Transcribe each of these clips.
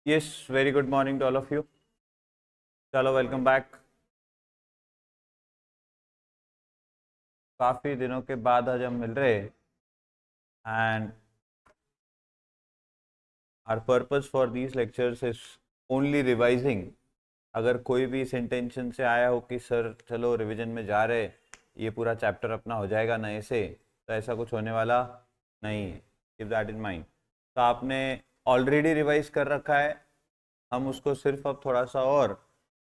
Yes, very good morning to all of you. चलो, welcome back. काफ़ी दिनों के बाद आज हम मिल रहे and our purpose for these lectures is only revising. अगर कोई भी इस इंटेंशन से आया हो कि सर चलो रिवीजन में जा रहे, ये पूरा चैप्टर अपना हो जाएगा नए से, तो ऐसा कुछ होने वाला नहीं है। Keep that in mind. तो आपने ऑलरेडी रिवाइज कर रखा है, हम उसको सिर्फ अब थोड़ा सा और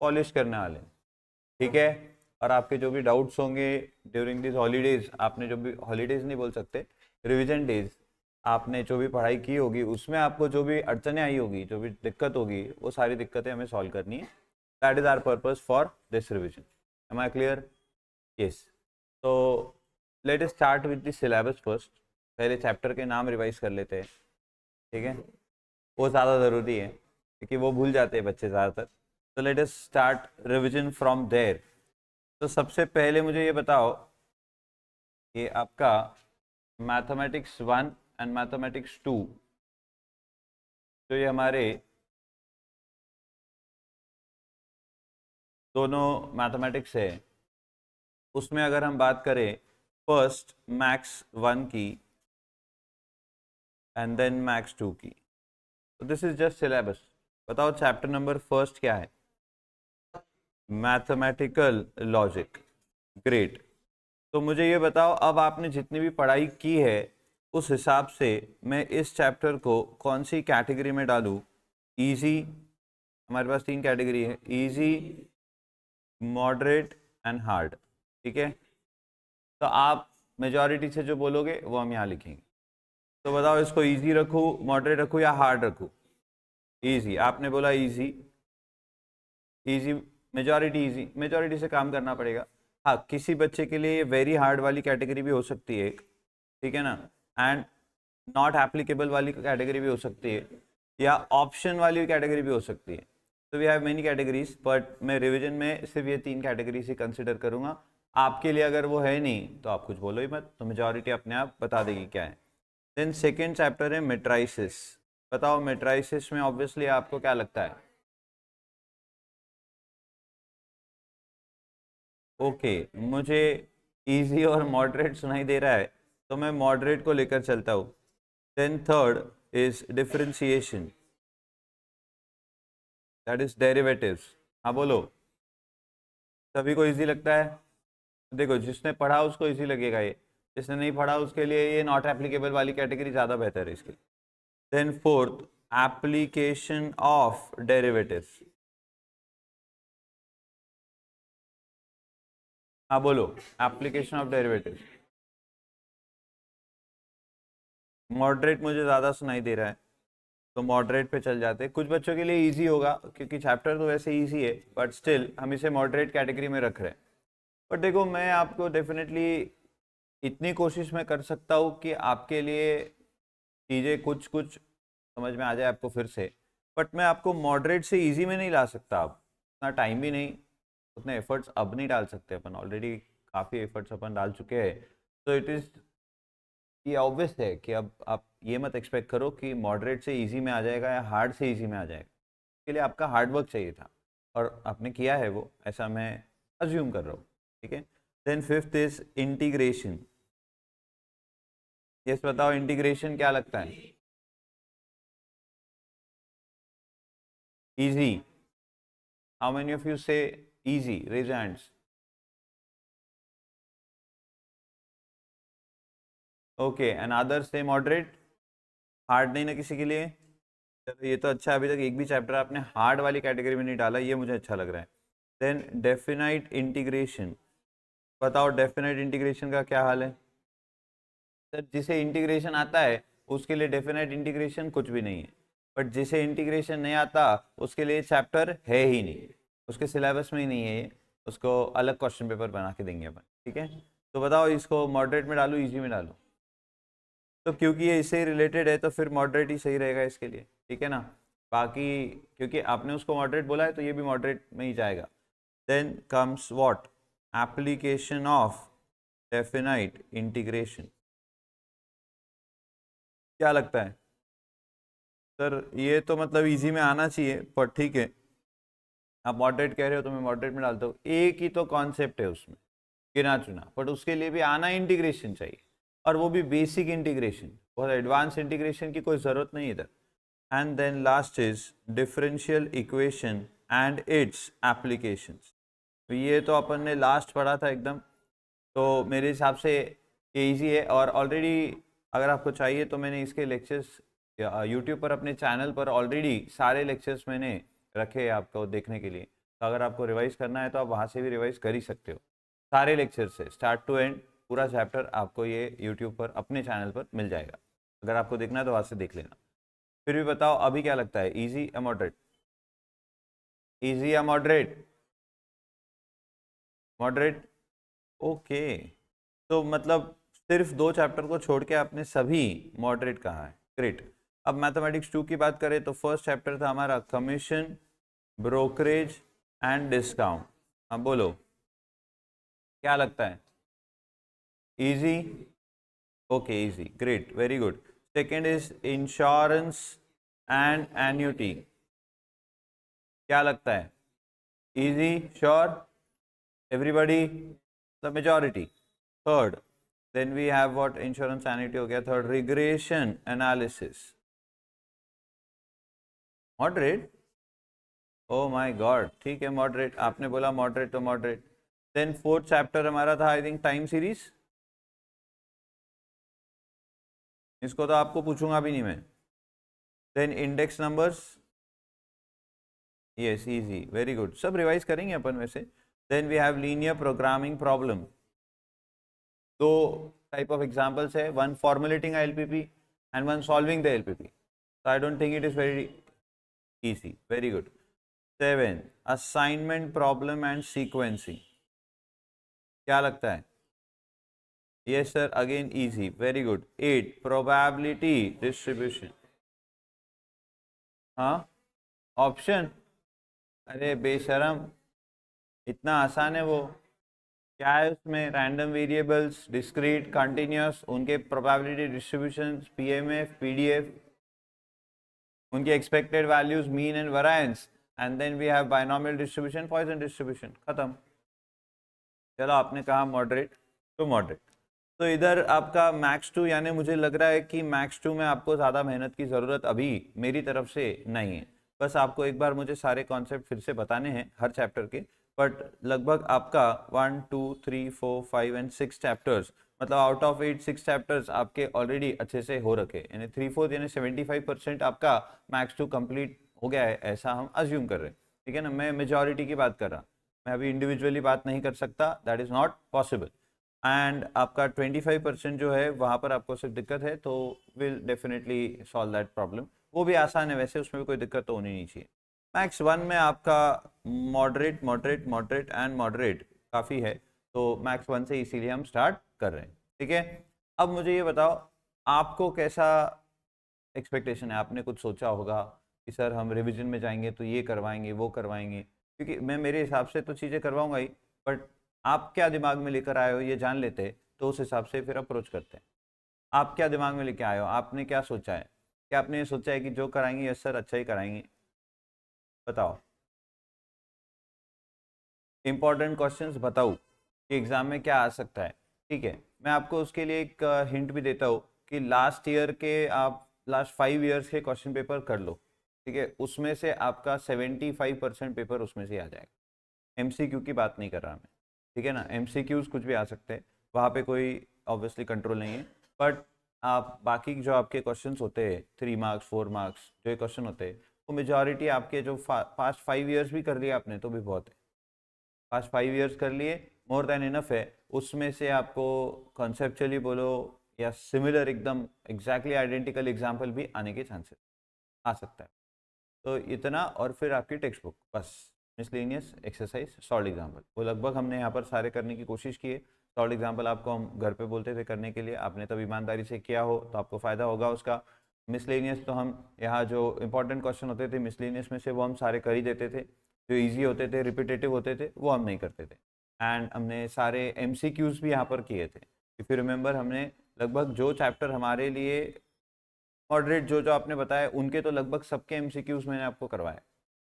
पॉलिश करने वाले हैं, ठीक है। और आपके जो भी डाउट्स होंगे ड्यूरिंग दिस हॉलीडेज, आपने जो भी हॉलीडेज नहीं बोल सकते, रिवीजन डेज, आपने जो भी पढ़ाई की होगी उसमें आपको जो भी अड़चने आई होगी, जो भी दिक्कत होगी, वो सारी दिक्कतें हमें सॉल्व करनी है। That is our purpose for this revision. Am I clear? Yes. तो let us start with the syllabus first. पहले चैप्टर के नाम रिवाइज कर लेते हैं, ठीक है। वो ज़्यादा ज़रूरी है क्योंकि वो भूल जाते हैं बच्चे ज़्यादातर। तो let us start revision from there. तो सबसे पहले मुझे ये बताओ कि आपका मैथमेटिक्स 1 एंड मैथमेटिक्स 2, जो ये हमारे दोनों मैथमेटिक्स है, उसमें अगर हम बात करें फर्स्ट मैथ्स 1 की एंड देन मैथ्स 2 की, तो दिस इज जस्ट सिलेबस। बताओ चैप्टर नंबर फर्स्ट क्या है? Mathematical logic. ग्रेट। तो मुझे ये बताओ, अब आपने जितनी भी पढ़ाई की है उस हिसाब से मैं इस चैप्टर को कौन सी कैटेगरी में डालूँ? इजी, हमारे पास 3 कैटेगरी है, इजी, मॉडरेट एंड हार्ड, ठीक है। तो आप मेजॉरिटी से जो बोलोगे वो हम यहाँ लिखेंगे। तो बताओ इसको इजी रखूँ, मॉडरेट रखूँ या हार्ड रखूँ? इजी, आपने बोला easy. Easy, majority easy, majority से काम करना पड़ेगा। हाँ, किसी बच्चे के लिए वेरी हार्ड वाली कैटेगरी भी हो सकती है एक, ठीक है ना। एंड नॉट एप्लीकेबल वाली कैटेगरी भी हो सकती है, या ऑप्शन वाली कैटेगरी भी हो सकती है। तो we have many categories, but मैं रिवीजन में सिर्फ ये 3 कैटेगरीज ही कंसिडर करूंगा। आपके लिए अगर वो है नहीं तो आप कुछ बोलो ही मत, तो मेजॉरिटी अपने आप बता देगी क्या है। देन सेकेंड चैप्टर है मेट्राइसिस। बताओ मेट्राइसिस में ऑब्वियसली आपको क्या लगता है? ओके, मुझे इजी और मॉडरेट सुनाई दे रहा है, तो मैं मॉडरेट को लेकर चलता हूँ। Then third is differentiation, that is derivatives. हाँ बोलो, सभी को इजी लगता है? देखो, जिसने पढ़ा उसको इजी लगेगा ये, जिसने नहीं पढ़ा उसके लिए ये नॉट एप्लीकेबल वाली कैटेगरी ज़्यादा बेहतर है इसके लिए। Then fourth, application of derivatives. हाँ बोलो, एप्लीकेशन ऑफ डेरिवेटिव्स। मॉडरेट मुझे ज़्यादा सुनाई दे रहा है, तो मॉडरेट पे चल जाते हैं। कुछ बच्चों के लिए इजी होगा क्योंकि चैप्टर तो वैसे इजी है, बट स्टिल हम इसे मॉडरेट कैटेगरी में रख रहे हैं। बट देखो, मैं आपको डेफिनेटली इतनी कोशिश मैं कर सकता हूँ कि आपके लिए चीज़ें कुछ कुछ समझ में आ जाए आपको फिर से। बट मैं आपको मॉडरेट से इजी में नहीं ला सकता, अब उतना टाइम भी नहीं, उतने एफर्ट्स अब नहीं डाल सकते अपन, ऑलरेडी काफ़ी एफर्ट्स अपन डाल चुके हैं। तो इट इज़, ये ऑब्वियस है कि अब आप ये मत एक्सपेक्ट करो कि मॉडरेट से इजी में आ जाएगा या हार्ड से इजी में आ जाएगा। इसके लिए आपका हार्ड वर्क चाहिए था, और आपने किया है वो, ऐसा मैं अज्यूम कर रहा हूँ, ठीक है। Then fifth is integration. Yes, बताओ इंटीग्रेशन क्या लगता है? Easy. How many of you say easy? Raise hands. Okay, and others say moderate. Hard नहीं ना किसी के लिए? चलो, ये तो अच्छा है, अभी तक एक भी चैप्टर आपने हार्ड वाली कैटेगरी में नहीं डाला, ये मुझे अच्छा लग रहा है। Then definite integration. बताओ डेफिनाइट इंटीग्रेशन का क्या हाल है? सर, जिसे इंटीग्रेशन आता है उसके लिए डेफिनाइट इंटीग्रेशन कुछ भी नहीं है, बट जिसे इंटीग्रेशन नहीं आता उसके लिए चैप्टर है ही नहीं, उसके सिलेबस में ही नहीं है ये, उसको अलग क्वेश्चन पेपर बना के देंगे अपन, ठीक है। तो बताओ इसको मॉडरेट में डालूं, इजी में डालूं? तो क्योंकि ये इससे रिलेटेड है तो फिर मॉडरेट ही सही रहेगा इसके लिए, ठीक है ना। बाकी क्योंकि आपने उसको मॉडरेट बोला है तो ये भी मॉडरेट में ही जाएगा। Then comes what? Application of definite integration. क्या लगता है? सर ये तो मतलब इजी में आना चाहिए, पर ठीक है, आप मॉडरेट कह रहे हो तो मैं मॉडरेट में डालता हूँ। एक ही तो कॉन्सेप्ट है उसमें, गिना चुना, बट उसके लिए भी आना इंटीग्रेशन चाहिए, और वो भी बेसिक इंटीग्रेशन, बहुत एडवांस इंटीग्रेशन की कोई ज़रूरत नहीं इधर। And then last is differential equation and its applications. ये तो अपन ने लास्ट पढ़ा था एकदम, तो मेरे हिसाब से ये ईजी है। और ऑलरेडी अगर आपको चाहिए तो मैंने इसके लेक्चर्स यूट्यूब पर अपने चैनल पर ऑलरेडी सारे लेक्चर्स मैंने रखे हैं आपको देखने के लिए, तो अगर आपको रिवाइज करना है तो आप वहाँ से भी रिवाइज कर ही सकते हो। सारे लेक्चर से स्टार्ट टू एंड पूरा चैप्टर आपको ये यूट्यूब पर अपने चैनल पर मिल जाएगा, अगर आपको देखना है तो वहाँ से देख लेना। फिर भी बताओ अभी क्या लगता है, इजी या मॉडरेट? इजी या मॉडरेट? Moderate, okay. तो मतलब सिर्फ 2 चैप्टर को छोड़ के आपने सभी मॉडरेट कहा है, ग्रेट। अब मैथमेटिक्स 2 की बात करें तो फर्स्ट चैप्टर था हमारा कमीशन, ब्रोकरेज एंड डिस्काउंट। हाँ बोलो, क्या लगता है? Easy, okay easy, great, very good. Second is insurance and annuity, क्या लगता है? Easy, sure, everybody, the majority. Third, then we have what, insurance annuity हो गया। Third, regression analysis, moderate, oh my God, ठीक है मॉडरेट, आपने बोला moderate तो मॉडरेट। देन फोर्थ चैप्टर हमारा था आई थिंक टाइम सीरीज, इसको तो आपको पूछूंगा भी नहीं मैं। Then index numbers, yes easy, very good, सब रिवाइज करेंगे अपन वैसे। Then we have linear programming problem, दो टाइप ऑफ एग्जांपल्स है, one formulating LPP and one solving the LPP, so I don't think it is very easy, very good. 7, assignment problem and sequencing, क्या लगता है? Yes sir, again easy, very good. 8, probability distribution, हाँ option, अरे बेशरम, इतना आसान है वो। क्या है उसमें? रैंडम वेरिएबल्स, डिस्क्रीट, कंटिन्यूस, उनके प्रोबेबिलिटी डिस्ट्रीब्यूशन, पीएमएफ, पीडीएफ, उनके expected values, mean and variance, and then we have binomial distribution, Poisson distribution, खत्म। चलो आपने कहा मॉडरेट तो मॉडरेट। तो इधर आपका मैक्स 2, यानी मुझे लग रहा है कि मैक्स 2 में आपको ज़्यादा मेहनत की ज़रूरत अभी मेरी तरफ से नहीं है। बस आपको एक बार मुझे सारे कॉन्सेप्ट फिर से बताने हैं हर चैप्टर के, बट लगभग आपका 1 2 3 4 5 एंड 6 चैप्टर्स, मतलब आउट ऑफ 8 6 चैप्टर्स आपके ऑलरेडी अच्छे से हो रखे, यानी 3/4 यानी 75% आपका मैक्स 2 कंप्लीट हो गया है, ऐसा हम अज्यूम कर रहे हैं। ठीक है ना, मैं मेजॉरिटी की बात कर रहा, मैं अभी इंडिविजुअली बात नहीं कर सकता, that is not possible. And आपका 25% जो है वहाँ पर आपको सिर्फ दिक्कत है, तो will definitely solve that problem, वो भी आसान है वैसे, उसमें भी कोई दिक्कत तो होनी नहीं चाहिए। मैक्स 1 में आपका moderate moderate moderate and moderate काफ़ी है, तो मैक्स 1 से इसीलिए हम स्टार्ट कर रहे हैं। ठीक है, अब मुझे ये बताओ आपको कैसा एक्सपेक्टेशन है? आपने कुछ सोचा होगा कि सर हम रिवीजन में जाएंगे तो ये करवाएंगे वो करवाएंगे, क्योंकि मैं मेरे हिसाब से तो चीज़ें करवाऊंगा ही, बट आप क्या दिमाग में लेकर आए हो ये जान लेते तो उस हिसाब से फिर अप्रोच करते हैं। आप क्या दिमाग में लेके आए हो, आपने क्या सोचा है? क्या आपने ये सोचा है कि जो कराएंगे यस सर अच्छा ही कराएंगे? बताओ, इंपॉर्टेंट क्वेश्चंस बताओ कि एग्ज़ाम में क्या आ सकता है। ठीक है, मैं आपको उसके लिए एक हिंट भी देता हूँ कि लास्ट ईयर के आप लास्ट 5 ईयर्स के क्वेश्चन पेपर कर लो, ठीक है, उसमें से आपका 75% पेपर उसमें से आ जाएगा। एमसीक्यू की बात नहीं कर रहा मैं, ठीक है ना, एमसीक्यूज कुछ भी आ सकते हैं, वहाँ पे कोई ऑब्वियसली कंट्रोल नहीं है, बट आप बाकी जो आपके क्वेश्चंस होते हैं 3 मार्क्स 4 मार्क्स जो ये क्वेश्चन होते हैं, वो मेजॉरिटी आपके जो पास्ट 5 ईयर्स भी कर लिया आपने तो भी बहुत है, पास्ट 5 ईयर्स कर लिए, मोर देन इनफ है। उसमें से आपको कॉन्सेप्चुअली बोलो या सिमिलर एकदम एग्जैक्टली आइडेंटिकल एग्जाम्पल भी आने के चांसेस आ सकता है। तो इतना, और फिर आपकी टेक्स्ट बुक बस, मिसलेनियस एक्सरसाइज सॉल्व एग्जाम्पल, वो लगभग हमने यहाँ पर सारे करने की कोशिश की है। सॉल्व एग्जाम्पल आपको हम घर पे बोलते थे करने के लिए, आपने तब ईमानदारी से किया हो तो आपको फ़ायदा होगा उसका। मिसलेनियस तो हम यहाँ जो इंपॉर्टेंट क्वेश्चन होते थे मिसलेनियस में से वो हम सारे कर ही देते थे, जो ईजी होते थे रिपीटेटिव होते थे वो हम नहीं करते थे। एंड हमने सारे MCQs भी यहाँ पर किए थे। इफ़ यू रिमेंबर, हमने लगभग जो चैप्टर हमारे लिए मॉडरेट जो जो आपने बताया उनके तो लगभग सबके एमसीक्यूज मैंने आपको करवाए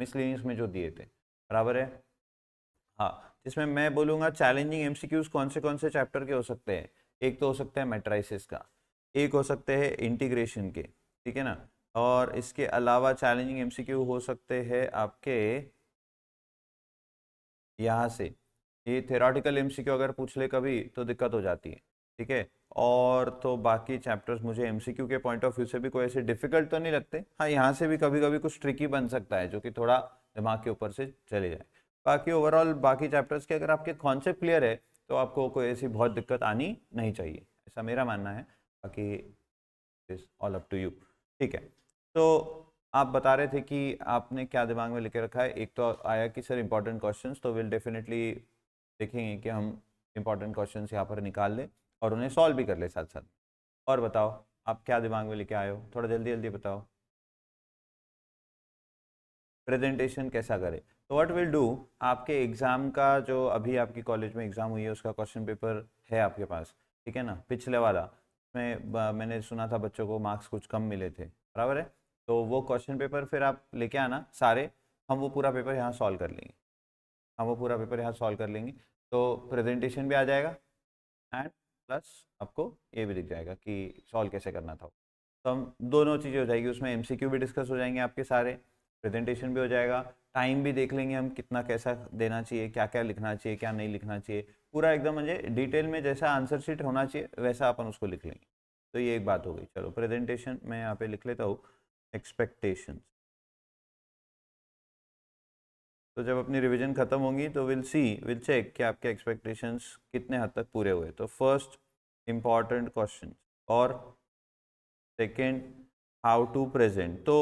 मिसलेनियस में जो दिए थे, बराबर है। हाँ, जिसमें मैं बोलूँगा चैलेंजिंग एमसीक्यूज कौन से चैप्टर के हो सकते हैं। एक तो हो सकता है मैट्राइसिस का, एक हो सकते हैं इंटीग्रेशन के, ठीक है ना। और इसके अलावा चैलेंजिंग एमसीक्यू हो सकते हैं आपके यहाँ से, ये थेरोटिकल एमसीक्यू अगर पूछ ले कभी तो दिक्कत हो जाती है, ठीक है। और तो बाकी चैप्टर्स मुझे एमसीक्यू के पॉइंट ऑफ व्यू से भी कोई ऐसे डिफिकल्ट तो नहीं लगते। हाँ, यहाँ से भी कभी कभी कुछ ट्रिकी बन सकता है जो कि थोड़ा दिमाग के ऊपर से चले जाए। बाकी ओवरऑल बाकी चैप्टर्स के अगर आपके कॉन्सेप्ट क्लियर है तो आपको कोई ऐसी बहुत दिक्कत आनी नहीं चाहिए, ऐसा मेरा मानना है। बाकी is all up to you, ठीक है। तो आप बता रहे थे कि आपने क्या दिमाग में लेके रखा है। एक तो आया कि सर इंपॉर्टेंट क्वेश्चंस, तो विल डेफिनेटली देखेंगे कि हम इंपॉर्टेंट क्वेश्चंस यहाँ पर निकाल लें और उन्हें सॉल्व भी कर ले साथ साथ। और बताओ आप क्या दिमाग में लेके आए हो, थोड़ा जल्दी जल्दी बताओ। प्रेजेंटेशन कैसा करें, तो व्हाट विल डू, आपके एग्ज़ाम का जो अभी आपकी कॉलेज में एग्ज़ाम हुई है उसका क्वेश्चन पेपर है आपके पास, ठीक है ना, पिछले वाला। मैंने सुना था बच्चों को मार्क्स कुछ कम मिले थे, बराबर है। तो वो क्वेश्चन पेपर फिर आप लेके आना सारे, हम वो पूरा पेपर यहाँ सॉल्व कर लेंगे। हम वो पूरा पेपर यहाँ सॉल्व कर लेंगे, तो प्रेजेंटेशन भी आ जाएगा एंड प्लस आपको ये भी दिख जाएगा कि सॉल्व कैसे करना था। तो हम दोनों चीज़ें हो जाएगी उसमें, एमसीक्यू भी डिस्कस हो जाएंगे आपके सारे, प्रेजेंटेशन भी हो जाएगा, टाइम भी देख लेंगे हम कितना कैसा देना चाहिए, क्या क्या लिखना चाहिए क्या नहीं लिखना चाहिए, पूरा एकदम मुझे डिटेल में जैसा आंसर शीट होना चाहिए वैसा अपन उसको लिख लेंगे। तो ये एक बात हो गई। चलो प्रेजेंटेशन मैं यहाँ पे लिख लेता हूँ, एक्सपेक्टेशंस। तो जब अपनी रिवीजन खत्म होंगी तो विल चेक कि आपके एक्सपेक्टेशंस कितने हद तक पूरे हुए। तो फर्स्ट इम्पॉर्टेंट क्वेश्चन और सेकंड हाउ टू प्रेजेंट। तो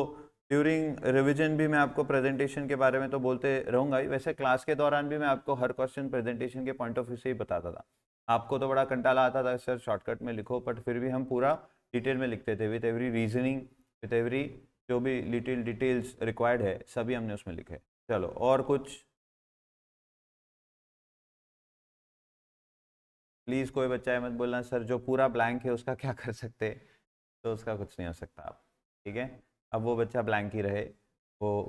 ड्यूरिंग रिवीजन भी मैं आपको प्रेजेंटेशन के बारे में तो बोलते रहूँगा ही, वैसे क्लास के दौरान भी मैं आपको हर क्वेश्चन प्रेजेंटेशन के पॉइंट ऑफ व्यू से ही बताता था। आपको तो बड़ा कंटाला आता था सर शॉर्टकट में लिखो, बट फिर भी हम पूरा डिटेल में लिखते थे with every reasoning, with every जो भी लिटिल डिटेल्स रिक्वायर्ड है सभी हमने उसमें लिखे। चलो और कुछ, प्लीज़ कोई बच्चा है मत बोलना सर जो पूरा ब्लैंक है उसका क्या कर सकते, तो उसका कुछ नहीं हो सकता आप, ठीक है। अब वो बच्चा ब्लैंक ही रहे, वो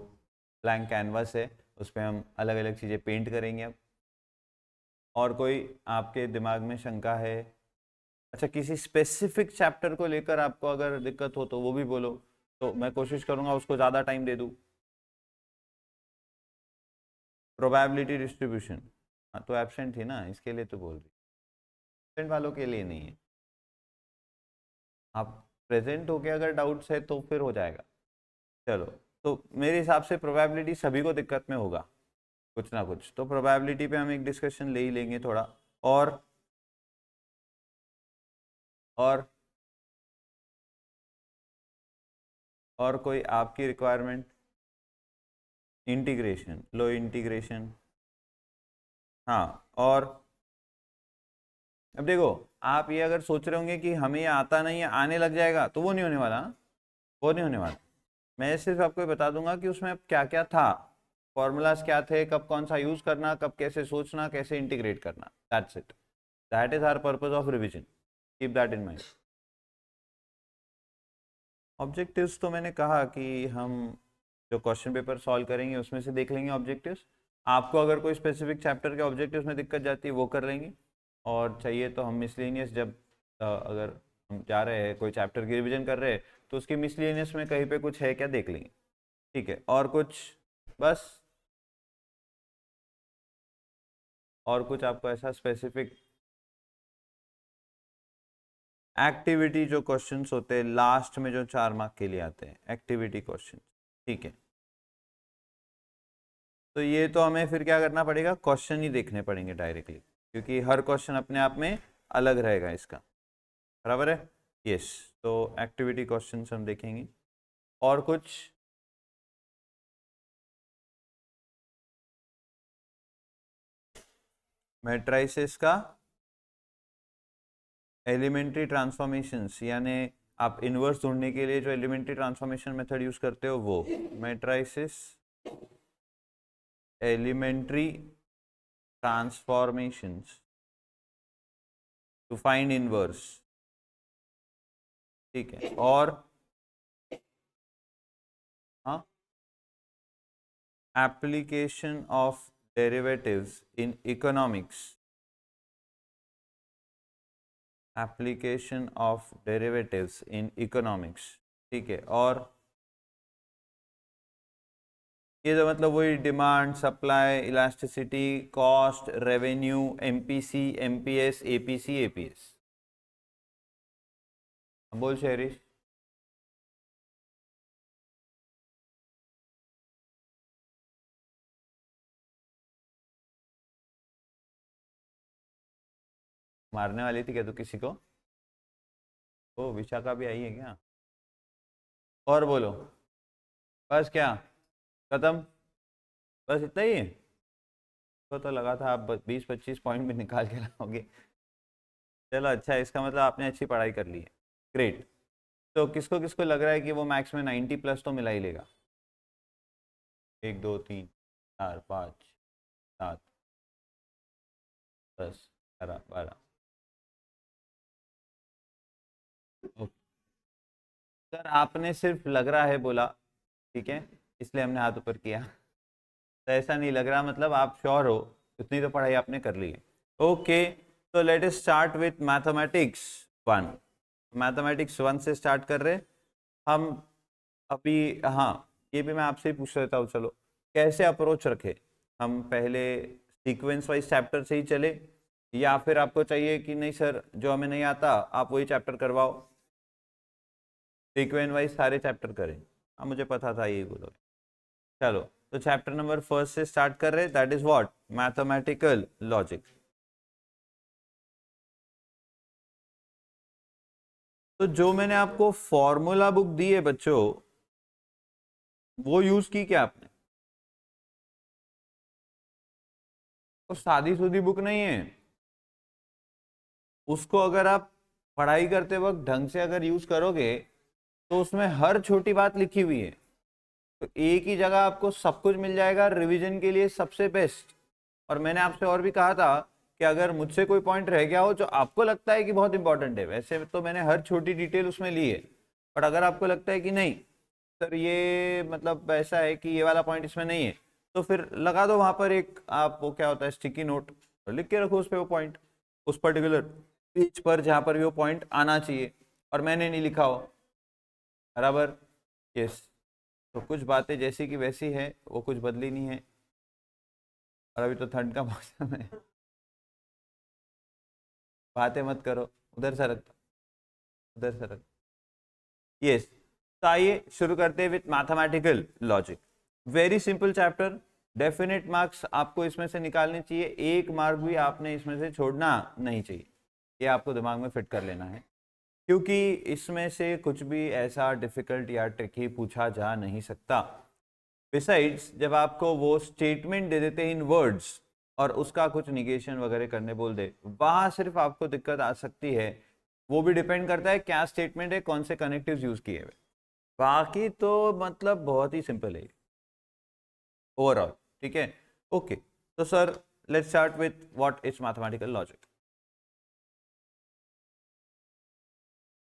ब्लैंक कैनवास है, उस पर हम अलग अलग चीज़ें पेंट करेंगे अब। और कोई आपके दिमाग में शंका है, अच्छा किसी स्पेसिफिक चैप्टर को लेकर आपको अगर दिक्कत हो तो वो भी बोलो, तो मैं कोशिश करूँगा उसको ज़्यादा टाइम दे दूँ। प्रोबेबिलिटी डिस्ट्रीब्यूशन, हाँ तो एब्सेंट थी ना इसके लिए तो बोल रही, एब्सेंट वालों के लिए नहीं है। आप प्रेजेंट होके अगर डाउट्स है तो फिर हो जाएगा। चलो, तो मेरे हिसाब से प्रोबेबिलिटी सभी को दिक्कत में होगा कुछ ना कुछ, तो प्रोबेबिलिटी पे हम एक डिस्कशन ले ही लेंगे थोड़ा। और और और कोई आपकी रिक्वायरमेंट, इंटीग्रेशन, लो इंटीग्रेशन, हाँ। और अब देखो, आप ये अगर सोच रहे होंगे कि हमें ये आता नहीं है आने लग जाएगा, तो वो नहीं होने वाला, हाँ? वो नहीं होने वाला। मैं सिर्फ आपको ये बता दूंगा कि उसमें क्या क्या था, फॉर्मूलाज क्या थे, कब कौन सा यूज करना, कब कैसे सोचना, कैसे इंटीग्रेट करना, that's it. That is our purpose of revision, keep that in mind. Objectives तो मैंने कहा कि हम जो क्वेश्चन पेपर सॉल्व करेंगे उसमें से देख लेंगे ऑब्जेक्टिव्स। आपको अगर कोई स्पेसिफिक चैप्टर के ऑब्जेक्टिव्स में दिक्कत जाती है वो कर लेंगे, और चाहिए तो हम मिसलेनियस जब अगर हम जा रहे हैं कोई चैप्टर की रिवीजन कर रहे हैं तो उसकी मिसलेनियस में कहीं पे कुछ है क्या देख लेंगे, ठीक है। और कुछ, बस और कुछ आपको ऐसा स्पेसिफिक, एक्टिविटी जो क्वेश्चंस होते हैं लास्ट में जो 4 मार्क के लिए आते हैं एक्टिविटी क्वेश्चन, ठीक है। तो ये तो हमें फिर क्या करना पड़ेगा, क्वेश्चन ही देखने पड़ेंगे डायरेक्टली, क्योंकि हर क्वेश्चन अपने आप में अलग रहेगा इसका, बराबर है। यस, तो एक्टिविटी क्वेश्चंस हम देखेंगे। और कुछ, मैट्राइसेस का एलिमेंट्री ट्रांसफॉर्मेशंस, यानी आप इनवर्स ढूंढने के लिए जो एलिमेंट्री ट्रांसफॉर्मेशन मेथड यूज करते हो वो, matrices elementary transformations to find inverse, ठीक है। और application of derivatives in economics, application of derivatives in economics, ठीक है। और ये तो मतलब वही demand, supply, elasticity, cost, revenue, MPC, MPS, APC, APS. बोल शेरिश। मारने वाली थी क्या तू किसी को? ओ विशाखा भी आई है क्या? और बोलो। बस क्या खत्म? बस इतना ही है? तो लगा था आप 20-25 पॉइंट भी निकाल के लाओगे। चलो अच्छा है, इसका मतलब आपने अच्छी पढ़ाई कर ली है। ग्रेट। तो किसको किसको लग रहा है कि वो मैथ्स में 90 प्लस तो मिला ही लेगा? 1 2 3 4 5 7 10 11 12। सर आपने सिर्फ लग रहा है बोला, ठीक है, इसलिए हमने हाथ ऊपर किया। तो ऐसा नहीं लग रहा, मतलब आप श्योर हो, उतनी तो पढ़ाई आपने कर ली है। ओके, तो let us start with mathematics 1। Mathematics 1 से स्टार्ट कर रहे हम अभी। हाँ, ये भी मैं आपसे ही पूछ लेता हूँ, चलो कैसे अप्रोच रखे हम? पहले सीक्वेंस वाइज चैप्टर से ही चले, या फिर आपको चाहिए कि नहीं सर जो हमें नहीं आता आप वही चैप्टर करवाओ, सीक्वेंस वाइज सारे चैप्टर करें? हाँ मुझे पता था यही बोलोगे। चलो, तो चैप्टर नंबर फर्स्ट से स्टार्ट कर रहे, that is what? Mathematical logic. तो जो मैंने आपको फॉर्मूला बुक दी है बच्चों, वो यूज की क्या आपने? तो सादी सुदी बुक नहीं है, उसको अगर आप पढ़ाई करते वक्त ढंग से अगर यूज करोगे तो उसमें हर छोटी बात लिखी हुई है। तो एक ही जगह आपको सब कुछ मिल जाएगा, रिवीजन के लिए सबसे बेस्ट। और मैंने आपसे और भी कहा था कि अगर मुझसे कोई पॉइंट रह गया हो जो आपको लगता है कि बहुत इंपॉर्टेंट है, वैसे तो मैंने हर छोटी डिटेल उसमें ली है, बट अगर आपको लगता है कि नहीं सर ये मतलब ऐसा है कि ये वाला पॉइंट इसमें नहीं है, तो फिर लगा दो वहां पर एक, आप वो क्या होता है स्टिकी नोट, और लिख के रखो उस पर वो पॉइंट, उस पर्टिकुलर पेज पर जहां पर भी वो पॉइंट आना चाहिए, और मैंने नहीं लिखा हो। बराबर? यस। तो कुछ बातें जैसी की वैसी है, वो कुछ बदली नहीं है। और अभी तो ठंड का मौसम है, बातें मत करो, उधर से रख, उधर से रख। यस। तो आइए शुरू करते हैं with mathematical logic. Very simple chapter, definite marks आपको इसमें से निकालने चाहिए, एक मार्क भी आपने इसमें से छोड़ना नहीं चाहिए, ये आपको दिमाग में फिट कर लेना है, क्योंकि इसमें से कुछ भी ऐसा डिफिकल्ट या ट्रिकी पूछा जा नहीं सकता। बिसाइड्स जब आपको वो स्टेटमेंट दे देते हैं इन वर्ड्स और उसका कुछ निगेशन वगैरह करने बोल दे, वहां सिर्फ आपको दिक्कत आ सकती है। वो भी डिपेंड करता है क्या स्टेटमेंट है, कौन से कनेक्टिव्स यूज किए हुए। बाकी तो मतलब बहुत ही सिंपल है ओवरऑल, ठीक है। ओके, तो sir let's start with what is mathematical logic.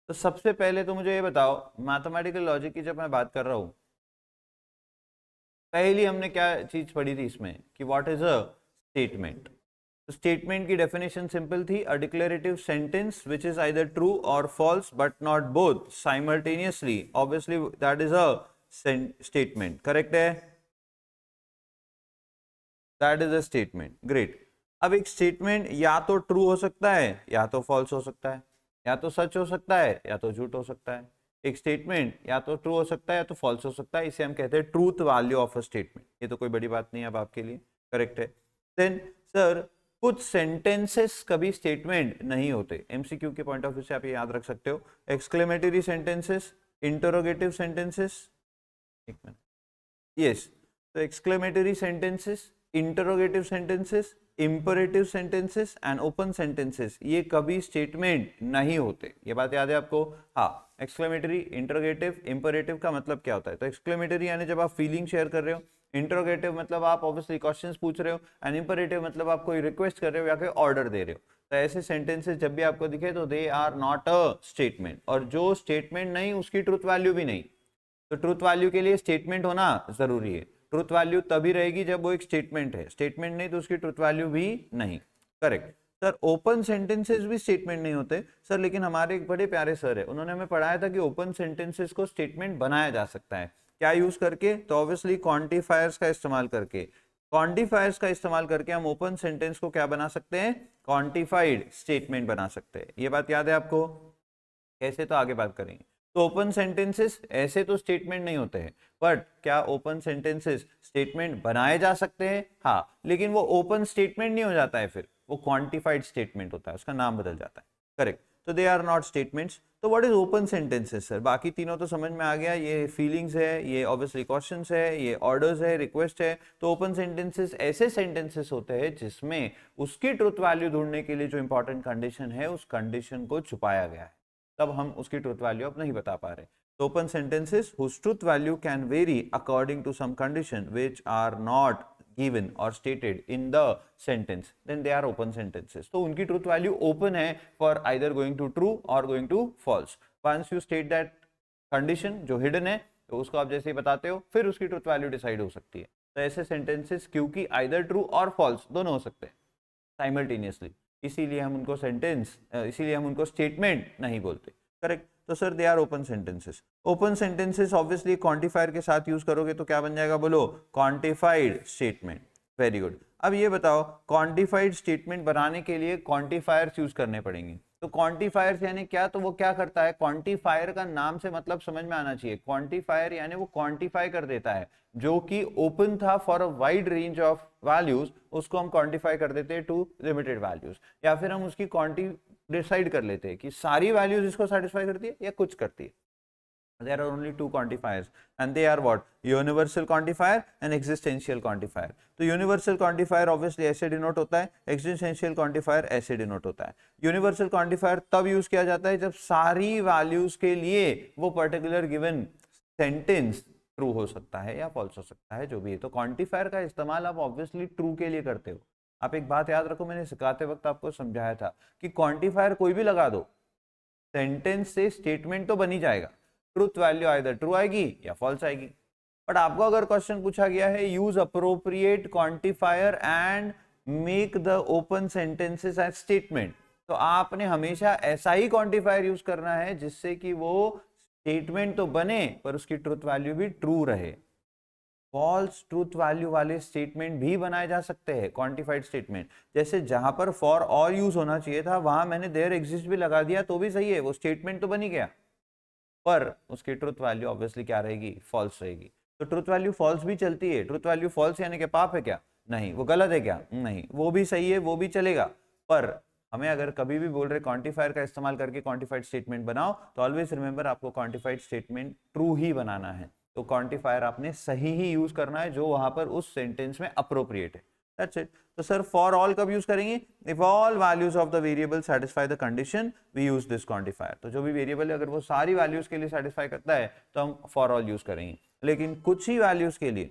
तो सबसे पहले तो मुझे ये बताओ, मैथमेटिकल लॉजिक की जब मैं बात कर रहा हूं, पहली हमने क्या चीज पढ़ी थी इसमें कि व्हाट इज अ स्टेटमेंट। तो स्टेटमेंट की डेफिनेशन सिंपल थी, a declarative sentence which is either true और false but not both simultaneously, obviously that is a statement. Correct है? That is a statement. Great. अब एक स्टेटमेंट या तो true हो सकता है या तो फॉल्स हो सकता है, या तो सच हो सकता है या तो झूठ हो सकता है। एक स्टेटमेंट या तो ट्रू हो सकता है या तो फॉल्स हो सकता है, इसे हम कहते हैं truth value of a statement. ये तो कोई बड़ी बात नहीं है अब आपके लिए। करेक्ट है? देन सर कुछ सेंटेंसेस कभी स्टेटमेंट नहीं होते, एमसीक्यू के पॉइंट ऑफ व्यू से आप ये याद रख सकते हो। एक्सक्लेमेटरी सेंटेंसेस, इंटरोगेटिव सेंटेंसेस, एक मिनट, यस। तो exclamatory sentences, interrogative sentences, imperative sentences and open sentences, ये कभी स्टेटमेंट नहीं होते। ये बात याद है आपको? हाँ, एक्सक्लेमेटरी, इंटरोगेटिव, इंपरेटिव का मतलब क्या होता है? तो एक्सक्लेमेटरी यानी जब आप फीलिंग शेयर कर रहे हो, इंटरोगेटिव मतलब आप ऑब्वियसली क्वेश्चंस पूछ रहे हो, एंड इंपरेटिव मतलब आप कोई रिक्वेस्ट कर रहे हो या कोई ऑर्डर दे रहे हो। तो ऐसे सेंटेंसेस जब भी आपको दिखे तो they are not a statement, और जो स्टेटमेंट नहीं उसकी ट्रुथ वैल्यू भी नहीं। तो ट्रुथ वैल्यू के लिए स्टेटमेंट होना जरूरी है। ट्रुथ वैल्यू तभी रहेगी जब वो एक स्टेटमेंट है, स्टेटमेंट नहीं तो उसकी ट्रुथ वैल्यू भी नहीं। Correct sir. ओपन सेंटेंसेस भी स्टेटमेंट नहीं होते सर, लेकिन हमारे एक बड़े प्यारे सर है, उन्होंने हमें पढ़ाया था कि ओपन सेंटेंसेस को स्टेटमेंट बनाया जा सकता है। क्या यूज करके? तो ऑब्वियसली क्वांटिफायर्स का इस्तेमाल करके। क्वांटिफायर्स का इस्तेमाल करके हम ओपन सेंटेंस को क्या बना सकते हैं? क्वांटिफाइड स्टेटमेंट बना सकते हैं। ये बात याद है आपको? कैसे? तो आगे बात करेंगे। तो ओपन सेंटेंसेस ऐसे तो स्टेटमेंट नहीं होते हैं, बट क्या ओपन सेंटेंसेस स्टेटमेंट बनाए जा सकते हैं? हाँ, लेकिन वो ओपन स्टेटमेंट नहीं हो जाता है, फिर वो क्वांटिफाइड स्टेटमेंट होता है, उसका नाम बदल जाता है। करेक्ट। तो दे आर नॉट स्टेटमेंट्स। तो what is open sentences sir? बाकी तीनों तो समझ में आ गया, ये फीलिंग्स है, ये ऑब्वियसली क्वेश्चंस है, ये ऑर्डर्स है, रिक्वेस्ट है। तो ओपन सेंटेंसेस ऐसे सेंटेंसेस होते हैं जिसमें उसकी ट्रुथ वैल्यू ढूंढने के लिए जो इंपॉर्टेंट कंडीशन है, उस कंडीशन को छुपाया गया है, तब हम उसकी ट्रुथ वैल्यू अब नहीं बता पा रहे। तो open sentences whose truth value can vary according to some condition which are not given or stated in the sentence, then they are open sentences. तो उनकी ट्रुथ वैल्यू ओपन है for either going to true or going to false. Once you state that condition जो hidden है, तो उसको आप जैसे ही बताते हो, फिर उसकी ट्रुथ वैल्यू डिसाइड हो सकती है। तो ऐसे सेंटेंसेस क्योंकि either true और false दोनों हो सकते हैं साइमल्टेनियसली, इसीलिए हम उनको इसीलिए हम उनको स्टेटमेंट नहीं बोलते। करेक्ट। तो sir they are open sentences. Open sentences obviously quantifier के साथ यूज करोगे तो क्या बन जाएगा? बोलो, क्वांटिफाइड स्टेटमेंट। Very good. अब ये बताओ, क्वांटिफाइड स्टेटमेंट बनाने के लिए क्वांटिफायर्स यूज करने पड़ेंगे। तो क्वांटिफायर्स यानी क्या? तो वो क्या करता है? क्वांटिफायर का नाम से मतलब समझ में आना चाहिए। क्वांटिफायर यानी वो क्वांटिफाई कर देता है, जो कि ओपन था for a wide range of values, उसको हम क्वांटिफाई कर देते हैं टू लिमिटेड वैल्यूज। या फिर हम उसकी क्वांटिटी डिसाइड कर लेते हैं कि सारी वैल्यूज इसको सेटिस्फाई करती है या कुछ करती है। There are only two quantifiers and they are what? Universal quantifier and existential quantifier. तो universal quantifier obviously ऐसे डिनोट होता है, existential quantifier ऐसे डिनोट होता है। universal quantifier तब यूज किया जाता है जब सारी वैल्यूज के लिए वो पर्टिकुलर गिवन सेंटेंस ट्रू हो सकता है या फॉल्स हो सकता है, जो भी है। तो क्वांटिफायर का इस्तेमाल आप ऑब्वियसली ट्रू के लिए करते हो। आप एक बात याद रखो, मैंने सिखाते वक्त आपको समझाया था कि क्वांटिफायर कोई भी लगा दो, सेंटेंस से स्टेटमेंट तो बन ही जाएगा, ट्रूथ वैल्यू आइदर ट्रू आएगी या फॉल्स आएगी। बट आपको अगर क्वेश्चन पूछा गया है use appropriate quantifier and make the open sentences as statement, तो आपने हमेशा ऐसा ही क्वांटिफायर यूज करना है जिससे कि वो स्टेटमेंट तो बने पर उसकी ट्रूथ वैल्यू भी ट्रू रहे। फॉल्स ट्रूथ वैल्यू वाले स्टेटमेंट भी बनाए जा सकते हैं, क्वांटिफाइड स्टेटमेंट। जैसे जहां पर फॉर और यूज होना चाहिए था वहां मैंने देयर एग्जिस्ट भी लगा दिया तो भी सही है, वो स्टेटमेंट तो बन ही गया, पर उसकी ट्रुथ वैल्यू ऑब्वियसली क्या रहेगी? फॉल्स रहेगी। तो ट्रुथ वैल्यू फॉल्स भी चलती है। ट्रुथ वैल्यू फॉल्स यानी कि पाप है क्या? नहीं। वो गलत है क्या? नहीं। वो भी सही है, वो भी चलेगा। पर हमें अगर कभी भी बोल रहे क्वांटिफायर का इस्तेमाल करके क्वांटिफाइड स्टेटमेंट बनाओ, तो ऑलवेज रिमेंबर आपको क्वांटिफाइड स्टेटमेंट ट्रू ही बनाना है। तो क्वांटिफायर आपने सही ही यूज करना है जो वहां पर उस सेंटेंस में अप्रोप्रिएट है। That's it. तो सर फॉर ऑल कब यूज करेंगे? If all values of the variable satisfy the condition we use this quantifier. तो जो भी वेरिएबल है अगर वो सारी वैल्यूज के लिए सेटिस्फाई करता है तो हम फॉर ऑल यूज करेंगे। लेकिन कुछ ही वैल्यूज के लिए,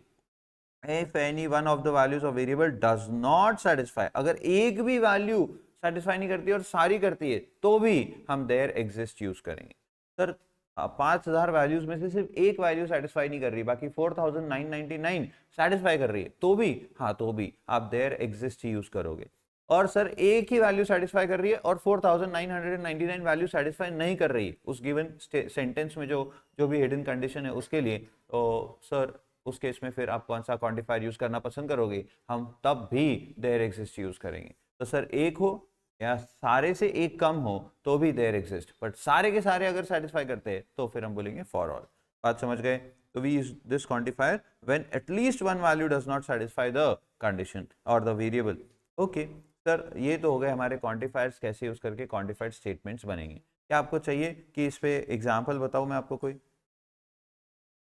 if any one of the values of variable does not satisfy, अगर एक भी वैल्यू सेटिस्फाई नहीं करती और सारी करती है तो भी हम there exist यूज करेंगे। सर 5000 वैल्यूज में से सिर्फ एक वैल्यू सेटिस्फाई नहीं कर रही, बाकी 4999 सेटिस्फाई कर रही है, तो भी हाँ, तो भी आप there exist ही यूज करोगे। और सर एक ही वैल्यू सेटिस्फाई कर रही है और 4999 वैल्यू सेटिस्फाई नहीं कर रही है उस गिवन सेंटेंस में जो जो भी हिडन कंडीशन है उसके लिए, तो सर उस केस में फिर आप कौन सा क्वांटिफायर यूज करना पसंद करोगे? हम तब भी देयर एग्जिस्ट यूज करेंगे। तो सर एक हो या सारे से एक कम हो तो भी देयर एग्जिस्ट, बट सारे के सारे अगर सेटिस्फाई करते हैं तो फिर हम बोलेंगे फॉर ऑल। बात समझ गए? तो we use this quantifier when at least one value does not satisfy the condition और द वेरिएबल। ओके सर, ये तो हो गए हमारे क्वांटिफायर्स कैसे यूज करके क्वांटिफाइड स्टेटमेंट्स बनेंगे। क्या आपको चाहिए कि इस पे एग्जाम्पल बताऊं मैं आपको कोई?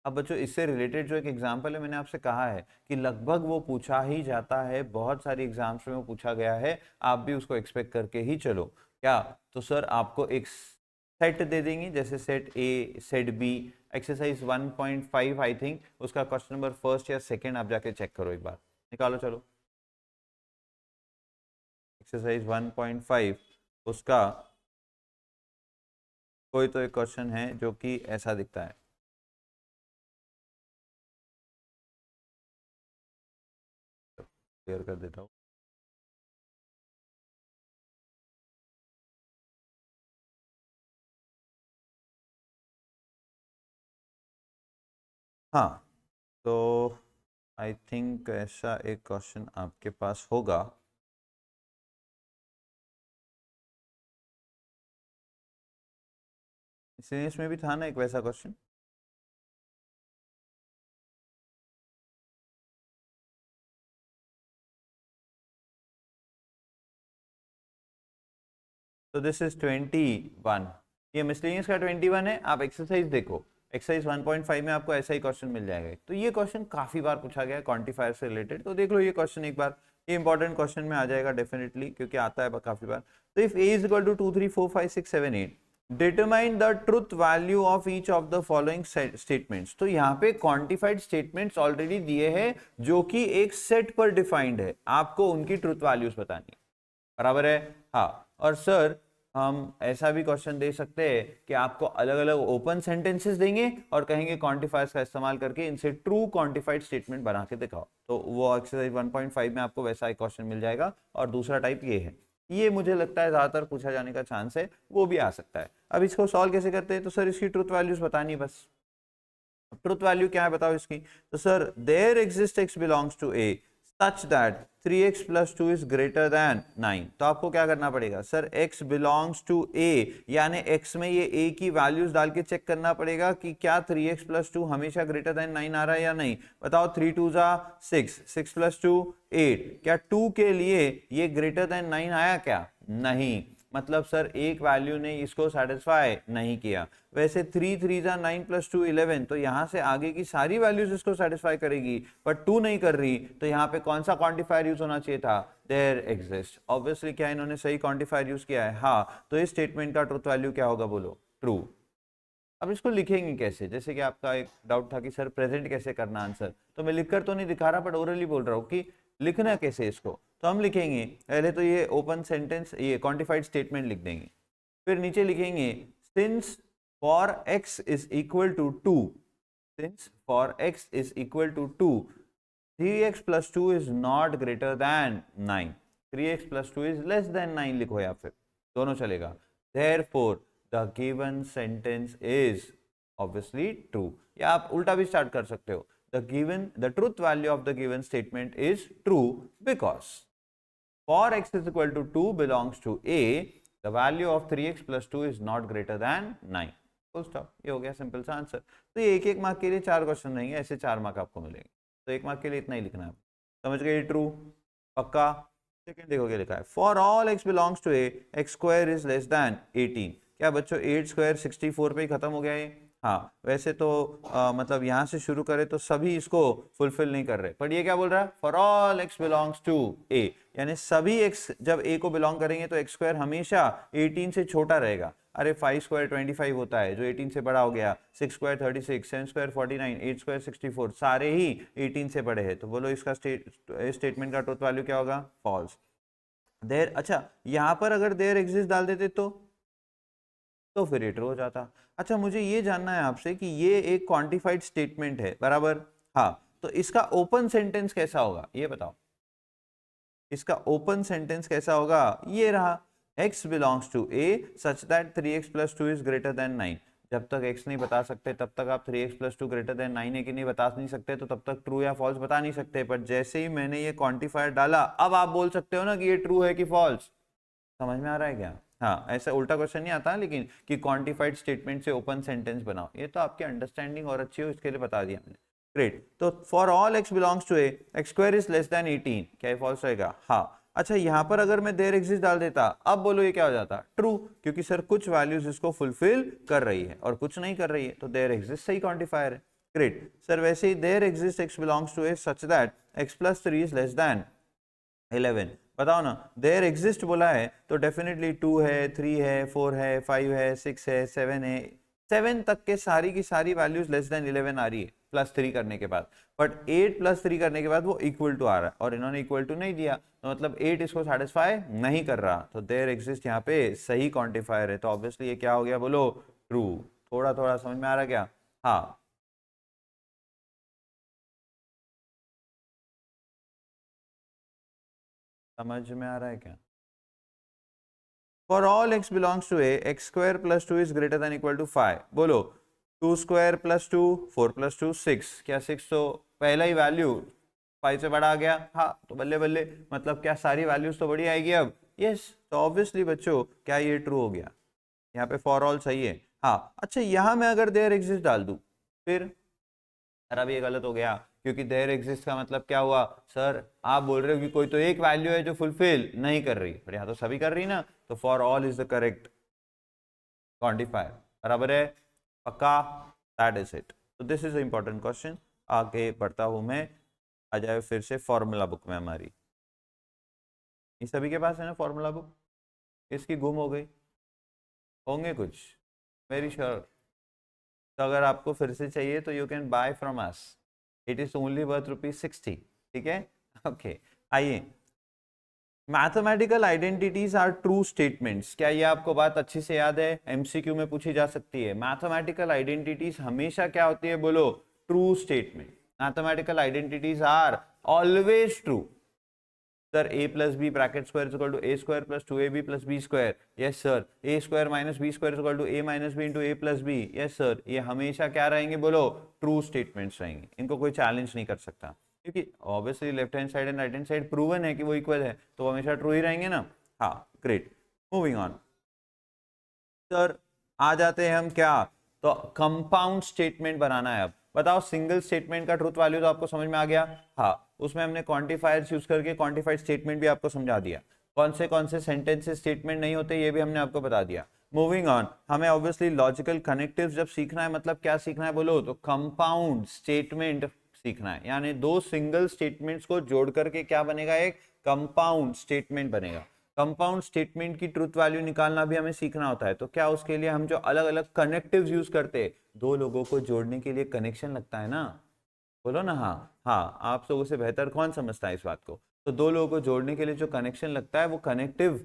अब बच्चों इससे रिलेटेड जो एक एग्जाम्पल है, मैंने आपसे कहा है कि लगभग वो पूछा ही जाता है, बहुत सारी एग्जाम्स में वो पूछा गया है, आप भी उसको एक्सपेक्ट करके ही चलो। क्या? तो सर आपको एक सेट दे देंगे, जैसे set A, set B, exercise 1.5 I think उसका क्वेश्चन नंबर फर्स्ट या सेकेंड आप जाके चेक करो एक बार, निकालो चलो। एक्सरसाइज 1.5 उसका कोई तो एक क्वेश्चन है जो कि ऐसा दिखता है। क्लियर कर देता हूँ। हाँ, तो आई थिंक ऐसा एक क्वेश्चन आपके पास होगा। सीरीज में भी था ना एक वैसा क्वेश्चन। तो दिस इज 21। ये मिसलेनियस का 21 है। आप एक्सरसाइज देखो, एक्सरसाइज 1.5 में आपको ऐसा ही क्वेश्चन मिल जाएगा। तो ये क्वेश्चन काफी बार पूछा गया है क्वांटिफायर से रिलेटेड, तो देख लो ये क्वेश्चन एक बार। ये इंपॉर्टेंट क्वेश्चन में आ जाएगा डेफिनेटली, क्योंकि आता है काफी बार। तो if A is equal to 2 3 4 5 6 7 8 determine the truth value of each of the following statements. तो यहाँ पे क्वांटिफाइड स्टेटमेंट्स ऑलरेडी दिए हैं जो कि एक सेट पर डिफाइंड है, आपको उनकी ट्रुथ वैल्यूज बतानी है। बराबर है। हाँ, और सर हम ऐसा भी क्वेश्चन दे सकते हैं कि आपको अलग अलग ओपन सेंटेंसेस देंगे और कहेंगे क्वांटिफायर्स का इस्तेमाल करके इनसे ट्रू क्वांटिफाइड स्टेटमेंट बना के दिखाओ। तो वो एक्सरसाइज 1.5 में आपको वैसा एक क्वेश्चन मिल जाएगा। और दूसरा टाइप ये है, ये मुझे लगता है ज्यादातर पूछा जाने का चांस है, वो भी आ सकता है। अब इसको सॉल्व कैसे करते हैं? तो सर इसकी ट्रुथ वैल्यूज बतानी है बस। ट्रुथ वैल्यू क्या है बताओ इसकी? तो sir there exist x belongs to a such that 3x plus 2 is greater than 9। तो आपको क्या करना पड़ेगा? Sir x belongs to a, यानी x में ये a की वैल्यूज डाल के चेक करना पड़ेगा कि क्या 3x plus 2 हमेशा ग्रेटर देन 9 आ रहा है या नहीं। बताओ 3 2 जा 6, 6 plus 2 8, क्या 2 के लिए ये ग्रेटर देन 9 आया क्या? नहीं। मतलब सर एक वैल्यू ने इसको सेटिस्फाई नहीं किया। वैसे 3 3 जा 9 प्लस 2 11, तो यहां से आगे की सारी वैल्यूज इसको सेटिस्फाई करेगी, पर 2 नहीं कर रही। तो यहाँ पे कौन सा क्वांटिफायर यूज होना चाहिए था? There exist. ऑब्वियसली क्या इन्होंने सही क्वांटिफायर यूज किया है। हाँ, तो इस स्टेटमेंट का ट्रुथ वैल्यू क्या होगा बोलो? ट्रू। अब इसको लिखेंगे कैसे? जैसे कि आपका एक डाउट था कि सर प्रेजेंट कैसे करना आंसर, तो मैं लिखकर तो नहीं दिखा रहा, बट ओरली बोल रहा हूँ कि लिखना कैसे इसको। तो हम लिखेंगे पहले तो ये ओपन सेंटेंस, ये क्वांटिफाइड स्टेटमेंट लिख देंगे। फिर नीचे लिखेंगे since for x is equal to 2, since for x is equal to 2 3x plus 2 is not greater than 9, 3x plus 2 is less than 9 लिखो, या फिर दोनों चलेगा। Therefore the given sentence is obviously true, या आप उल्टा भी स्टार्ट कर सकते हो। the truth value of the given statement is true because for x is equal to 2 belongs to a, the value of 3x plus 2 is not greater than 9। Full stop. ये हो गया सिंपल सा answer. तो ये एक एक mark के लिए 4 क्वेश्चन रहेंगे, ऐसे 4 मार्क आपको मिलेंगे। तो एक मार्क के लिए इतना ही लिखना है। समझ गए? ट्रू पक्का? सेकंड देखो क्या लिखा है, for all x belongs to a x square is less than 18। क्या बच्चों 8 स्क्वायर 64 पे ही खत्म हो गया ये? हाँ, वैसे तो मतलब यहाँ से शुरू करें तो सभी इसको फुलफिल नहीं कर रहे, पर ये क्या बोल रहा है? For all x belongs to a, यानी सभी x जब a को बिलोंग करेंगे तो x स्क्वायर हमेशा 18 से छोटा रहेगा। अरे 5 स्क्वायर 25 होता है जो 18 से बड़ा हो गया, 6 स्क्वायर 36, 7 स्क्वायर 49, 8 स्क्वायर 64, सारे ही 18 से बड़े हैं। तो बोलो इसका स्टेटमेंट का ट्रुथ वैल्यू क्या होगा? फॉल्स। देयर, अच्छा यहां पर अगर देयर एग्जिस्ट डाल देते तो फिर ये ट्रू हो जाता। अच्छा मुझे ये जानना है आपसे कि ये एक क्वांटिफाइड स्टेटमेंट है, बराबर? हाँ, तो इसका ओपन सेंटेंस कैसा होगा ये बताओ। इसका ओपन सेंटेंस कैसा होगा? ये रहा, x belongs to a such that 3x plus 2 is greater than 9। जब तक x नहीं बता सकते तब तक आप 3x प्लस 2 ग्रेटर देन 9 है कि नहीं बता नहीं सकते, तो तब तक ट्रू या फॉल्स बता नहीं सकते। पर जैसे ही मैंने ये क्वांटिफायर डाला, अब आप बोल सकते हो ना कि ये ट्रू है कि फॉल्स। समझ में आ रहा है क्या? हाँ, ऐसा उल्टा क्वेश्चन नहीं आता, लेकिन कि क्वांटिफाइड स्टेटमेंट से ओपन सेंटेंस बनाओ, ये तो आपकी अंडरस्टैंडिंग और अच्छी हो इसके लिए बता दिया मैंने। ग्रेट। तो for all x belongs to a x square is less than 18, क्या ये फॉल्स रहेगा? हाँ। अच्छा यहाँ पर अगर मैं देयर एग्जिस्ट डाल देता, अब बोलो ये क्या हो जाता? ट्रू, क्योंकि सर कुछ वैल्यूज इसको फुलफिल कर रही है और कुछ नहीं कर रही है, तो देयर एग्जिस्ट सही क्वांटिफायर है। ग्रेट सर, वैसे ही there exist x belongs to a such that x plus 3 is less than 11। बताओ ना, देयर एग्जिस्ट बोला है तो डेफिनेटली 2 है, 3 है, 4 है, 5 है, 6 है, 7 है। 7 तक के सारी की सारी वैल्यूज लेस देन 11 आ रही है प्लस 3 करने के बाद, बट 8 प्लस 3 करने के बाद वो इक्वल टू आ रहा है और इन्होंने इक्वल टू नहीं दिया, तो मतलब 8 इसको सेटिस्फाई नहीं कर रहा। तो देयर एग्जिस्ट यहाँ पे सही क्वांटिफायर है, तो ऑब्वियसली ये क्या हो गया बोलो? ट्रू। थोड़ा थोड़ा समझ में आ रहा क्या? हाँ। समझ में आ रहा है क्या? For all x belongs to a, x square plus 2 is greater than equal to 5। बोलो 2 स्क्वायर प्लस 2, 4 प्लस 2 6। क्या 6 तो पहला ही वैल्यू 5 से बड़ा आ गया? हाँ, तो बल्ले बल्ले, मतलब क्या सारी वैल्यूज तो बड़ी आएगी अब? यस, तो ऑब्वियसली बच्चों क्या ये ट्रू हो गया? यहाँ पे फॉर ऑल सही है। हाँ, अच्छा यहाँ मैं अगर देयर एग्जिस्ट डाल दूं फिर? सर अब ये गलत हो गया, क्योंकि देयर एग्जिस्ट का मतलब क्या हुआ? सर आप बोल रहे हो कि कोई तो एक वैल्यू है जो फुलफिल नहीं कर रही, पर यहाँ तो सभी कर रही ना, तो for all is the correct quantifier. बराबर है? पक्का? That is it. तो दिस इज इंपॉर्टेंट क्वेश्चन। आगे बढ़ता हूं मैं। आ जाए फिर से फॉर्मूला बुक में हमारी। ये सभी के पास है ना फॉर्मूला बुक? इसकी गुम हो गई होंगे कुछ, वेरी श्योर। तो अगर आपको फिर से चाहिए तो you can buy from us, it is only worth ₹60। ठीक है, ओके। आइए, mathematical identities are true statements. क्या ये आपको बात अच्छी से याद है? एमसीक्यू में पूछी जा सकती है। मैथमेटिकल आइडेंटिटीज हमेशा क्या होती है? बोलो, true statement. Mathematical identities are always true. Sir a plus B bracket square equal to A square plus 2ab plus B square. Yes sir. A square minus B square equal to A minus B into A plus B. Yes sir. ये हमेशा क्या रहेंगे? बोलो, true statements रहेंगे। इनको कोई challenge नहीं कर सकता, क्योंकि obviously left hand side and right hand side proven है कि वो इक्वल है, तो वो हमेशा ट्रू ही रहेंगे ना। हाँ, ग्रेट। मूविंग ऑन सर, आ जाते हैं हम क्या? तो कंपाउंड स्टेटमेंट बनाना है अब। बताओ, सिंगल स्टेटमेंट का ट्रूथ वैल्यू तो आपको समझ में आ गया। हाँ, उसमें हमने क्वांटिफायर्स यूज करके क्वांटिफाइड स्टेटमेंट भी आपको समझा दिया। कौन से सेंटेंसेस स्टेटमेंट नहीं होते ये भी हमने आपको बता दिया। मूविंग ऑन, हमें ऑब्वियसली लॉजिकल कनेक्टिव्स जब सीखना है, मतलब क्या सीखना है? बोलो, तो कंपाउंड स्टेटमेंट सीखना है, यानी दो सिंगल स्टेटमेंट्स को जोड़ करके क्या बनेगा? एक कंपाउंड स्टेटमेंट बनेगा। कंपाउंड स्टेटमेंट की ट्रुथ वैल्यू निकालना भी हमें सीखना होता है। तो क्या उसके लिए हम जो अलग अलग कनेक्टिव्स यूज करते हैं, दो लोगों को जोड़ने के लिए कनेक्शन लगता है ना? बोलो ना। हाँ हाँ, आप लोगों से बेहतर कौन समझता है इस बात को? तो दो लोगों को जोड़ने के लिए जो कनेक्शन लगता है, वो कनेक्टिव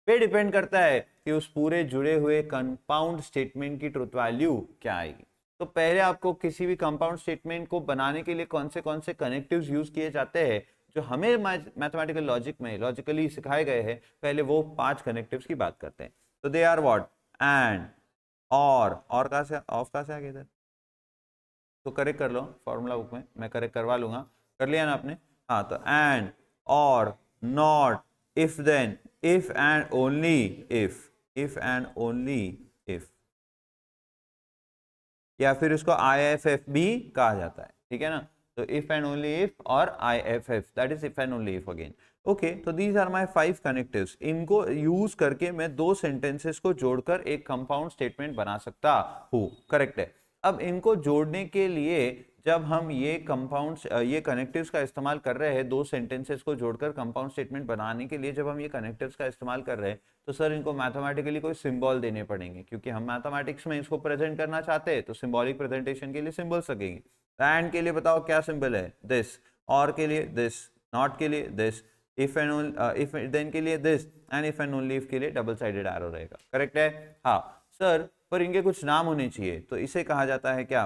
पे डिपेंड करता है कि उस पूरे जुड़े हुए कंपाउंड स्टेटमेंट की ट्रुथ वैल्यू क्या आएगी। तो पहले आपको किसी भी कंपाउंड स्टेटमेंट को बनाने के लिए कौन से कनेक्टिव्स यूज किए जाते हैं, जो हमें मैथमेटिकल लॉजिक में लॉजिकली सिखाए गए हैं, पहले वो 5 कनेक्टिव्स की बात करते हैं। तो दे आर व्हाट? एंड, और कहां से, ऑफ कहां से आ गया इधर? तो करेक्ट कर लो फॉर्मूला बुक में, मैं करेक्ट करवा लूंगा। कर लिया ना आपने? हाँ, तो एंड, और, not, if then, if and only if and only if, या फिर उसको IFF भी कहा जाता है। ठीक है ना? तो इफ एंड ओनली इफ और IFF, that is if and only if again. Okay, तो दीज आर माय 5 कनेक्टिव्स। इनको यूज करके मैं दो सेंटेंसेस को जोड़कर एक कंपाउंड स्टेटमेंट बना सकता हूँ। करेक्ट है। अब इनको जोड़ने के लिए जब हम ये ये कनेक्टिव्स का इस्तेमाल कर रहे हैं, दो सेंटेंसेस को जोड़कर कंपाउंड स्टेटमेंट बनाने के लिए जब हम ये कनेक्टिव्स का इस्तेमाल कर रहे हैं, तो सर इनको मैथमेटिकली कोई सिंबल देने पड़ेंगे, क्योंकि हम मैथमेटिक्स में इसको प्रेजेंट करना चाहते हैं, तो सिंबॉलिक प्रेजेंटेशन के लिए सिंबल्स लगेंगे। एंड के लिए बताओ क्या सिंबल है? दिस। और के लिए दिस। नॉट के लिए this. If and if then के लिए this. And if and only if के लिए डबल साइडेड एरो रहेगा। करेक्ट है? हाँ सर, पर इनके कुछ नाम होने चाहिए, तो इसे कहा जाता है क्या?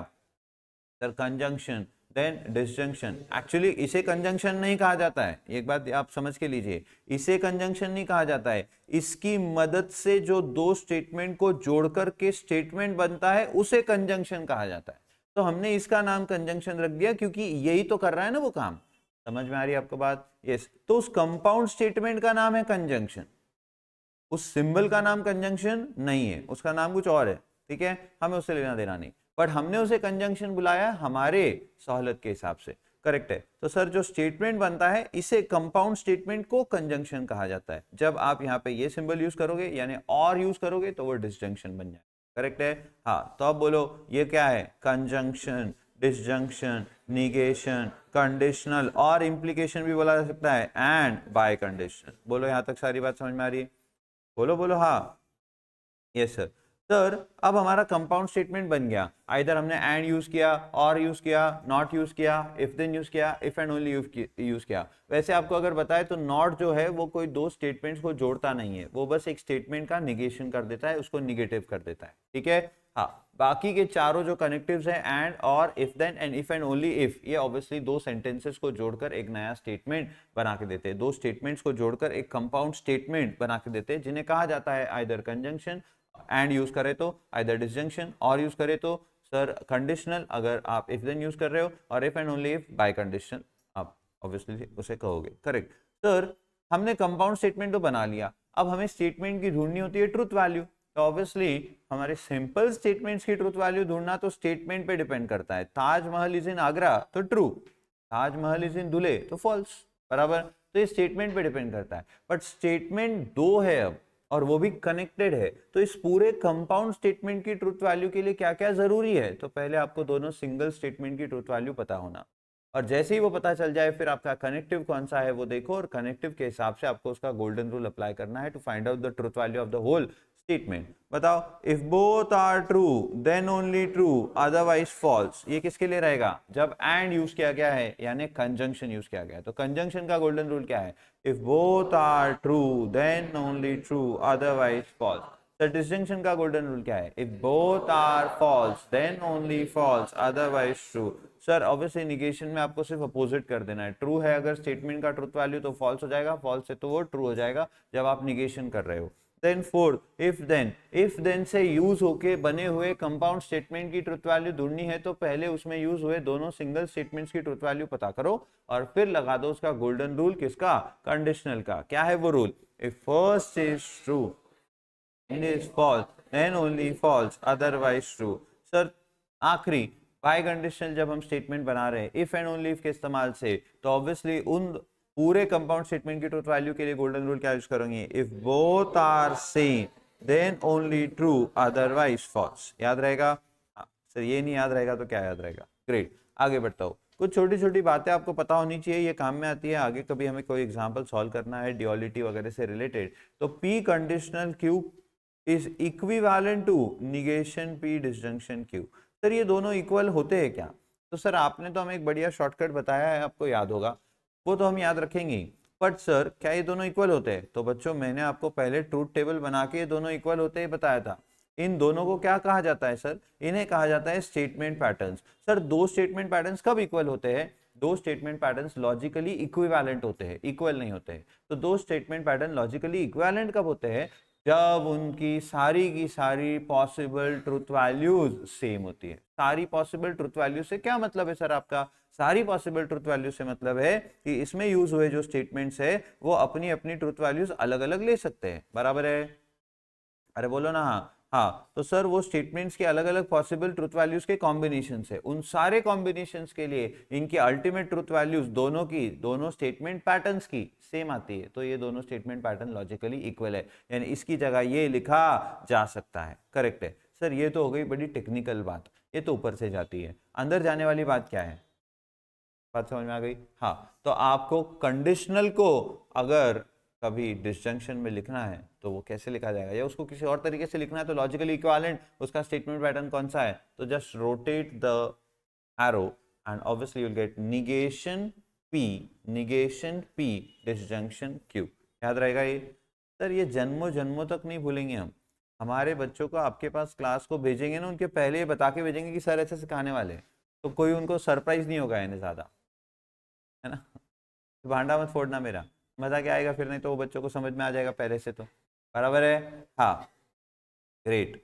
Sir conjunction, then disjunction. Actually इसे कंजंक्शन नहीं कहा जाता है, एक बात आप समझ के लीजिए, इसे कंजंक्शन नहीं कहा जाता है। इसकी मदद से जो दो स्टेटमेंट को जोड़कर के स्टेटमेंट बनता है, उसे कंजंक्शन कहा जाता है। तो हमने इसका नाम कंजंक्शन रख दिया, क्योंकि यही तो कर रहा है ना वो काम। समझ में आ रही है आपको बात? यस। तो उस कंपाउंड स्टेटमेंट का नाम है कंजंक्शन, उस सिंबल का नाम कंजंक्शन नहीं है, उसका नाम कुछ और है। ठीक है, हमें उससे लेना देना नहीं, बट हमने उसे कंजंक्शन बुलाया हमारे सहूलत के हिसाब से। करेक्ट है? तो सर जो स्टेटमेंट बनता है, इसे कंपाउंड स्टेटमेंट को कंजंक्शन कहा जाता है। जब आप यहाँ पे ये सिंबल यूज करोगे, यानी और यूज करोगे, तो वो डिसजंक्शन बन जाए। करेक्ट है? हाँ, तो अब बोलो ये क्या है? कंजंक्शन, डिसजंक्शन, निगेशन, कंडीशनल, और इंप्लीकेशन भी बोला जा सकता है, एंड बाय कंडीशन। बोलो यहाँ तक सारी बात समझ में आ रही है? बोलो बोलो हाँ। Yes sir. सर अब हमारा कंपाउंड स्टेटमेंट बन गया, आइदर हमने एंड यूज किया, और यूज किया, नॉट यूज किया, इफ देन यूज किया, इफ एंड ओनली यूज किया। वैसे आपको अगर बताए तो नॉट जो है वो कोई दो स्टेटमेंट्स को जोड़ता नहीं है, वो बस एक स्टेटमेंट का निगेशन कर देता है, उसको निगेटिव कर देता है, ठीक है। हाँ, बाकी के चारों जो कनेक्टिव्स हैं एंड, और, if then and if and only if, ये ऑब्वियसली दो सेंटेंसेस को जोड़कर एक नया स्टेटमेंट बना के देते हैं, दो स्टेटमेंट्स को जोड़कर एक कंपाउंड स्टेटमेंट बना के देते हैं, जिन्हें कहा जाता है आइदर कंजंक्शन, एंड यूज करे तो आइदर डिसजंक्शन, और यूज करे तो सर कंडीशनल, अगर आप इफ देन यूज कर रहे हो, और if and only if bye condition आप ऑब्वियसली उसे कहोगे, करेक्ट। सर हमने कंपाउंड स्टेटमेंट तो बना लिया, अब हमें स्टेटमेंट की ढूंढनी होती है ट्रुथ वैल्यू। तो ऑब्वियसली हमारे सिंपल स्टेटमेंट्स की ट्रुथ वैल्यू ढूंढना तो स्टेटमेंट पे डिपेंड करता है। ताजमहल इज इन आगरा तो true, Taj Mahal is in Dhule तो फॉल्स, बराबर। तो ये स्टेटमेंट पे डिपेंड करता है, बट स्टेटमेंट दो है अब, और वो भी कनेक्टेड है, तो इस पूरे कंपाउंड स्टेटमेंट की ट्रुथ वैल्यू के लिए क्या क्या जरूरी है, तो पहले आपको दोनों सिंगल स्टेटमेंट की ट्रुथ वैल्यू पता होना, और जैसे ही वो पता चल जाए फिर आपका कनेक्टिव कौन सा है वो देखो, और कनेक्टिव के हिसाब से आपको उसका गोल्डन रूल अप्लाई करना है to find out the truth value of the whole statement. बताओ, if both are true then only true otherwise false, ये किसके लिए रहेगा, जब एंड यूज किया गया है यानी कंजंक्शन यूज किया गया है। तो कंजंक्शन का गोल्डन रूल क्या है, if both are true then only true otherwise false. तो डिसजंक्शन का गोल्डन रूल क्या है, if both are false then only false otherwise true. Sir obviously negation में आपको सिर्फ अपोजिट कर देना है, ट्रू है अगर स्टेटमेंट का ट्रुथ वैल्यू तो फॉल्स हो जाएगा, फॉल्स है तो वो ट्रू हो जाएगा जब आप निगेशन कर रहे हो। देन फोर्थ, इफ देन से यूज होके बने हुए कंपाउंड स्टेटमेंट की ट्रुथ वैल्यू ढूंढनी है तो पहले उसमें यूज हुए दोनों सिंगल स्टेटमेंट्स की ट्रुथ वैल्यू पता करो, और फिर लगा दो उसका गोल्डन रूल, किसका, कंडीशनल का। क्या है वो rule, if first is true is false then only false otherwise true। Sir आखिरी बाय कंडीशनल जब हम स्टेटमेंट बना रहे हैं इफ एंड ओनली इफ के इस्तेमाल से, तो ऑब्वियसली उन पूरे कंपाउंड स्टेटमेंट की ट्रुथ वैल्यू के लिए गोल्डन रूल क्या यूज करेंगे, if both are same then only true otherwise false. याद रहेगा, सर ये नहीं याद रहेगा तो क्या याद रहेगा, ग्रेट। आगे बढ़ता हूँ, कुछ छोटी छोटी बातें आपको पता होनी चाहिए, ये काम में आती है आगे कभी हमें कोई एग्जांपल सॉल्व करना है ड्यूअलिटी वगैरह से रिलेटेड। तो P conditional Q is equivalent to negation P disjunction Q. Sir ये दोनों इक्वल होते हैं क्या, तो सर आपने तो हमें एक बढ़िया शॉर्टकट बताया है, आपको याद होगा, वो तो हम याद रखेंगे, बट सर क्या ये दोनों इक्वल होते हैं, तो बच्चों मैंने आपको पहले ट्रूथ टेबल बना के ये दोनों इक्वल होते ही बताया था। इन दोनों को क्या कहा जाता है सर, इन्हें कहा जाता है स्टेटमेंट पैटर्न्स। सर दो स्टेटमेंट पैटर्न्स कब इक्वल होते हैं, दो स्टेटमेंट पैटर्न्स लॉजिकली इक्विवेलेंट होते हैं, इक्वल नहीं होते हैं। तो दो स्टेटमेंट पैटर्न लॉजिकली इक्विवेलेंट कब होते हैं, जब उनकी सारी की सारी पॉसिबल ट्रुथ वैल्यूज सेम होती है। सारी पॉसिबल ट्रुथ वैल्यू से क्या मतलब है सर आपका, सारी पॉसिबल ट्रुथ वैल्यू से मतलब है कि इसमें यूज हुए जो स्टेटमेंट्स है वो अपनी अपनी ट्रुथ वैल्यूज अलग अलग ले सकते हैं, बराबर है, अरे बोलो ना हाँ। हाँ तो सर वो स्टेटमेंट्स के अलग अलग पॉसिबल ट्रुथ वैल्यूज के कॉम्बिनेशन है, उन सारे कॉम्बिनेशंस के लिए इनकी अल्टीमेट ट्रुथ वैल्यूज दोनों की, दोनों स्टेटमेंट पैटर्न्स की सेम आती है। तो ये दोनों स्टेटमेंट पैटर्न लॉजिकली इक्वल है, यानी इसकी जगह ये लिखा जा सकता है, करेक्ट है। सर ये तो हो गई बड़ी टेक्निकल बात, ये तो ऊपर से जाती है, अंदर जाने वाली बात क्या है, बात समझ में आ गई। हाँ तो आपको कंडीशनल को अगर कभी डिसजंक्शन में लिखना है तो वो कैसे लिखा जाएगा, या उसको किसी और तरीके से लिखना है तो लॉजिकली इक्विवेलेंट उसका स्टेटमेंट पैटर्न कौन सा है, तो just rotate the arrow and obviously you will get negation P disjunction Q. याद रहेगा ये, सर ये जन्मों जन्मों तक नहीं भूलेंगे हम। हमारे बच्चों को आपके पास क्लास को भेजेंगे ना, उनके पहले ये बता के भेजेंगे कि सर ऐसे सिखाने वाले, तो कोई उनको सरप्राइज नहीं होगा इन्हें ज्यादा, है ना। भांडा मत फोड़ना मेरा, मजा क्या आएगा फिर, नहीं तो वो बच्चों को समझ में आ जाएगा पहले से, तो बराबर है। हाँ ग्रेट,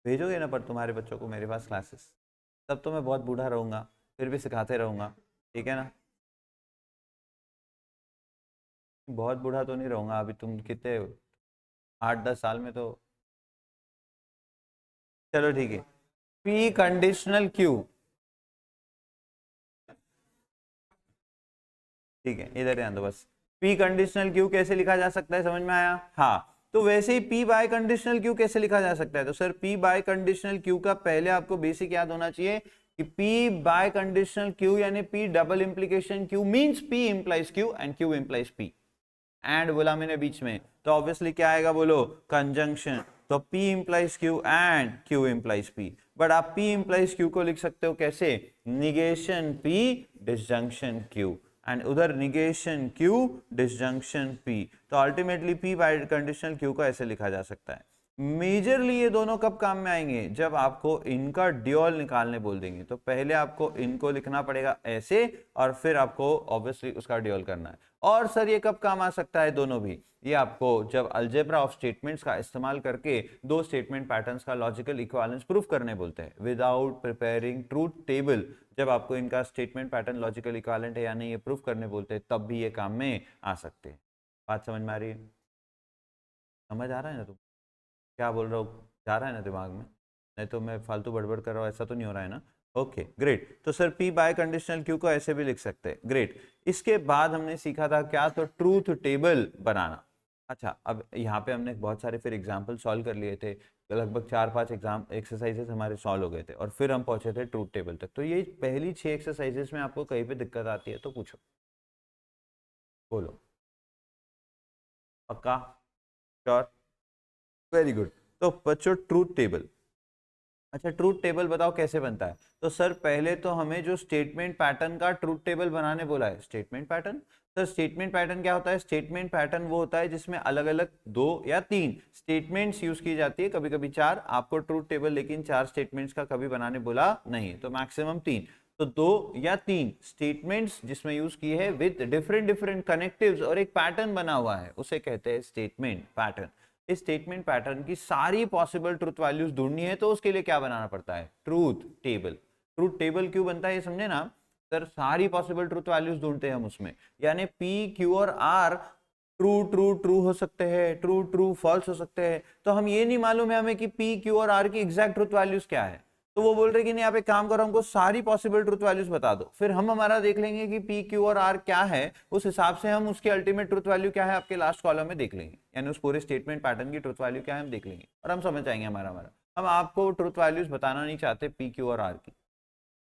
भेजोगे ना पर तुम्हारे बच्चों को मेरे पास क्लासेस, तब तो मैं बहुत बूढ़ा रहूंगा फिर भी सिखाते रहूंगा, ठीक है ना। बहुत बूढ़ा तो नहीं रहूंगा, अभी तुम कितने 8-10 साल में तो, चलो ठीक है। पी कंडीशनल क्यू, ठीक है इधर ध्यान दो बस, पी कंडीशनल क्यू कैसे लिखा जा सकता है, समझ में आया। हाँ तो वैसे ही पी बाय कंडीशनल क्यू कैसे लिखा जा सकता है, तो sir P bye conditional Q का पहले आपको बेसिक याद होना चाहिए कि पी बाय कंडीशनल क्यू यानी P double implication Q means P implies Q and Q implies P. And बोला मैंने बीच में, तो ऑब्वियसली क्या आएगा बोलो, कंजंक्शन। तो P implies Q and Q implies P, but आप P implies Q को लिख सकते हो कैसे, negation P disjunction Q, and उधर निगेशन Q डिसजंक्शन P, तो ultimately P biconditional Q को ऐसे लिखा जा सकता है। मेजरली ये दोनों कब काम में आएंगे, जब आपको इनका ड्यूअल निकालने बोल देंगे, तो पहले आपको इनको लिखना पड़ेगा ऐसे और फिर आपको ऑब्वियसली उसका ड्यूअल करना है। और सर ये कब काम आ सकता है दोनों भी, ये आपको जब अलजेब्रा ऑफ स्टेटमेंट्स का इस्तेमाल करके दो स्टेटमेंट पैटर्न्स का लॉजिकल इक्विवेलेंस प्रूफ करने बोलते हैं विदाउट प्रिपेयरिंग ट्रूथ टेबल, जब आपको इनका स्टेटमेंट पैटर्न लॉजिकल इक्विवेलेंट है या नहीं ये प्रूफ करने बोलते हैं, तब भी ये काम में आ सकते हैं। बात समझ में आ रही है, समझ आ रहा है ना, तुम क्या बोल रहा हूँ, जा रहा है ना दिमाग में, नहीं तो मैं फालतू बड़बड़ कर रहा हूँ ऐसा तो नहीं हो रहा है ना। ओके ग्रेट, तो sir P biconditional Q को ऐसे भी लिख सकते हैं, ग्रेट। इसके बाद हमने सीखा था क्या, तो ट्रूथ टेबल बनाना। अच्छा, अब यहाँ पे हमने बहुत सारे फिर एग्जाम्पल सॉल्व कर लिए थे, लगभग 4-5 एग्जाम एक्सरसाइजेस हमारे सॉल्व हो गए थे और फिर हम पहुंचे थे ट्रूथ टेबल तक। तो ये पहली 6 एक्सरसाइजेस में आपको कहीं पे दिक्कत आती है तो पूछो, बोलो, पक्का, श्योर, वेरी गुड। तो बच्चों ट्रूथ टेबल, अच्छा ट्रूथ टेबल बताओ कैसे बनता है, तो सर पहले तो हमें जो स्टेटमेंट पैटर्न का ट्रूथ टेबल बनाने बोला है, statement pattern, sir statement pattern क्या होता है, स्टेटमेंट पैटर्न वो होता है जिसमें अलग अलग 2 या 3 स्टेटमेंट्स यूज की जाती है, कभी कभी 4, आपको ट्रूथ टेबल लेकिन 4 स्टेटमेंट्स का कभी बनाने बोला नहीं, तो मैक्सिमम 3, तो 2 या 3 स्टेटमेंट्स जिसमें यूज की है विद डिफरेंट डिफरेंट कनेक्टिव्स और एक पैटर्न बना हुआ है, उसे कहते हैं स्टेटमेंट पैटर्न। इस स्टेटमेंट पैटर्न की सारी पॉसिबल ट्रूथ वैल्यूज ढूंढनी है तो उसके लिए क्या बनाना पड़ता है, ट्रूथ टेबल। ट्रूथ टेबल क्यों बनता है ये समझे ना सर, सारी पॉसिबल ट्रूथ वैल्यूज ढूंढते हैं हम उसमें, यानी P Q और R ट्रू ट्रू ट्रू हो सकते हैं, ट्रू ट्रू फॉल्स हो सकते हैं, तो हम ये नहीं मालूम है हमें कि P Q और R की एग्जैक्ट ट्रूथ वैल्यूज क्या है, तो वो बोल रहे कि नहीं आप एक काम करो हमको सारी पॉसिबल ट्रूथ वैल्यूज बता दो, फिर हम हमारा देख लेंगे कि P Q और R क्या है, उस हिसाब से हम उसकी अल्टीमेट ट्रूथ वैल्यू क्या है आपके लास्ट कॉलम में देख लेंगे, यानी उस पूरे स्टेटमेंट पैटर्न की ट्रूथ वैल्यू क्या है हम देख लेंगे और हम समझ जाएंगे हमारा हमारा। हम आपको ट्रूथ वैल्यूज बताना नहीं चाहते P Q और R की,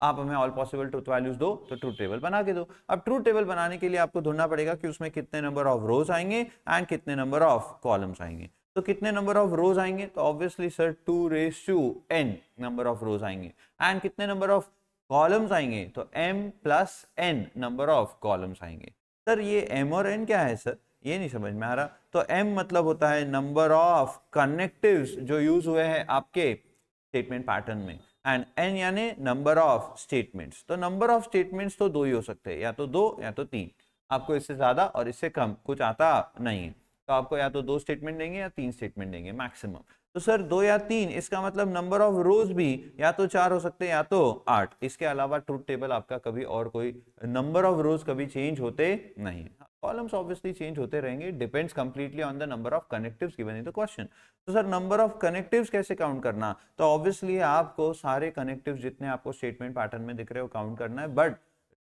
आप हमें ऑल पॉसिबल ट्रूथ वैल्यूज दो तो ट्रूथ टेबल बना के दो। अब ट्रूथ टेबल बनाने के लिए आपको ढूंढना पड़ेगा कि उसमें कितने नंबर ऑफ रोज आएंगे एंड कितने नंबर ऑफ कॉलम्स आएंगे। तो कितने नंबर ऑफ रोज आएंगे, तो obviously sir 2n number of रोज आएंगे, एंड कितने नंबर ऑफ कॉलम्स आएंगे, तो m+n नंबर ऑफ कॉलम्स आएंगे। सर ये m और n क्या है सर, ये नहीं समझ में आ रहा, तो m मतलब होता है नंबर ऑफ कनेक्टिव्स जो यूज हुए हैं आपके स्टेटमेंट पैटर्न में, एंड n यानी नंबर ऑफ स्टेटमेंट्स, तो नंबर ऑफ स्टेटमेंट्स तो 2 ही हो सकते हैं, या तो 2 या तो 3, आपको इससे ज्यादा और इससे कम कुछ आता नहीं है, तो आपको या तो 2 स्टेटमेंट देंगे या 3 स्टेटमेंट देंगे मैक्सिमम। तो सर 2 या 3, इसका मतलब नंबर ऑफ रोज भी या तो 4 हो सकते हैं या तो 8, इसके अलावा ट्रूथ टेबल आपका कभी और कोई नंबर ऑफ रोज कभी चेंज होते नहीं, कॉलम्स ऑब्वियसली चेंज होते रहेंगे, depends completely on the number of connectives given in the question. तो सर नंबर ऑफ कनेक्टिव्स कैसे काउंट करना, तो ऑब्वियसली आपको सारे कनेक्टिव्स जितने आपको स्टेटमेंट पैटर्न में दिख रहे हो काउंट करना है, बट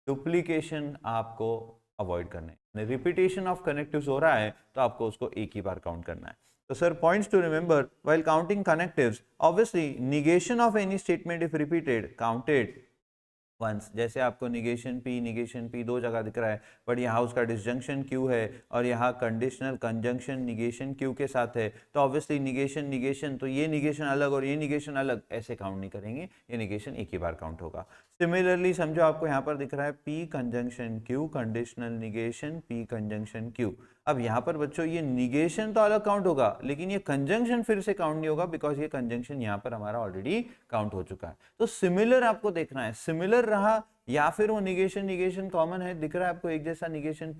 डुप्लीकेशन आपको अवॉइड करना है, रिपीटेशन ऑफ कनेक्टिव्स हो रहा है तो आपको उसको एक ही बार काउंट करना है। तो sir points to remember while counting connectives, obviously negation of any statement if repeated counted once, जैसे आपको निगेशन P दो जगह दिख रहा है, बट यहाँ उसका डिसजंक्शन Q है और यहाँ कंडीशनल कंजंक्शन निगेशन Q के साथ है, तो ऑब्वियसली निगेशन तो ये निगेशन अलग और ये निगेशन अलग, ऐसे काउंट नहीं करेंगे, ये निगेशन एक ही बार काउंट होगा। सिमिलरली समझो आपको यहाँ पर दिख रहा है P conjunction Q conditional negation P conjunction Q, अब यहाँ पर बच्चों ये निगेशन तो अलग काउंट होगा लेकिन ये कंजंक्शन फिर से काउंट नहीं होगा, बिकॉज ये कंजंक्शन यहाँ पर हमारा ऑलरेडी काउंट हो चुका है। तो सिमिलर आपको देखना है, सिमिलर रहा या फिर वो निगेशन कॉमन है, दिख रहा है आपको एक जैसा निगेशन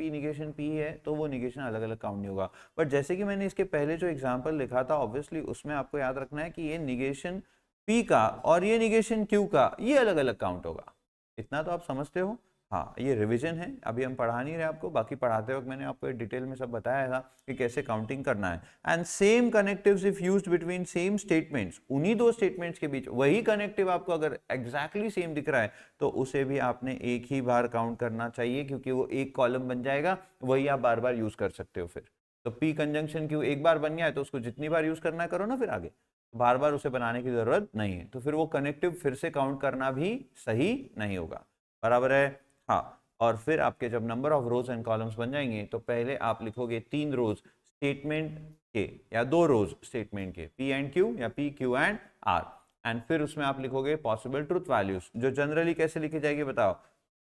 P है, तो वो निगेशन अलग अलग काउंट नहीं होगा। बट जैसे कि मैंने इसके पहले जो एग्जाम्पल लिखा था, ऑब्वियसली उसमें आपको याद रखना है कि ये निगेशन P का और ये निगेशन Q का ये अलग अलग काउंट होगा, इतना तो आप समझते हो। हाँ ये रिवीजन है, अभी हम पढ़ा नहीं रहे आपको, बाकी पढ़ाते वक्त मैंने आपको डिटेल में सब बताया था कि कैसे काउंटिंग करना है। And same connectives if used between same statements, उन्हीं दो स्टेटमेंट्स के बीच वही कनेक्टिव आपको अगर एग्जैक्टली सेम दिख रहा है तो उसे भी आपने एक ही बार काउंट करना चाहिए, क्योंकि वो एक कॉलम बन जाएगा, वही आप बार बार यूज कर सकते हो। फिर तो P कंजंक्शन Q एक बार बन गया है तो उसको जितनी बार यूज करना है करो ना, फिर आगे बार बार उसे बनाने की जरूरत नहीं है, तो फिर वो कनेक्टिव फिर से काउंट करना भी सही नहीं होगा, बराबर है। हाँ, और फिर आपके जब number of rose and columns बन जाएंगे तो पहले आप लिखोगे 3 रोज स्टेटमेंट के या दो रोज स्टेटमेंट के P एंड Q या P Q and R, and फिर उसमें आप लिखोगे पॉसिबल ट्रूथ वैल्यूज, जो जनरली कैसे लिखी जाएगी बताओ,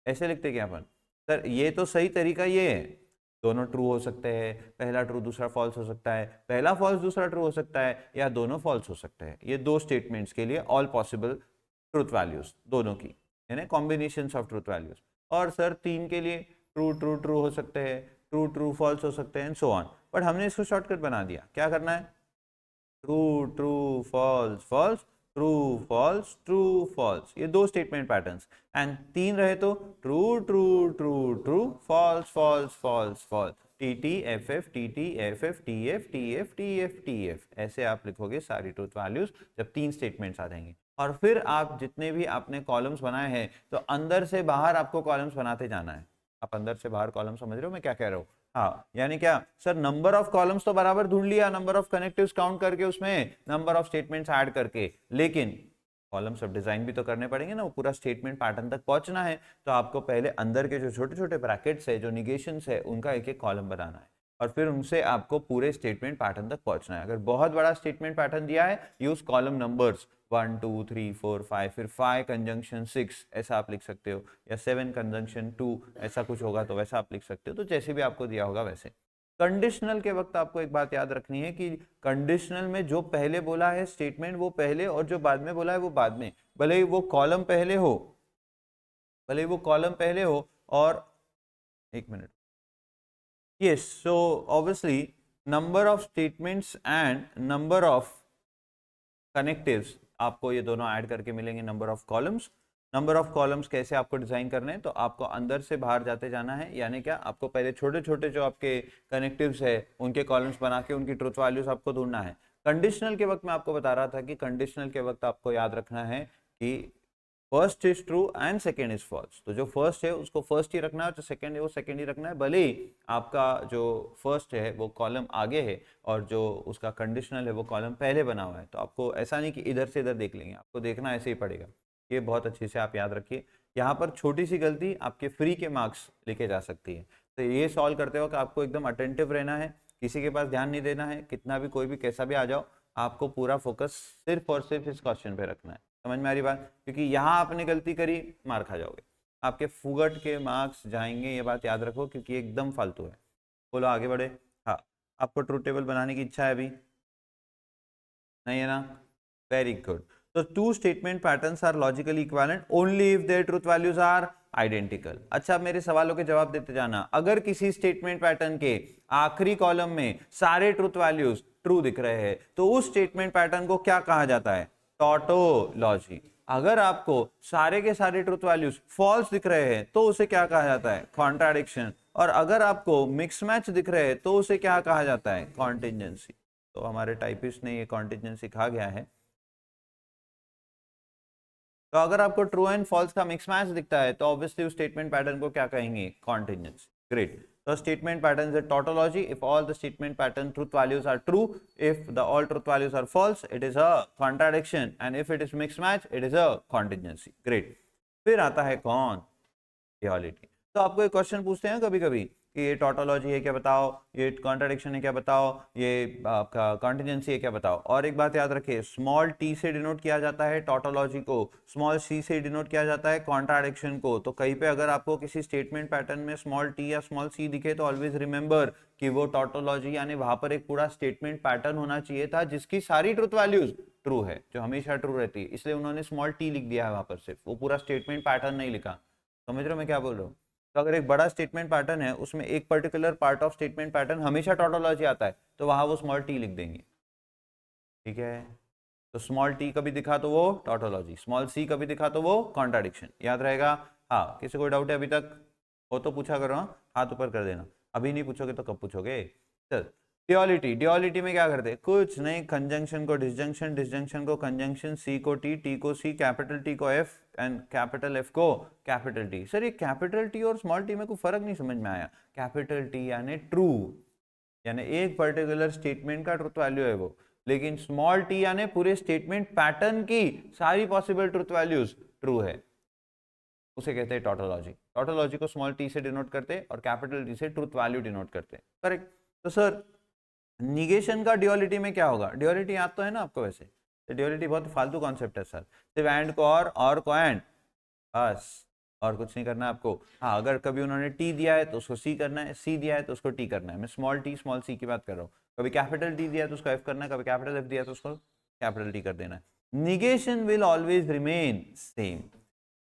ऐसे लिखते क्या अपन सर, ये तो सही तरीका ये है, दोनों ट्रू हो सकते हैं, पहला ट्रू दूसरा फॉल्स हो सकता है, पहला फॉल्स दूसरा ट्रू हो सकता है, या दोनों फॉल्स हो सकते हैं। ये दो स्टेटमेंट्स के लिए ऑल पॉसिबल ट्रूथ वैल्यूज दोनों की, यानी कॉम्बिनेशन ऑफ ट्रूथ वैल्यूज। और सर तीन के लिए ट्रू ट्रू ट्रू हो सकते हैं, ट्रू ट्रू फॉल्स हो सकते हैं, एंड सो ऑन। बट हमने इसको शॉर्टकट बना दिया, क्या करना है, true true false false, true false true false, ये दो स्टेटमेंट पैटर्न्स। एंड तीन रहे तो true true true true false false false false, T T F F T T F F T F T F T F T F, ऐसे आप लिखोगे सारी truth values जब तीन स्टेटमेंट्स आ जाएंगे। और फिर आप जितने भी आपने कॉलम्स बनाए हैं तो अंदर से बाहर आपको कॉलम्स बनाते जाना है। आप अंदर से बाहर कॉलम समझ रहे हो मैं क्या कह रहा हूँ? हाँ, यानी क्या सर, नंबर ऑफ कॉलम्स तो बराबर ढूंढ लिया, नंबर ऑफ कनेक्टिव्स काउंट करके, उसमें नंबर ऑफ स्टेटमेंट्स ऐड करके, लेकिन कॉलम सब डिजाइन भी तो करने पड़ेंगे ना, वो पूरा स्टेटमेंट पैटर्न तक पहुंचना है। तो आपको पहले अंदर के जो छोटे छोटे ब्रैकेट्स है, जो निगेशंस है, उनका एक एक कॉलम बनाना है, और फिर उनसे आपको पूरे स्टेटमेंट पैटर्न तक पहुंचना है। अगर बहुत बड़ा स्टेटमेंट पैटर्न दिया है, यूज कॉलम नंबर्स 1 2 3 4 5, फिर 5 कंजंक्शन 6 ऐसा आप लिख सकते हो, या 7 कंजंक्शन 2 ऐसा कुछ होगा तो वैसा आप लिख सकते हो, तो जैसे भी आपको दिया होगा वैसे। कंडीशनल के वक्त आपको एक बात याद रखनी है कि कंडीशनल में जो पहले बोला है स्टेटमेंट वो पहले, और जो बाद में बोला है वो बाद में, भले ही वो कॉलम पहले हो, भले ही वो कॉलम पहले हो। और एक minute, yes, so obviously number of statements and number of connectives आपको ये दोनों ऐड करके मिलेंगे number of columns. Number of columns कैसे आपको डिजाइन करने हैं, तो आपको अंदर से बाहर जाते जाना है, यानी क्या, आपको पहले छोटे छोटे जो आपके कनेक्टिव्स है उनके कॉलम्स बना के उनकी ट्रूथ वैल्यूज आपको ढूंढना है। कंडीशनल के वक्त मैं आपको बता रहा था कि कंडीशनल के वक्त आपको याद रखना है कि first is true and second is false, तो जो फर्स्ट है उसको फर्स्ट ही रखना है, जो सेकेंड है वो सेकेंड ही रखना है, भले ही आपका जो फर्स्ट है वो कॉलम आगे है और जो उसका कंडीशनल है वो कॉलम पहले बना हुआ है। तो आपको ऐसा नहीं कि इधर से इधर देख लेंगे, आपको देखना ऐसे ही पड़ेगा। ये बहुत अच्छे से आप याद रखिए, यहाँ पर छोटी सी गलती आपके फ्री के मार्क्स लिखे जा सकती है। तो ये सॉल्व करते वक्त आपको एकदम अटेंटिव रहना है, किसी के पास ध्यान नहीं देना है, कितना भी कोई भी कैसा भी आ जाओ, आपको पूरा फोकस सिर्फ और सिर्फ इस क्वेश्चन पे रखना है। समझ में आ रही बात? क्योंकि यहाँ आपने गलती करी, मार खा जाओगे, आपके फुगट के मार्क्स जाएंगे, ये बात याद रखो, क्योंकि एकदम फालतू है। बोलो आगे बढ़े। हाँ, आपको ट्रूथ टेबल बनाने की इच्छा है अभी? नहीं है ना? Very good. तो two statement patterns are logically equivalent only if their truth values are identical. अच्छा, मेरे सवालों के जवाब देते जाना। अगर किसी स्टेटमेंट पैटर्न के आखिरी कॉलम में सारे ट्रूथ वैल्यूज ट्रू दिख रहे हैं तो उस स्टेटमेंट पैटर्न को क्या कहा जाता है? टॉटोलॉजी। अगर आपको सारे के सारे ट्रूथ वैल्यूज फॉल्स दिख रहे हैं तो उसे क्या कहा जाता है? कॉन्ट्राडिक्शन। और अगर आपको मिक्स मैच दिख रहे हैं तो उसे क्या कहा जाता है? कॉन्टिजेंसी। तो हमारे टाइपिस्ट ने ये कॉन्टिजेंसी कहा गया है। तो अगर आपको ट्रू एंड फॉल्स का मिक्स मैच दिखता है तो ऑब्वियसली उस स्टेटमेंट पैटर्न को क्या कहेंगे? Contingency. Great. So statement patterns is tautology. If all the statement pattern truth values are true, if the all truth values are false, it is a contradiction, and if it is mixed match, it is a contingency. Great. फिर आता है कौन? Duality. तो आपको एक question पूछते हैं कभी कभी कि ये टॉटोलॉजी है क्या बताओ, ये कॉन्ट्राडिक्शन है क्या बताओ, ये आपका कॉन्टिजेंसी है क्या बताओ। और एक बात याद रखिए, स्मॉल टी से डिनोट किया जाता है टॉटोलॉजी को, स्मॉल सी से डिनोट किया जाता है कॉन्ट्राडिक्शन को। तो कहीं पे अगर आपको किसी स्टेटमेंट पैटर्न में स्मॉल टी या स्मॉल सी दिखे तो ऑलवेज रिमेंबर कि वो टॉटोलॉजी, यानी वहां पर एक पूरा स्टेटमेंट पैटर्न होना चाहिए था जिसकी सारी ट्रूथ वैल्यूज ट्रू है, जो हमेशा ट्रू रहती है, इसलिए उन्होंने स्मॉल टी लिख दिया है वहां पर, सिर्फ वो पूरा स्टेटमेंट पैटर्न नहीं लिखा। समझ रहे हो मैं क्या बोल रहा हूँ? तो अगर एक बड़ा स्टेटमेंट पैटर्न है, उसमें एक particular part of statement pattern हमेशा टॉटोलॉजी आता है, तो वहां वो स्मॉल टी लिख देंगे। ठीक है? तो स्मॉल टी कभी दिखा तो वो टॉटोलॉजी, स्मॉल सी कभी दिखा तो वो कॉन्ट्राडिक्शन। याद रहेगा? हाँ, किसी को डाउट है अभी तक? हो तो पूछा करो, हाँ, हाथ ऊपर कर देना। अभी नहीं पूछोगे तो कब पूछोगे? चल, ड्यूअलिटी। ड्यूअलिटी में क्या करते? कुछ नहीं, कंजंक्शन को डिसजंक्शन, डिसजंक्शन को कंजंक्शन, सी को टी, टी को सी, कैपिटल टी को एफ एंड कैपिटल एफ को कैपिटल टी। सर ये कैपिटल टी और स्मॉल टी में कोई फर्क नहीं समझ में आया। कैपिटल टी यानी ट्रू, यानी एक पर्टिकुलर स्टेटमेंट का ट्रुथ वैल्यू है वो, लेकिन स्मॉल टी यानी पूरे स्टेटमेंट पैटर्न की सारी पॉसिबल ट्रुथ वैल्यूज ट्रू है, उसे कहते हैं टॉटोलॉजी। टॉटोलॉजी को स्मॉल टी से डिनोट करते और कैपिटल टी से ट्रुथ वैल्यू डिनोट करते। करेक्ट? तो सर निगेशन का ड्यूअलिटी में क्या होगा, ड्यूअलिटी याद तो है ना आपको वैसे, तो ड्यूअलिटी बहुत फालतू कॉन्सेप्ट है सर, सिर्फ एंड को और को एंड, बस और कुछ नहीं करना है आपको। हाँ अगर कभी उन्होंने टी दिया है तो उसको सी करना है, सी दिया है तो उसको टी करना है, मैं स्मॉल टी स्मॉल सी की बात कर रहा हूँ। कभी कैपिटल टी दिया है तो उसको एफ करना है, कभी कैपिटल एफ दिया है तो उसको कैपिटल टी कर देना है। Negation will always remain same,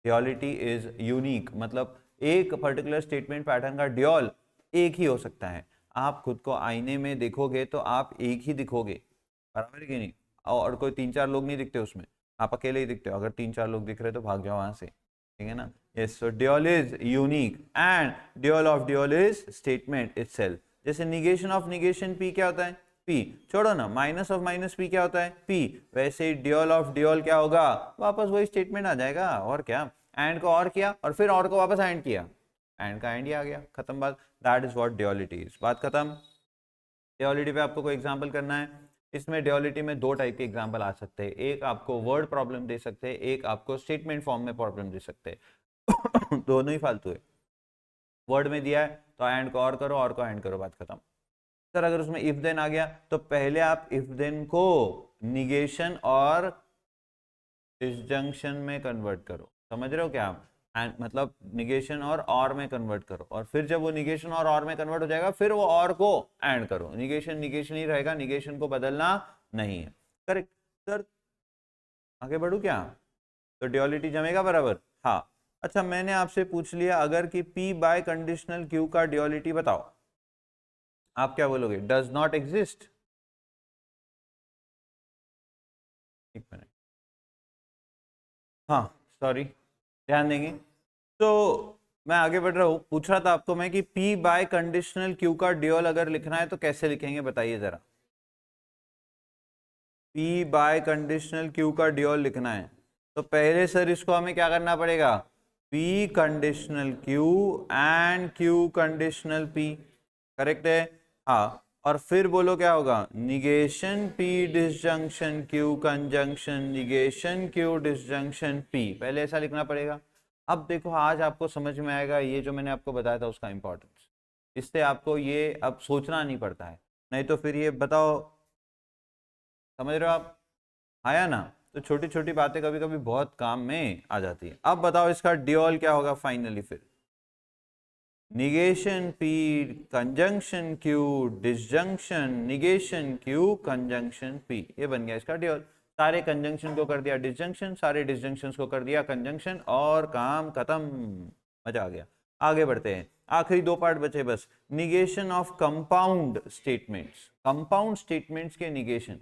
duality is unique, मतलब एक पर्टिकुलर स्टेटमेंट पैटर्न का ड्यूअल एक ही हो सकता है। आप खुद को आईने में देखोगे तो आप एक ही दिखोगे, बराबर है कि नहीं, और कोई 3-4 लोग नहीं दिखते उसमें, आप अकेले ही दिखते हो। अगर 3-4 लोग दिख रहे तो भाग जाओ वहां से, ठीक है ना। Yes, so dual is unique and dual of dual is statement itself. जैसे निगेशन ऑफ निगेशन पी क्या होता है, पी छोड़ो ना, माइनस ऑफ माइनस पी क्या होता है, पी। वैसे ही ड्यूअल ऑफ ड्यूअल क्या होगा, वापस वही स्टेटमेंट आ जाएगा, और क्या। एंड को और किया और फिर और को वापस एंड किया, एंड का एंड ही आ गया, खत्म बात। That is what duality is, बात खत्म। ड्यूअलिटी पे आपको कोई एग्जांपल करना है, इसमें ड्यूअलिटी में दो टाइप के एग्जांपल आ सकते हैं, एक आपको वर्ड प्रॉब्लम दे सकते हैं, एक आपको स्टेटमेंट फॉर्म में प्रॉब्लम दे सकते हैं दोनों ही फालतू है। वर्ड में दिया है तो एंड को और को एंड करो, बात खत्म। सर अगर उसमें इफ देन आ गया तो पहले आप इफ देन को निगेशन और डिसजंक्शन में कन्वर्ट करो, समझ रहे हो क्या आप, एंड मतलब निगेशन और में कन्वर्ट करो, और फिर जब वो निगेशन और में कन्वर्ट हो जाएगा फिर वो और को एंड करो। निगेशन निगेशन ही रहेगा, निगेशन को बदलना नहीं है। करेक्ट सर, आगे बढ़ू क्या, तो ड्यूअलिटी जमेगा बराबर। हाँ अच्छा, मैंने आपसे पूछ लिया अगर कि P बाय कंडीशनल Q का ड्यूअलिटी बताओ, आप क्या बोलोगे, डज नॉट एग्जिस्ट। एक मिनट, हाँ सॉरी, ध्यान देंगे। तो मैं आगे बढ़ रहा हूँ, पूछ रहा था आपको मैं कि P बाय कंडीशनल Q का ड्यूअल अगर लिखना है तो कैसे लिखेंगे बताइए जरा। P बाय कंडीशनल Q का ड्यूअल लिखना है तो पहले सर इसको हमें क्या करना पड़ेगा, P conditional Q and Q conditional P, correct है। हाँ और फिर बोलो क्या होगा, negation P disjunction Q conjunction negation Q disjunction P, पहले ऐसा लिखना पड़ेगा। अब देखो आज आपको समझ में आएगा ये जो मैंने आपको बताया था उसका इंपॉर्टेंस, इससे आपको ये अब सोचना नहीं पड़ता है, नहीं तो फिर ये बताओ, समझ रहे हो आप, आया ना। तो छोटी छोटी बातें कभी कभी बहुत काम में आ जाती है। अब बताओ इसका ड्यूअल क्या होगा फाइनली, फिर negation P conjunction Q disjunction negation Q conjunction P, ये बन गया इसका ड्यूअल। सारे कंजंक्शन को कर दिया डिसजंक्शन, सारे डिसजंक्शन को कर दिया कंजंक्शन, और काम खत्म, मजा आ गया। आगे बढ़ते हैं, आखिरी दो पार्ट बचे बस, negation of compound statements. Compound statements के निगेशन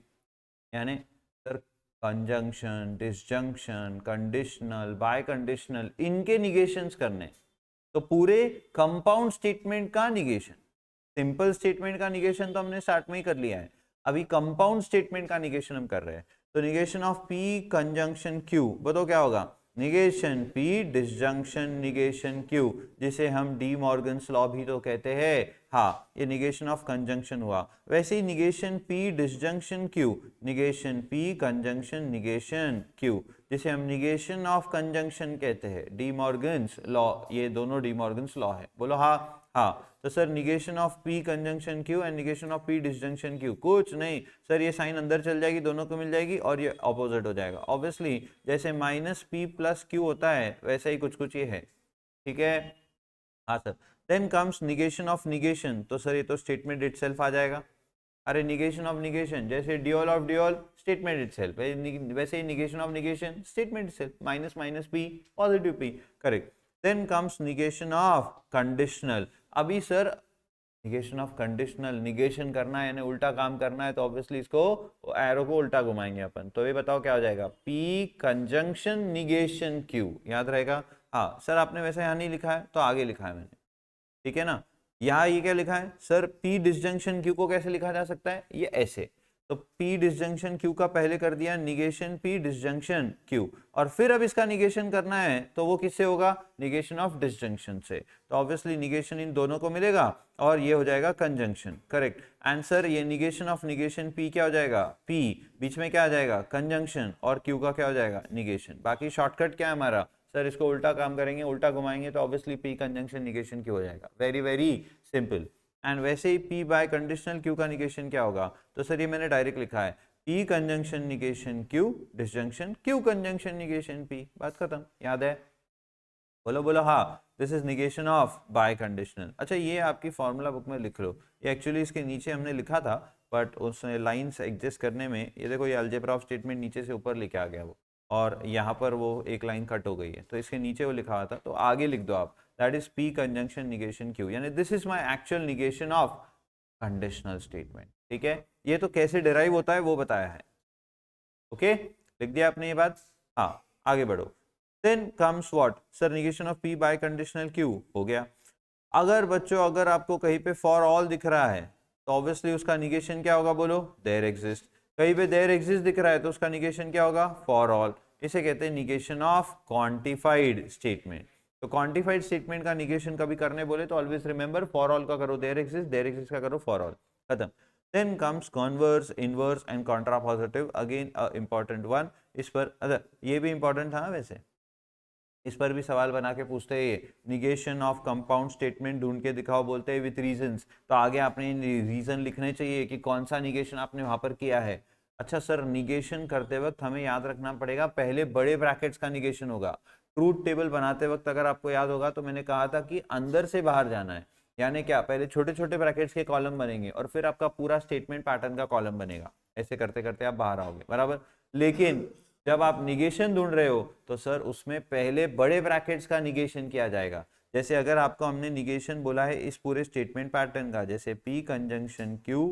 यानी sir conjunction disjunction conditional bye conditional, इनके निगेशंस करने, तो पूरे कंपाउंड स्टेटमेंट का निगेशन। सिंपल स्टेटमेंट का निगेशन तो हमने स्टार्ट में ही कर लिया है, अभी कंपाउंड स्टेटमेंट का निगेशन हम कर रहे हैं। तो negation of P conjunction Q, बताओ क्या होगा, negation P disjunction negation Q, जिसे हम डी मॉर्गन्स लॉ भी तो कहते हैं। हाँ ये निगेशन ऑफ कंजंक्शन हुआ, वैसे ही negation P disjunction Q negation P conjunction negation Q, जिसे हम निगेशन ऑफ कंजंक्शन कहते हैं, डी मॉर्गन्स लॉ, ये दोनों डी मॉर्गन्स लॉ है, बोलो हाँ। हाँ तो sir negation of P conjunction Q and negation of P disjunction Q, कुछ नहीं सर, ये साइन अंदर चल जाएगी, दोनों को मिल जाएगी और ये ऑपोजिट हो जाएगा। ऑब्वियसली जैसे माइनस P प्लस Q होता है वैसा ही कुछ कुछ ये है, ठीक है। हाँ sir, then comes negation of negation, तो सर ये तो स्टेटमेंट इटसेल्फ आ जाएगा। अरे निगेशन ऑफ निगेशन जैसे dual of dual statement itself, वैसे ही negation of negation statement itself, minus minus P positive P, correct. Then comes negation of conditional, अभी sir negation of conditional negation करना है यानी उल्टा काम करना है, तो ऑब्वियसली इसको एरो को उल्टा घुमाएंगे अपन, तो ये बताओ क्या हो जाएगा, P कंजंक्शन निगेशन Q, याद रहेगा। हाँ सर आपने वैसे यहाँ नहीं लिखा है तो आगे लिखा है मैंने, ठीक है ना। यहाँ ये क्या लिखा है सर, P डिसजंक्शन Q को कैसे लिखा जा सकता है, ये ऐसे, तो P डिसजंक्शन Q का पहले कर दिया निगेशन P डिसजंक्शन Q, और फिर अब इसका निगेशन करना है तो वो किससे होगा, निगेशन ऑफ डिसजंक्शन से, तो ऑब्वियसली निगेशन इन दोनों को मिलेगा और ये हो जाएगा कंजंक्शन, करेक्ट आंसर। ये निगेशन ऑफ निगेशन P क्या हो जाएगा, P बीच में क्या आ जाएगा कंजंक्शन, और Q का क्या हो जाएगा निगेशन। बाकी शॉर्टकट क्या है हमारा सर, इसको उल्टा काम करेंगे, उल्टा घुमाएंगे तो obviously P conjunction negation Q हो जाएगा, वेरी वेरी सिंपल। एंड वैसे ही P बाय कंडीशनल Q का निगेशन क्या होगा? तो सर ये मैंने डायरेक्ट लिखा है, P conjunction negation Q disjunction Q conjunction negation P, बात खत्म। याद है? बोलो बोलो हाँ, this is negation of bye conditional. अच्छा ये आपकी फॉर्मूला बुक में लिख लो, ये एक्चुअली इसके नीचे हमने लिखा था बट उस लाइंस एग्जिस्ट करने में, ये देखो ये अलजेब्रा ऑफ स्टेटमेंट नीचे से ऊपर लेके आ गया वो, और यहाँ पर वो एक लाइन कट हो गई है, तो इसके नीचे वो लिखा हुआ था, तो आगे लिख दो आप, that is P conjunction negation Q, यानी this is my actual negation of conditional statement. ठीक है, ये तो कैसे डिराइव होता है वो बताया है। ओके, लिख दिया आपने ये बात? हाँ, आगे बढ़ो। Then comes what? Sir negation of P biconditional Q हो गया। अगर बच्चों अगर आपको कहीं पे फॉर ऑल दिख रहा है तो ऑब्वियसली उसका निगेशन क्या होगा? बोलो, देयर एग्जिस्ट। कहीं पे देयर एग्जिस्ट दिख रहा है तो उसका निगेशन क्या होगा? For all. इसे कहते हैं निगेशन ऑफ क्वांटिफाइड स्टेटमेंट। तो क्वांटिफाइड स्टेटमेंट का निगेशन कभी करने बोले तो ऑलवेज रिमेंबर, फॉर ऑल का करो देयर एग्जिस्ट का करो फॉर ऑल, खत्म। Then comes converse, inverse and contrapositive, again important one. इस पर अच्छा ये भी इंपॉर्टेंट था वैसे, इस पर भी सवाल बना के पूछते हैं, निगेशन ऑफ कंपाउंड स्टेटमेंट ढूंढ के दिखाओ, बोलते हैं विथ रीजंस, तो आगे आपने रीजन लिखने चाहिए कि कौन सा निगेशन आपने वहां पर किया है। अच्छा सर निगेशन करते वक्त हमें याद रखना पड़ेगा, पहले बड़े ब्रैकेट्स का निगेशन होगा। ट्रूथ टेबल बनाते वक्त अगर आपको याद होगा तो मैंने कहा था कि अंदर से बाहर जाना है, यानी क्या, पहले छोटे छोटे ब्रैकेट्स के कॉलम बनेंगे और फिर आपका पूरा स्टेटमेंट पैटर्न का कॉलम बनेगा, ऐसे करते करते आप बाहर आओगे, बराबर। लेकिन जब आप निगेशन ढूंढ रहे हो तो सर उसमें पहले बड़े ब्रैकेट्स का निगेशन किया जाएगा। जैसे अगर आपको हमने निगेशन बोला है इस पूरे स्टेटमेंट पैटर्न का, जैसे P conjunction Q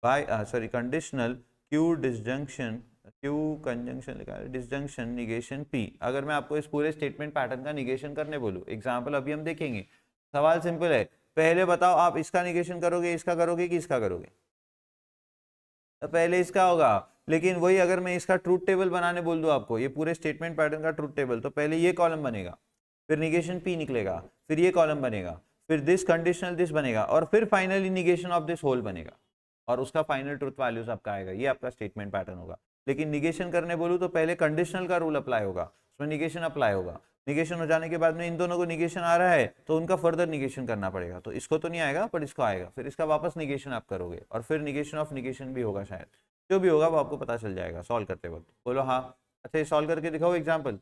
bye conditional Q disjunction, Q conjunction लिखा है डिसजंक्शन निगेशन P, अगर मैं आपको इस पूरे स्टेटमेंट पैटर्न का निगेशन करने बोलूं, एग्जांपल अभी हम देखेंगे। सवाल सिंपल है, पहले बताओ आप इसका निगेशन करोगे, इसका करोगे कि इसका करोगे? तो पहले इसका होगा, लेकिन वही अगर मैं इसका ट्रूथ टेबल बनाने बोल दूं आपको, ये पूरे स्टेटमेंट पैटर्न का ट्रूथ टेबल, तो पहले ये कॉलम बनेगा, फिर निगेशन P निकलेगा, फिर ये कॉलम बनेगा, फिर दिस कंडीशनल दिस बनेगा, और फिर finally negation of this whole बनेगा, और उसका फाइनल ट्रूथ वैल्यूज आपका आएगा। ये आपका स्टेटमेंट पैटर्न होगा। लेकिन निगेशन करने बोलूं तो पहले कंडीशनल का रूल अप्लाई होगा, उसमें निगेशन अप्लाई होगा, निगेशन हो जाने के बाद में इन दोनों को निगेशन आ रहा है तो उनका फर्दर निगेशन करना पड़ेगा, तो इसको तो नहीं आएगा पर इसको आएगा, फिर इसका वापस निगेशन आप करोगे, और फिर निगेशन ऑफ निगेशन भी होगा शायद, जो भी होगा वो आपको पता चल जाएगा सॉल्व करते वक्त। बोलो हाँ। अच्छा ये सॉल्व करके दिखाओ एग्जाम्पल।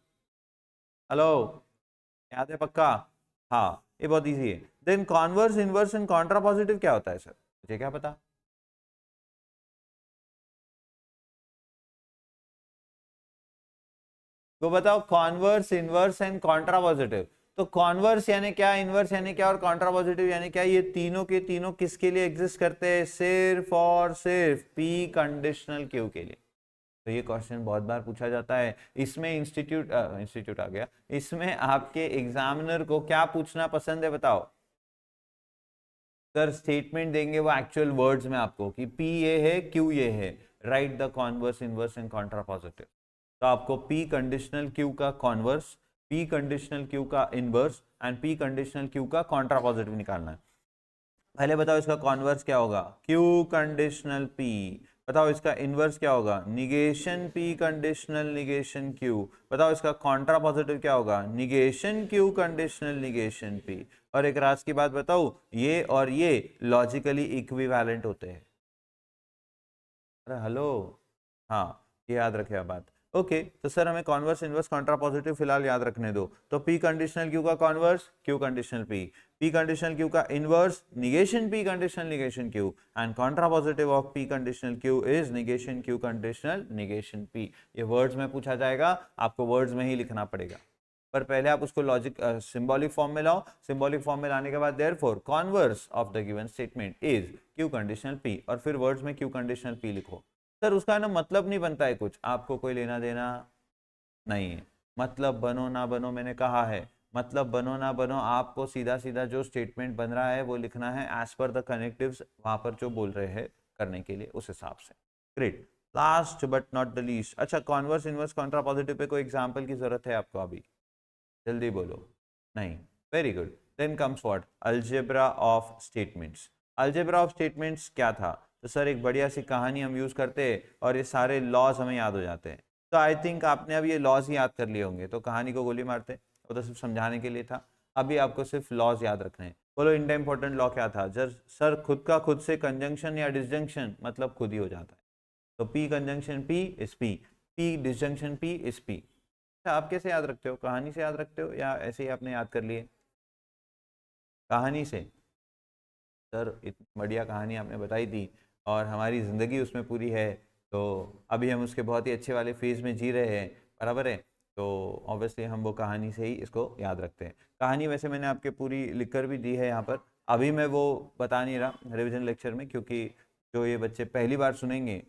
हेलो, याद है पक्का? हाँ ये बहुत इजी है। Then converse, inverse and contrapositive क्या होता है सर? मुझे क्या पता। तो बताओ कॉन्वर्स, इनवर्स एंड कॉन्ट्रापॉजिटिव। तो कॉन्वर्स यानी क्या, इनवर्स यानी क्या, और कॉन्ट्रापॉजिटिव यानी क्या? ये तीनों के तीनों किसके लिए एग्जिस्ट करते हैं? सिर्फ और सिर्फ P कंडीशनल Q के लिए। तो ये क्वेश्चन बहुत बार पूछा जाता है। इसमें इंस्टीट्यूट आ गया, इसमें आपके एग्जामिनर को क्या पूछना पसंद है बताओ? सर स्टेटमेंट देंगे वो एक्चुअल वर्ड्स में आपको कि P ये है Q ये है, right the converse, inverse and contrapositive. तो आपको P कंडीशनल Q का कॉन्वर्स, P कंडीशनल Q का inverse and P conditional Q का कॉन्ट्रापॉजिटिव निकालना है। पहले बताओ इसका कॉन्वर्स क्या होगा? Q conditional P। बताओ इसका इनवर्स क्या होगा? Negation P conditional negation Q। बताओ इसका कॉन्ट्रापॉजिटिव क्या होगा? Negation Q conditional negation P। और एक राज की बात बताओ, ये और ये लॉजिकली इक्विवेलेंट होते हैं। अरे हेलो, हाँ ये याद रखे आप बात। ओके तो सर हमें कॉन्वर्स, इनवर्स, कॉन्ट्रापॉजिटिव फिलहाल याद रखने दो। तो P कंडीशनल Q का converse Q conditional P, P conditional Q का inverse negation P conditional negation Q, and contrapositive of P conditional Q is negation Q conditional negation P। ये words में पूछा जाएगा, आपको वर्ड्स में ही लिखना पड़ेगा, पर पहले आप उसको लॉजिक सिंबॉलिक फॉर्म में लाओ। सिंबॉलिक फॉर्म में लाने के बाद therefore converse of the given statement is Q conditional P, और फिर वर्ड्स में Q कंडीशनल P लिखो। सर उसका ना मतलब नहीं बनता है कुछ, आपको कोई लेना देना नहीं है। मतलब बनो ना बनो, मैंने कहा है, मतलब बनो ना बनो, आपको सीधा सीधा जो स्टेटमेंट बन रहा है वो लिखना है एज पर द कनेक्टिव्स वहां पर जो बोल रहे हैं करने के लिए, उस हिसाब से। Great. Last but not the least, अच्छा कॉन्वर्स, इनवर्स, कॉन्ट्रापॉजिटिव पे कोई एग्जांपल की जरूरत है आपको अभी? जल्दी बोलो। नहीं, very good. Then comes what? Algebra of statements. Algebra of statements क्या था? तो सर एक बढ़िया सी कहानी हम यूज करते हैं और ये सारे लॉज हमें याद हो जाते हैं। तो आई थिंक आपने अब ये लॉज ही याद कर लिए होंगे, तो कहानी को गोली मारते, वो तो सिर्फ समझाने के लिए था, अभी आपको सिर्फ लॉज याद रखने हैं। बोलो इनका इंपॉर्टेंट लॉ क्या था? जब सर खुद का खुद से कंजंक्शन या डिसजंक्शन मतलब खुद ही हो जाता है, तो P conjunction P is P, P disjunction P is P. अच्छा, आप कैसे याद रखते हो? कहानी से याद रखते हो या ऐसे ही आपने याद कर लिए? कहानी से। सर इतनी बढ़िया कहानी आपने बताई थी और हमारी ज़िंदगी उसमें पूरी है, तो अभी हम उसके बहुत ही अच्छे वाले फेज़ में जी रहे हैं, बराबर है, तो ऑब्वियसली हम वो कहानी से ही इसको याद रखते हैं। कहानी वैसे मैंने आपके पूरी लिख कर भी दी है यहाँ पर, अभी मैं वो बता नहीं रहा रिविजन लेक्चर में, क्योंकि जो ये बच्चे पहली बार सुनेंगे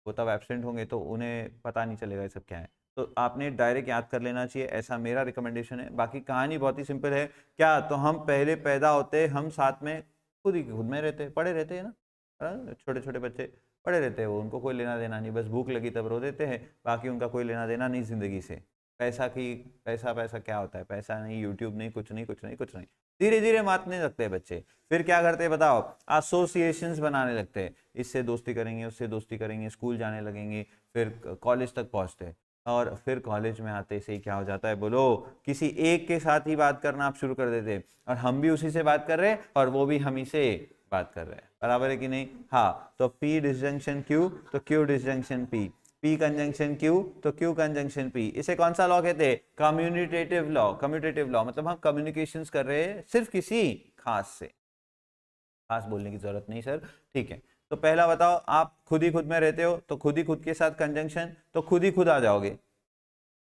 वो तब एब्सेंट होंगे तो उन्हें पता नहीं चलेगा ये सब क्या है, तो आपने डायरेक्ट याद कर लेना चाहिए, ऐसा मेरा रिकमेंडेशन है। बाकी कहानी बहुत ही सिंपल है। क्या? तो हम पहले पैदा होते, हम साथ में खुद ही खुद में रहते, पड़े रहते हैं ना, छोटे छोटे बच्चे पड़े रहते हैं, वो उनको कोई लेना देना नहीं, बस भूख लगी तब रो देते हैं, बाकी उनका कोई लेना देना नहीं ज़िंदगी से। पैसा की पैसा पैसा क्या होता है? पैसा नहीं, यूट्यूब नहीं, कुछ नहीं कुछ नहीं कुछ नहीं। धीरे धीरे मानने लगते हैं बच्चे, फिर क्या करते हैं बताओ? एसोसिएशंस बनाने लगते हैं, इससे दोस्ती करेंगे, उससे दोस्ती करेंगे, स्कूल जाने लगेंगे, फिर कॉलेज तक पहुंचते हैं, और फिर कॉलेज में आते से ही क्या हो जाता है बोलो? किसी एक के साथ ही बात करना आप शुरू कर देते हैं, और हम भी उसी से बात कर रहे हैं और वो भी हम ही से बात कर रहे हैं, बराबर है कि नहीं? हाँ, तो P डिसजंक्शन Q तो Q disjunction P, P conjunction Q तो Q कंजंक्शन P। इसे कौन सा लॉ कहते हैं? Commutative law. कम्युनिटेटिव लॉ मतलब हम कम्युनिकेशंस कर रहे हैं सिर्फ किसी खास से, खास बोलने की जरूरत नहीं सर, ठीक है। तो पहला बताओ, आप खुद ही खुद में रहते हो तो खुद ही खुद के साथ कंजंक्शन, तो खुद ही खुद आ जाओगे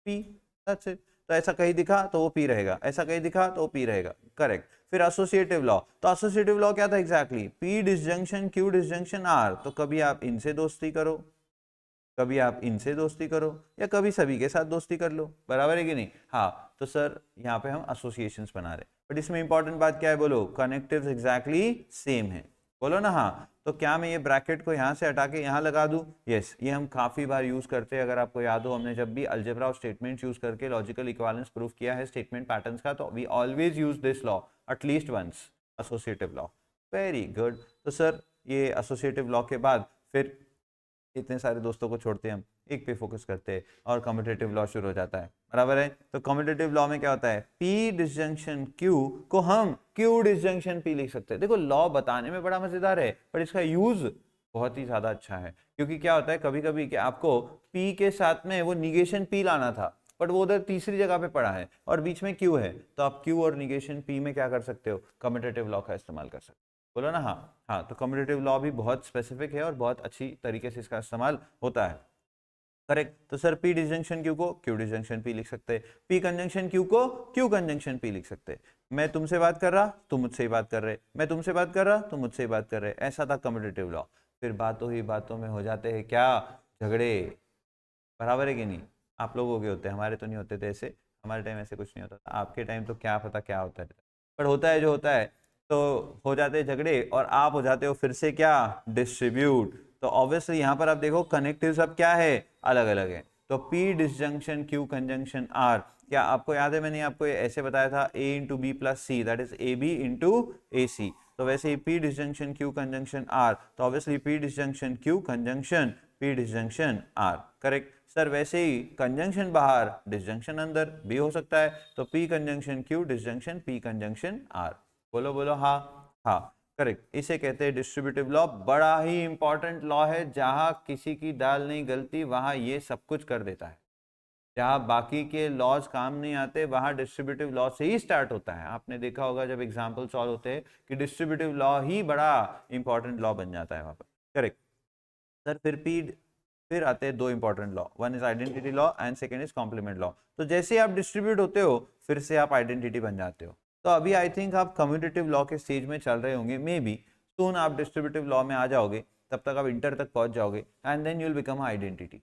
पी, दैट्स इट। तो ऐसा कहीं दिखा तो वो पी रहेगा, ऐसा कहीं दिखा तो वो पी रहेगा, करेक्ट। फिर एसोसिएटिव लॉ, तो एसोसिएटिव लॉ क्या था exactly? P disjunction Q disjunction R, तो कभी आप इनसे दोस्ती करो, कभी आप इनसे दोस्ती करो, या कभी सभी के साथ दोस्ती कर लो, बराबर है कि नहीं? हाँ, तो सर यहाँ पे हम एसोसिएशंस बना रहे हैं, बट इसमें इंपॉर्टेंट बात क्या है बोलो? कनेक्टिव्स एग्जैक्टली सेम है, बोलो ना हाँ। तो क्या मैं ये ब्रैकेट को यहाँ से हटा के यहाँ लगा दूं? यस, ये हम काफी बार यूज करते हैं, अगर आपको याद हो हमने जब भी अलजेब्रा ऑफ स्टेटमेंट्स यूज करके लॉजिकल इक्विवेलेंस प्रूफ किया है स्टेटमेंट पैटर्न्स का, तो we always use this law at least once, associative law. Very good. तो सर ये एसोसिएटिव लॉ के बाद फिर इतने सारे दोस्तों को छोड़ते हैं, हम एक पे फोकस करते हैं और कम्यूटेटिव लॉ शुरू हो जाता है, बराबर है। तो कम्यूटेटिव लॉ में क्या होता है? P डिसजंक्शन Q को हम Q डिसजंक्शन P लिख सकते हैं। देखो लॉ बताने में बड़ा मजेदार है, पर इसका यूज बहुत ही ज्यादा अच्छा है, क्योंकि क्या होता है कभी कभी कि आपको P के साथ में वो निगेशन P लाना था, बट वो उधर तीसरी जगह पे पड़ा है और बीच में Q है, तो आप Q और निगेशन P में क्या कर सकते हो? कम्यूटेटिव लॉ का इस्तेमाल कर सकते हो, बोलो ना हाँ। हाँ, तो कम्यूटेटिव लॉ भी बहुत स्पेसिफिक है और बहुत अच्छी तरीके से इसका इस्तेमाल होता है, करेक्ट। तो सर P डिसजंक्शन Q को Q डिसजंक्शन P लिख सकते हैं, P कंजंक्शन Q को Q कंजंक्शन P लिख सकते हैं। मैं तुमसे बात कर रहा, तुम मुझसे ही बात कर रहे, मैं तुमसे बात कर रहा, तुम मुझसे ही बात कर रहे, ऐसा था कम्यूटेटिव लॉ। फिर बातों ही बातों में हो जाते हैं क्या? झगड़े, बराबर है कि नहीं? आप लोगों के होते हैं, हमारे तो नहीं होते थे ऐसे, हमारे टाइम ऐसे कुछ नहीं होता था, आपके टाइम तो क्या पता क्या होता है, पर होता है जो होता है। तो हो जाते हैं झगड़े और आप हो जाते हो फिर से क्या? डिस्ट्रीब्यूट। तो ऑब्वियसली यहाँ पर आप देखो कनेक्टिव सब क्या है? अलग अलग है। तो P disjunction Q conjunction R, क्या आपको याद है मैंने आपको ऐसे बताया था A into B plus C, that is AB into AC। तो वैसे ही P disjunction Q conjunction R, तो obviously P disjunction Q conjunction P disjunction R, correct. Sir वैसे ही कंजंक्शन बाहर डिसजंक्शन अंदर भी हो सकता है, तो P conjunction Q disjunction P conjunction R, बोलो बोलो हाँ। हाँ, करेक्ट, इसे कहते हैं डिस्ट्रीब्यूटिव लॉ। बड़ा ही इंपॉर्टेंट लॉ है, जहां किसी की दाल नहीं गलती वहां ये सब कुछ कर देता है, जहां बाकी के लॉज काम नहीं आते वहां डिस्ट्रीब्यूटिव लॉ से ही स्टार्ट होता है। आपने देखा होगा जब एग्जाम्पल सॉल्व होते हैं कि डिस्ट्रीब्यूटिव लॉ ही बड़ा इंपॉर्टेंट लॉ बन जाता है वहां पर, करेक्ट। सर फिर आते हैं दो important law, one is identity law and second is complement law. तो जैसे आप डिस्ट्रीब्यूट होते हो फिर से आप आइडेंटिटी बन जाते हो। तो अभी आई थिंक आप कम्यूटेटिव लॉ के स्टेज में चल रहे होंगे, मे बी सून आप डिस्ट्रीब्यूटिव लॉ में आ जाओगे, तब तक आप इंटर तक पहुंच जाओगे and then you will become identity.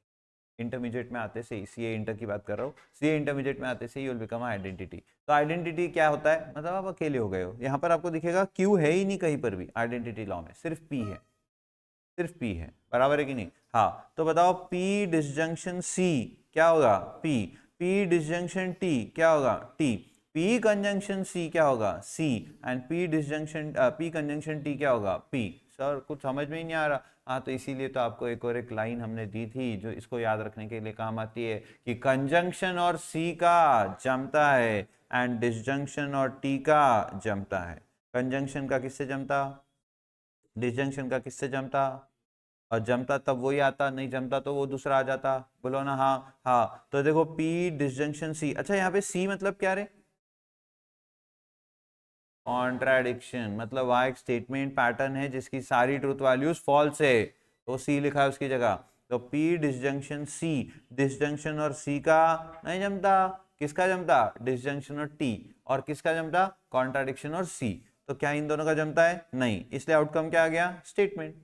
Intermediate में आते से ही, सीए इंटर की बात कर रहा हूँ, सीए इंटरमीडिएट में आते से यू विल बिकम आइडेंटिटी। तो आइडेंटिटी क्या होता है? मतलब आप अकेले हो गए हो, यहाँ पर आपको दिखेगा क्यू है ही नहीं कहीं पर भी आइडेंटिटी लॉ में, सिर्फ पी है, सिर्फ P है, बराबर है कि नहीं? हाँ, तो बताओ P डिसजंक्शन C क्या होगा? P, P डिसजंक्शन T क्या होगा? T, P कंजंक्शन C क्या होगा? C, and P disjunction P conjunction T क्या होगा? P। सर कुछ समझ में ही नहीं आ रहा। हाँ, तो इसीलिए तो आपको एक और एक लाइन हमने दी थी जो इसको याद रखने के लिए काम आती है कि कंजंक्शन और C का जमता है एंड डिसजंक्शन और T का जमता है, कंजंक्शन का किससे जमता, डिसजंक्शन का किससे जमता, और जमता तब वही आता, नहीं जमता तो वो दूसरा आ जाता। बोलो ना हाँ हाँ। तो देखो पी डिसजंक्शन सी। अच्छा यहाँ पे सी मतलब क्या रे, कॉन्ट्राडिक्शन, मतलब वहां एक स्टेटमेंट पैटर्न है जिसकी सारी ट्रूथ वैल्यूज फॉल्स है, तो सी लिखा है उसकी जगह। तो पी डिसजंक्शन सी, डिसजंक्शन और सी का नहीं जमता, किसका जमता, डिसजंक्शन और टी, और किसका जमता, कॉन्ट्राडिक्शन और सी। तो क्या इन दोनों का जमता है, नहीं, इसलिए आउटकम क्या आ गया, स्टेटमेंट।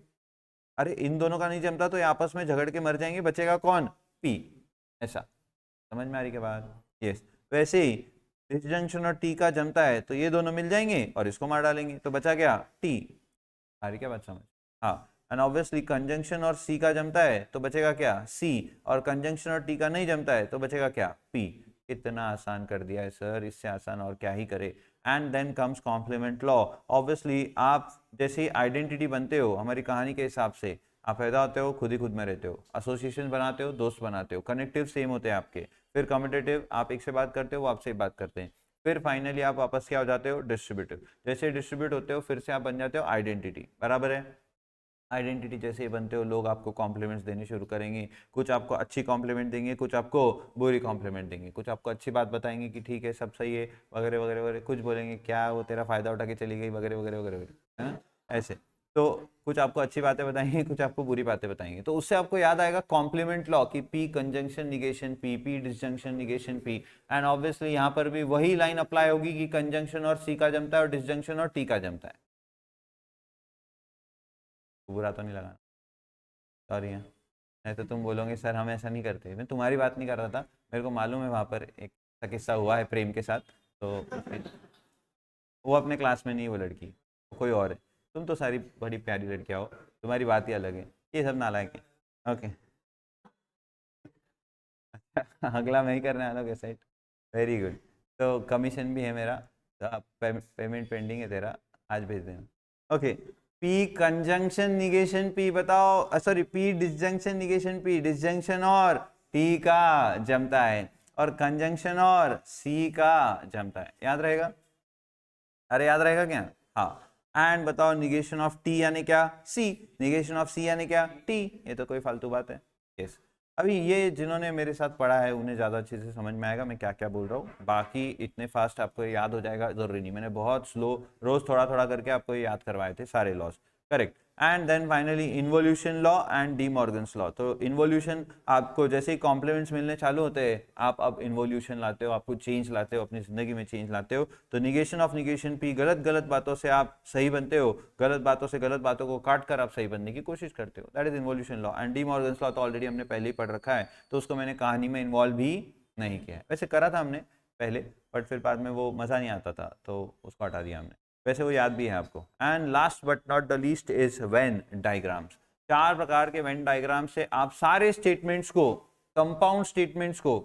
अरे इन दोनों का नहीं जमता तो ये आपस में झगड़ के मर जाएंगे, बचेगा कौन, पी। ऐसा समझ में आ रही के बाद, यस। वैसे ही डिसजंक्शन और टी का जमता है तो ये दोनों मिल जाएंगे और इसको मार डालेंगे, तो बचा क्या, टी। आ रही क्या बात समझ, हाँ। एंड ऑब्वियसली कंजंक्शन और सी का जमता है तो बचेगा क्या, सी, और कंजंक्शन और टी का नहीं जमता है तो बचेगा क्या, पी। कितना आसान कर दिया है सर, इससे आसान और क्या ही करे। And then comes complement law. Obviously आप जैसे आइडेंटिटी बनते हो हमारी कहानी के हिसाब से, आप पैदा होते हो खुद ही खुद में रहते हो, एसोसिएशन बनाते हो, दोस्त बनाते हो, कनेक्टिव सेम होते हैं आपके, फिर कम्यूटेटिव आप एक से बात करते हो वो आपसे बात करते हैं, फिर फाइनली आप वापस क्या हो जाते हो, डिस्ट्रीब्यूटिव। जैसे डिस्ट्रीब्यूट होते हो फिर से आप बन जाते हो आइडेंटिटी, बराबर है। आइडेंटिटी जैसे ही बनते हो लोग आपको कॉम्प्लीमेंट्स देने शुरू करेंगे, कुछ आपको अच्छी कॉम्प्लीमेंट देंगे, कुछ आपको बुरी कॉम्प्लीमेंट देंगे, कुछ आपको अच्छी बात बताएंगे कि ठीक है सब सही है वगैरह वगैरह वगैरह, कुछ बोलेंगे क्या वो तेरा फायदा उठा के चली गई वगैरह वगैरह वगैरह वगैरह, है ना, ऐसे। तो कुछ आपको अच्छी बातें बताएंगे, कुछ आपको बुरी बातें बताएंगे, तो उससे आपको याद आएगा कॉम्प्लीमेंट लॉ की P conjunction negation P, P disjunction negation P. And obviously यहाँ पर भी वही लाइन अप्लाई होगी कि कंजंक्शन और सी का जमता है और डिसजंक्शन और टी का जमता है। बुरा तो नहीं लगाना, सॉरी है, नहीं तो तुम बोलोगे सर हम ऐसा नहीं करते। मैं तुम्हारी बात नहीं कर रहा था, मेरे को मालूम है वहाँ पर एक किस्सा हुआ है प्रेम के साथ, तो वो अपने क्लास में नहीं है वो लड़की, वो कोई और है। तुम तो सारी बड़ी प्यारी लड़कियाँ हो, तुम्हारी बात ही अलग है, ये सब नालायक है। ओके अगला मैं ही करने वाला हूँ सेट, वेरी गुड। तो कमीशन भी है मेरा, तो आप पेमेंट पेंडिंग है तेरा, आज भेज देना। Okay, P conjunction negation P, बताओ sorry P disjunction negation P, disjunction और टी का जमता है और कंजंक्शन और सी का जमता है, याद रहेगा, अरे याद रहेगा क्या, हाँ। एंड बताओ निगेशन ऑफ टी यानी क्या, सी, निगेशन ऑफ सी यानी क्या, टी। ये तो कोई फालतू बात है, यस। अभी ये जिन्होंने मेरे साथ पढ़ा है उन्हें ज़्यादा अच्छे से समझ में आएगा मैं क्या क्या बोल रहा हूँ, बाकी इतने फास्ट आपको ये याद हो जाएगा ज़रूरी नहीं, मैंने बहुत स्लो रोज़ थोड़ा थोड़ा करके आपको ये याद करवाए थे सारे laws, correct. And then finally involution law and De Morgan's law. तो इन्वोल्यूशन आपको जैसे ही कॉम्प्लीमेंट्स मिलने चालू होते हैं आप अब इन्वोल्यूशन लाते हो, आपको चेंज लाते हो, अपनी जिंदगी में चेंज लाते हो। तो निगेशन ऑफ निगेशन पी, गलत गलत बातों से आप सही बनते हो, गलत बातों से गलत बातों को काट कर आप सही बनने की कोशिश करते हो, that is involution law. And De Morgan's law तो ऑलरेडी हमने पहले ही पढ़ रखा है, तो उसको मैंने कहानी में इन्वॉल्व भी नहीं किया है, वैसे करा था हमने पहले, बट फिर बाद में वो मज़ा नहीं आता था तो उसको हटा दिया हमने, वैसे वो याद भी है आपको। And last but not the least is Venn diagrams. चार प्रकार के वेन डायग्राम से आप सारे स्टेटमेंट्स को, कंपाउंड स्टेटमेंट्स को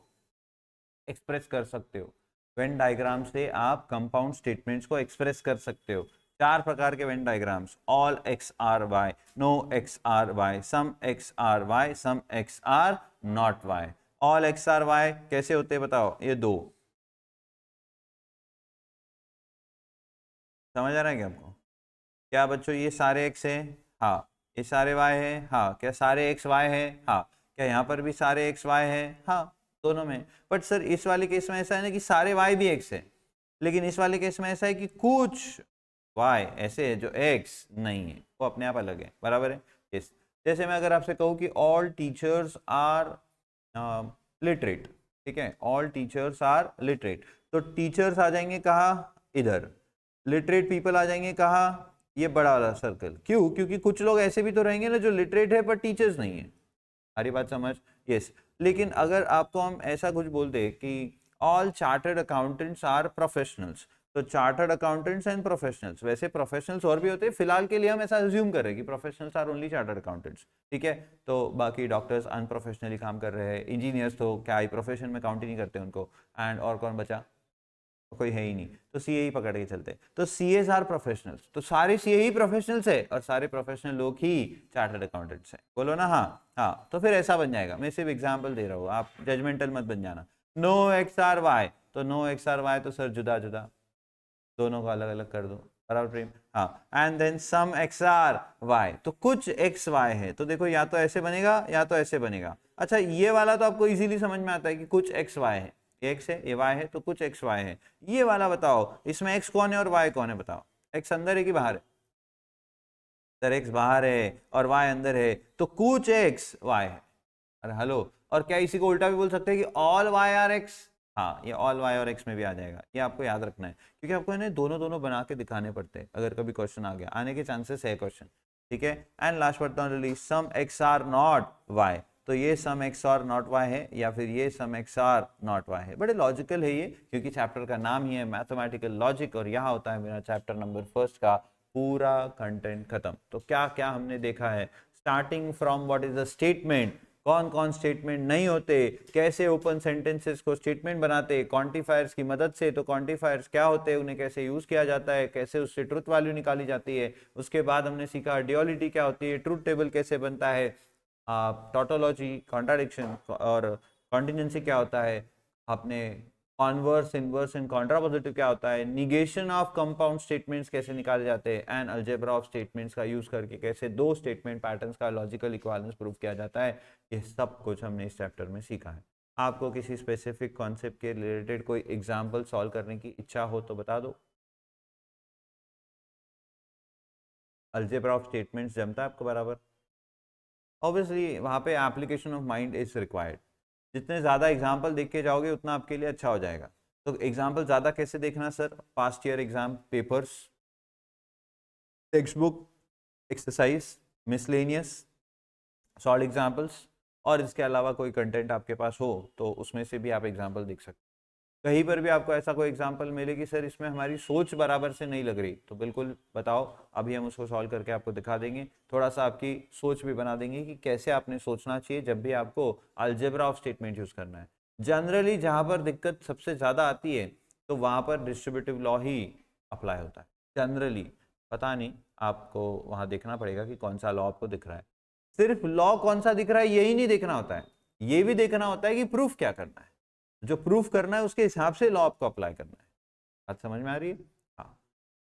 एक्सप्रेस कर सकते हो। वेन डायग्राम से आप कंपाउंड स्टेटमेंट्स को एक्सप्रेस कर सकते हो। चार प्रकार के Venn diagrams, all X are Y, no X are Y, some X are Y, some X are not Y. All X are Y कैसे होते हैं बताओ, ये दो, समझ आ रहा है क्या आपको, क्या बच्चों ये सारे एक्स है, हाँ, ये सारे वाई है, हाँ, क्या सारे एक्स वाई है, हाँ, क्या यहाँ पर भी सारे एक्स वाई है, हाँ, दोनों में। बट सर इस वाले केस में ऐसा है ना कि सारे वाई भी एक्स है, लेकिन इस वाले केस में ऐसा है कि कुछ वाई ऐसे है जो एक्स नहीं है, वो अपने आप अलग है, बराबर है, यस। जैसे मैं अगर आपसे कहूँ कि ऑल टीचर्स आर लिटरेट, ठीक है, ऑल टीचर्स आर लिटरेट, तो टीचर्स आ जाएंगे कहाँ, इधर, लिटरेट पीपल आ जाएंगे कहाँ, ये बड़ा वाला सर्कल, क्यों, क्योंकि कुछ लोग ऐसे भी तो रहेंगे ना जो लिटरेट है पर टीचर्स नहीं है, हरी बात समझ, यस। लेकिन अगर आपको हम ऐसा कुछ बोलते कि all chartered accountants are professionals, तो चार्टर्ड अकाउंटेंट्स एंड प्रोफेशनल्स, वैसे प्रोफेशनल्स और भी होते हैं, फिलहाल के लिए हम ऐसा अज्यूम करें कि professionals are only chartered accountants, ठीक है। तो बाकी डॉक्टर्स अनप्रोफेशनली काम कर रहे हैं, इंजीनियर्स तो क्या ही प्रोफेशन में काउंट ही नहीं करते उनको, एंड और कौन बचा, कोई है ही नहीं, तो सीए ही पकड़ के चलते हैं। तो सीएस आर प्रोफेशनल्स, तो सारे सीए ही प्रोफेशनल्स है और सारे प्रोफेशनल लोग ही चार्टर्ड अकाउंटेंट्स हैं, बोलो ना हाँ हाँ। तो फिर ऐसा बन जाएगा, मैं सिर्फ एग्जांपल दे रहा हूँ, आप जजमेंटल मत बन जाना। नो एक्स आर वाई, तो नो एक्स आर वाई तो सर जुदा जुदा, दोनों को अलग अलग कर दो, बराबर प्रेम, हाँ। And then some X are Y, तो कुछ एक्स वाई है, तो देखो या तो ऐसे बनेगा या तो ऐसे बनेगा। अच्छा ये वाला तो आपको इजीली समझ में आता है कि कुछ एक्स वाई है, ये एक्स है ये वाई है, तो कुछ एक्स वाई है। ये वाला बताओ इसमें एक्स कौन है और वाई कौन है, बताओ। एक्स अंदर है कि बाहर है? सर एक्स बाहर है और वाई अंदर है, तो कुछ एक्स वाई है। अरे हेलो, और क्या इसी को उल्टा भी बोल सकते हैं कि ऑल वाई आर एक्स? हाँ, ये ऑल वाई और एक्स में भी आ जाएगा, ये आपको याद रखना है, क्योंकि आपको इन्हें दोनों दोनों बना के दिखाने पड़ते हैं अगर कभी क्वेश्चन आ गया, आने के चांसेस है क्वेश्चन, ठीक है। And last but not least, some X are not Y, तो ये some X are not Y है या फिर ये some X are not Y है। बड़े लॉजिकल है ये, क्योंकि चैप्टर का नाम ही है मैथमेटिकल लॉजिक, और यहाँ होता है मेरा चैप्टर नंबर 1 का पूरा कंटेंट खत्म। तो क्या क्या हमने देखा है, starting from what is the statement, कौन कौन स्टेटमेंट नहीं होते, कैसे ओपन सेंटेंसेस को स्टेटमेंट बनाते क्वांटिफायर्स की मदद से, तो क्वांटिफायर्स क्या होते हैं, उन्हें कैसे यूज किया जाता है, कैसे उससे ट्रुथ वैल्यू निकाली जाती है। उसके बाद हमने सीखा ड्यूअलिटी क्या होती है, ट्रुथ टेबल कैसे बनता है, टॉटोलॉजी, कॉन्ट्राडिक्शन और कॉन्टिजेंसी क्या होता है, आपने कॉन्वर्स, इनवर्स एंड कॉन्ट्रापोजिटिव क्या होता है, निगेशन ऑफ कंपाउंड स्टेटमेंट्स कैसे निकाले जाते हैं, एंड अलजेब्रा ऑफ स्टेटमेंट्स का यूज करके कैसे दो स्टेटमेंट पैटर्न्स का लॉजिकल इक्विवेलेंस प्रूव किया जाता है। ये सब कुछ हमने इस चैप्टर में सीखा है। आपको किसी स्पेसिफिक कॉन्सेप्ट के रिलेटेड कोई एग्जाम्पल सॉल्व करने की इच्छा हो तो बता दो। अलजेब्रा ऑफ स्टेटमेंट्स जमता है आपको बराबर? ऑब्वियसली वहाँ पे application of mind is required. जितने ज़्यादा एग्जाम्पल देख के जाओगे उतना आपके लिए अच्छा हो जाएगा। तो एग्जाम्पल ज़्यादा कैसे देखना sir, past year exam papers, text book, exercise, miscellaneous, solve examples, और इसके अलावा कोई कंटेंट आपके पास हो तो उसमें से भी आप एग्जाम्पल देख सकते हैं। कहीं पर भी आपको ऐसा कोई एग्जाम्पल मिले कि सर इसमें हमारी सोच बराबर से नहीं लग रही, तो बिल्कुल बताओ, अभी हम उसको सॉल्व करके आपको दिखा देंगे, थोड़ा सा आपकी सोच भी बना देंगे कि कैसे आपने सोचना चाहिए जब भी आपको अलजेब्रा ऑफ स्टेटमेंट यूज करना है। जनरली जहां पर दिक्कत सबसे ज्यादा आती है तो वहां पर डिस्ट्रीब्यूटिव लॉ ही अप्लाई होता है जनरली। पता नहीं, आपको वहां देखना पड़ेगा कि कौन सा लॉ आपको दिख रहा है। सिर्फ लॉ कौन सा दिख रहा है यही नहीं देखना होता है, ये भी देखना होता है कि प्रूफ क्या करना है, जो प्रूफ करना है उसके हिसाब से लॉ आपको अप्लाई करना है। बात समझ में आ रही है? हाँ,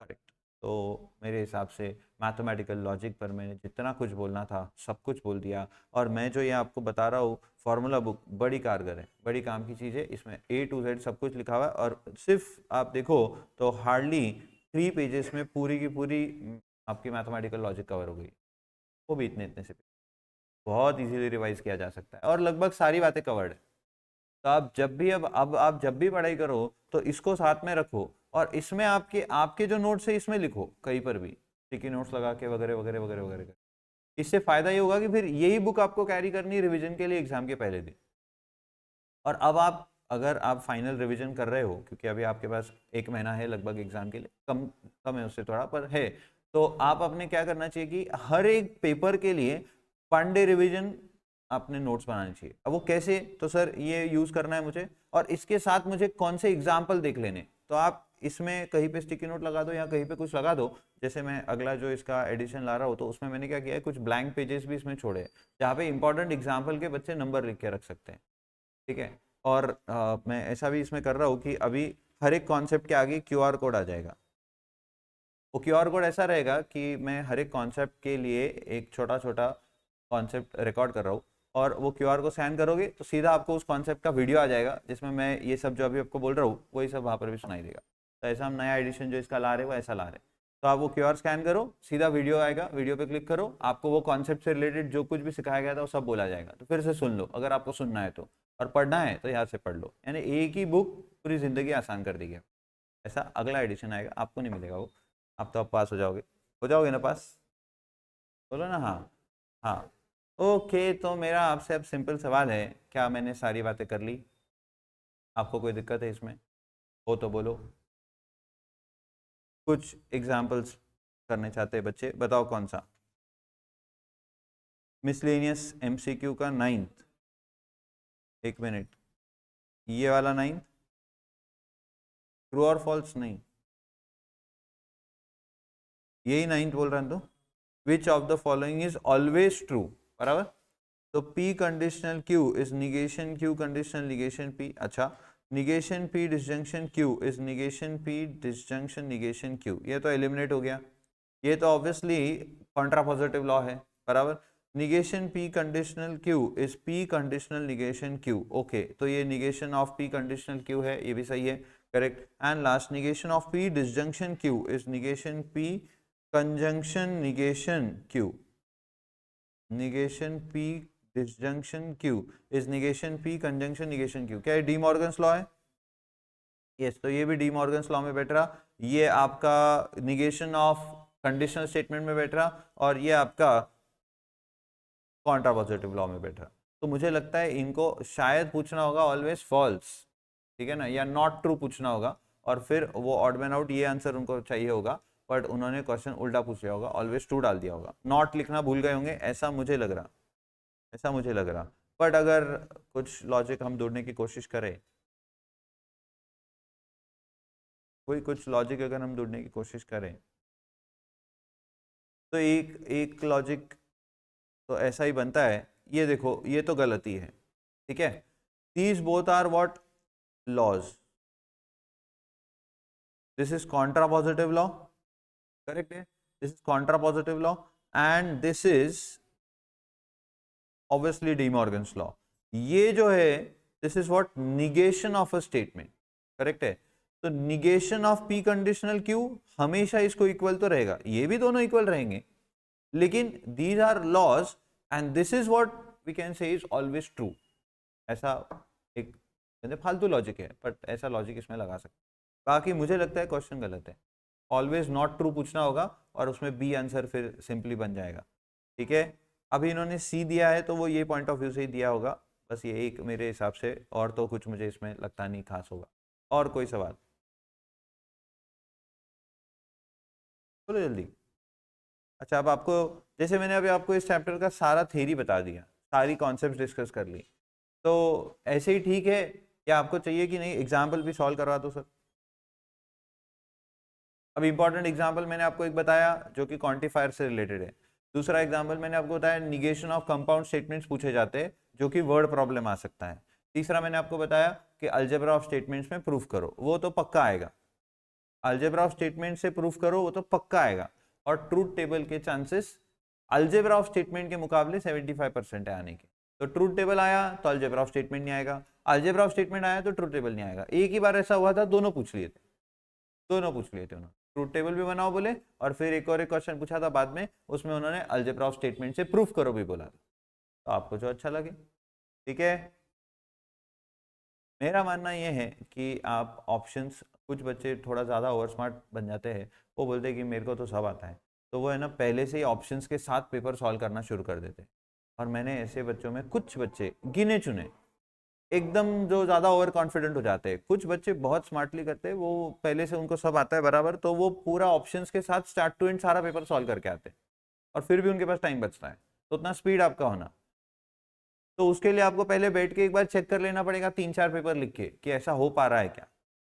करेक्ट। तो मेरे हिसाब से मैथमेटिकल लॉजिक पर मैंने जितना कुछ बोलना था सब कुछ बोल दिया, और मैं जो ये आपको बता रहा हूँ फॉर्मूला बुक बड़ी कारगर है, बड़ी काम की चीज़ है, इसमें A to Z सब कुछ लिखा हुआ है, और सिर्फ आप देखो तो हार्डली 3 पेजेस में पूरी की पूरी आपकी मैथमेटिकल लॉजिक कवर हो गई, वो भी इतने इतने से बहुत इजीली रिवाइज किया जा सकता है, और लगभग सारी बातें कवर्ड है। तो आप जब भी अब आप जब भी पढ़ाई करो तो इसको साथ में रखो, और इसमें आपके आपके जो नोट्स है इसमें लिखो कहीं पर भी, स्टिकी नोट्स लगा के वगैरह वगैरह वगैरह वगैरह। इससे फायदा ये होगा कि फिर यही बुक आपको कैरी करनी है रिवीजन के लिए एग्जाम के पहले दिन। और अब आप अगर आप फाइनल रिवीजन कर रहे हो, क्योंकि अभी आपके पास 1 महीना है लगभग एग्जाम के लिए, कम कम है उससे थोड़ा पर है, तो आप अपने क्या करना चाहिए कि हर एक पेपर के लिए वन डे रिविजन आपने नोट्स बनाने चाहिए। अब वो कैसे, तो सर ये यूज करना है मुझे, और इसके साथ मुझे कौन से एग्जाम्पल देख लेने, तो आप इसमें कहीं पे स्टिकी नोट लगा दो या कहीं पे कुछ लगा दो। जैसे मैं अगला जो इसका एडिशन ला रहा हूँ तो उसमें मैंने क्या किया है, कुछ ब्लैंक पेजेस भी इसमें छोड़े जहाँ पे इंपॉर्टेंट एग्जाम्पल के बच्चे नंबर लिख के रख सकते हैं, ठीक है। और मैं ऐसा भी इसमें कर रहा हूँ कि अभी हर एक कॉन्सेप्ट के आगे क्यूआर कोड आ जाएगा। वो क्यूआर कोड ऐसा रहेगा कि मैं हर एक कॉन्सेप्ट के लिए एक छोटा छोटा कॉन्सेप्ट रिकॉर्ड कर रहा हूँ, और वो क्यूआर को स्कैन करोगे तो सीधा आपको उस कॉन्सेप्ट का वीडियो आ जाएगा, जिसमें मैं ये सब जो अभी आपको बोल रहा हूँ वही सब वहाँ पर भी सुनाई देगा। तो ऐसा हम नया एडिशन जो इसका ला रहे हैं वो ऐसा ला रहे हैं। तो आप वो क्यूआर स्कैन करो, सीधा वीडियो आएगा, वीडियो पे क्लिक करो, आपको वो कॉन्सेप्ट से रिलेटेड जो कुछ भी सिखाया गया था वो सब बोला जाएगा, तो फिर से सुन लो अगर आपको सुनना है तो, और पढ़ना है तो यहाँ से पढ़ लो, यानी एक ही बुक पूरी जिंदगी आसान कर देगी। ऐसा अगला एडिशन आएगा, आपको नहीं मिलेगा वो, आप तो आप पास हो जाओगे ना पास, बोलो ना हाँ। हाँ, ओके। तो मेरा आपसे अब सिंपल सवाल है, क्या मैंने सारी बातें कर ली? आपको कोई दिक्कत है इसमें? हो तो बोलो। कुछ एग्जाम्पल्स करने चाहते हैं बच्चे, बताओ कौन सा? मिसलेनियस एमसीक्यू का 9th, 1 मिनट, ये वाला 9th, ट्रू और फॉल्स नहीं, यही 9th बोल रहा है। तो which of the following is always true, बराबर। तो P conditional Q is negation Q conditional negation P। अच्छा, negation P disjunction Q is negation P disjunction negation Q, ये तो एलिमिनेट हो गया, ये तो ऑब्वियसली कॉन्ट्रापोजिटिव लॉ है, बराबर। Negation P conditional Q is P conditional negation Q, okay, तो ये negation of P conditional Q है, ये भी सही है, correct. And last negation of P disjunction Q is negation P conjunction negation Q, negation P disjunction Q is negation P conjunction negation Q, क्या ये D Morgan's law है? Yes, तो ये भी डी मॉर्गन्स लॉ में बैठ रहा, ये आपका निगेशन ऑफ कंडीशनल स्टेटमेंट में बैठ रहा, और ये आपका कॉन्ट्रापोजिटिव लॉ में बैठ रहा। तो मुझे लगता है इनको शायद पूछना होगा ऑलवेज फॉल्स, ठीक है ना, या नॉट ट्रू पूछना होगा, और फिर वो ऑड मैन आउट ये आंसर उनको चाहिए होगा, बट उन्होंने क्वेश्चन उल्टा पूछ लिया होगा, ऑलवेज ट्रू डाल दिया होगा, नॉट लिखना भूल गए होंगे, ऐसा मुझे लग रहा, ऐसा मुझे लग रहा। बट अगर कुछ लॉजिक हम ढूंढने की कोशिश करें, कोई कुछ लॉजिक अगर हम ढूंढने की कोशिश करें, तो एक एक लॉजिक तो ऐसा ही बनता है, ये देखो ये तो गलती है, ठीक है, these both are what laws, this is contrapositive law, correct है, this is contrapositive law, and this is obviously De Morgan's law. ये जो है this is what negation of a statement, correct है। तो negation of P conditional Q हमेशा इसको equal तो रहेगा, ये भी दोनों इक्वल रहेंगे, लेकिन these are laws and this is what we can say is always true, ऐसा एक फालतू लॉजिक है, बट ऐसा लॉजिक इसमें लगा सकते। बाकी मुझे लगता है क्वेश्चन गलत है, ऑलवेज नॉट ट्रू पूछना होगा और उसमें बी आंसर फिर सिंपली बन जाएगा, ठीक है। अभी इन्होंने सी दिया है तो वो ये पॉइंट ऑफ व्यू से ही दिया होगा, बस ये एक मेरे हिसाब से, और तो कुछ मुझे इसमें लगता नहीं खास होगा। और कोई सवाल? बोलो जल्दी। अच्छा, अब आपको, जैसे मैंने अभी आपको इस चैप्टर का सारा थ्योरी बता दिया, सारी कॉन्सेप्ट डिस्कस कर ली, तो ऐसे ही ठीक है, या आपको चाहिए कि नहीं एग्जाम्पल भी सॉल्व करवा दो सर? अब इंपॉर्टेंट एग्जाम्पल मैंने आपको एक बताया जो कि क्वांटिफायर से रिलेटेड है, दूसरा एग्जाम्पल मैंने आपको बताया निगेशन ऑफ कंपाउंड स्टेटमेंट्स पूछे जाते हैं जो कि वर्ड प्रॉब्लम आ सकता है, तीसरा मैंने आपको बताया कि अलजेब्रा ऑफ स्टेटमेंट्स में प्रूफ करो, वो तो पक्का आएगा, अलजेब्रा ऑफ स्टेटमेंट से प्रूफ करो वो तो पक्का आएगा, और ट्रूथ टेबल के चांसेस अलजेब्रा ऑफ स्टेटमेंट के मुकाबले 75% है आने के, तो ट्रूथ टेबल आया तो अलजेब्रा ऑफ स्टेटमेंट नहीं आएगा, अलजेब्रा ऑफ स्टेटमेंट आया तो ट्रूथ टेबल नहीं आएगा। एक ही बार ऐसा हुआ था, दोनों पूछ लिए थे, दोनों पूछ लिए थे उन्होंने, ट्रूथ टेबल भी बनाओ बोले, और फिर एक और एक क्वेश्चन पूछा था बाद में, उसमें उन्होंने अलजेब्रा ऑफ स्टेटमेंट से प्रूफ करो भी बोला था, तो आपको जो अच्छा लगे, ठीक है। मेरा मानना यह है कि आप ऑप्शंस, कुछ बच्चे थोड़ा ज़्यादा ओवर स्मार्ट बन जाते हैं, वो बोलते हैं कि मेरे को तो सब आता है, तो वो है ना पहले से ही ऑप्शंस के साथ पेपर सॉल्व करना शुरू कर देते हैं, और मैंने ऐसे बच्चों में कुछ बच्चे गिने चुने एकदम जो ज़्यादा ओवर कॉन्फिडेंट हो जाते हैं, कुछ बच्चे बहुत स्मार्टली करते हैं, वो पहले से उनको सब आता है बराबर, तो वो पूरा ऑप्शंस के साथ स्टार्ट टू एंड सारा पेपर सॉल्व करके आते हैं, और फिर भी उनके पास टाइम बचता है, तो उतना स्पीड आपका होना, तो उसके लिए आपको पहले बैठ के एक बार चेक कर लेना पड़ेगा 3-4 पेपर लिख के कि ऐसा हो पा रहा है क्या,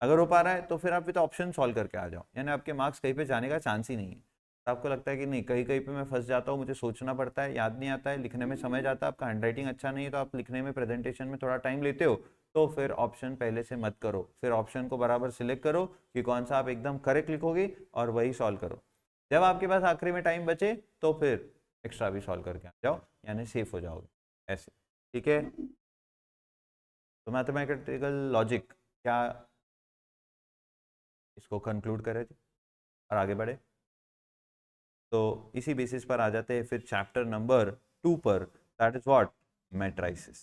अगर हो पा रहा है तो फिर आप विद ऑप्शन सॉल्व करके आ जाओ, यानी आपके मार्क्स कहीं पे जाने का चांस ही नहीं है। तो आपको लगता है कि नहीं कहीं कहीं पे मैं फंस जाता हूँ, मुझे सोचना पड़ता है, याद नहीं आता है, लिखने में समय जाता है, आपका हैंडराइटिंग अच्छा नहीं है तो आप लिखने में प्रेजेंटेशन में थोड़ा टाइम लेते हो, तो फिर ऑप्शन पहले से मत करो, फिर ऑप्शन को बराबर सिलेक्ट करो कि कौन सा आप एकदम करेक्ट लिखोगे और वही सॉल्व करो, जब आपके पास आखिरी में टाइम बचे तो फिर एक्स्ट्रा भी सॉल्व करके आ जाओ, यानी सेफ हो जाओगे ऐसे, ठीक है। तो मैथमेटिकल लॉजिक क्या, इसको कंक्लूड करें जी और आगे बढ़े, तो इसी बेसिस पर आ जाते हैं फिर चैप्टर नंबर 2 पर, दैट इज व्हाट, मैट्राइसिस।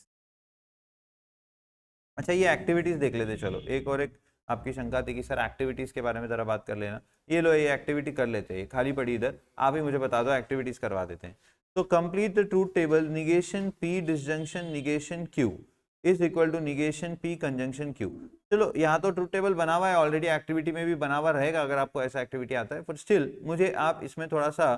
अच्छा, ये एक्टिविटीज देख लेते, चलो एक और एक आपकी शंका थी कि सर एक्टिविटीज के बारे में जरा बात कर लेना, ये लो ये एक्टिविटी कर लेते हैं, खाली पड़ी इधर, आप ही मुझे बता दो, एक्टिविटीज करवा देते हैं। तो complete the truth table negation P disjunction negation Q is equal to negation P conjunction Q. चलो यहाँ तो ट्रूथ टेबल बना हुआ है ऑलरेडी, एक्टिविटी में भी बना हुआ रहेगा अगर आपको ऐसा एक्टिविटी आता है, पर स्टिल मुझे आप इसमें थोड़ा सा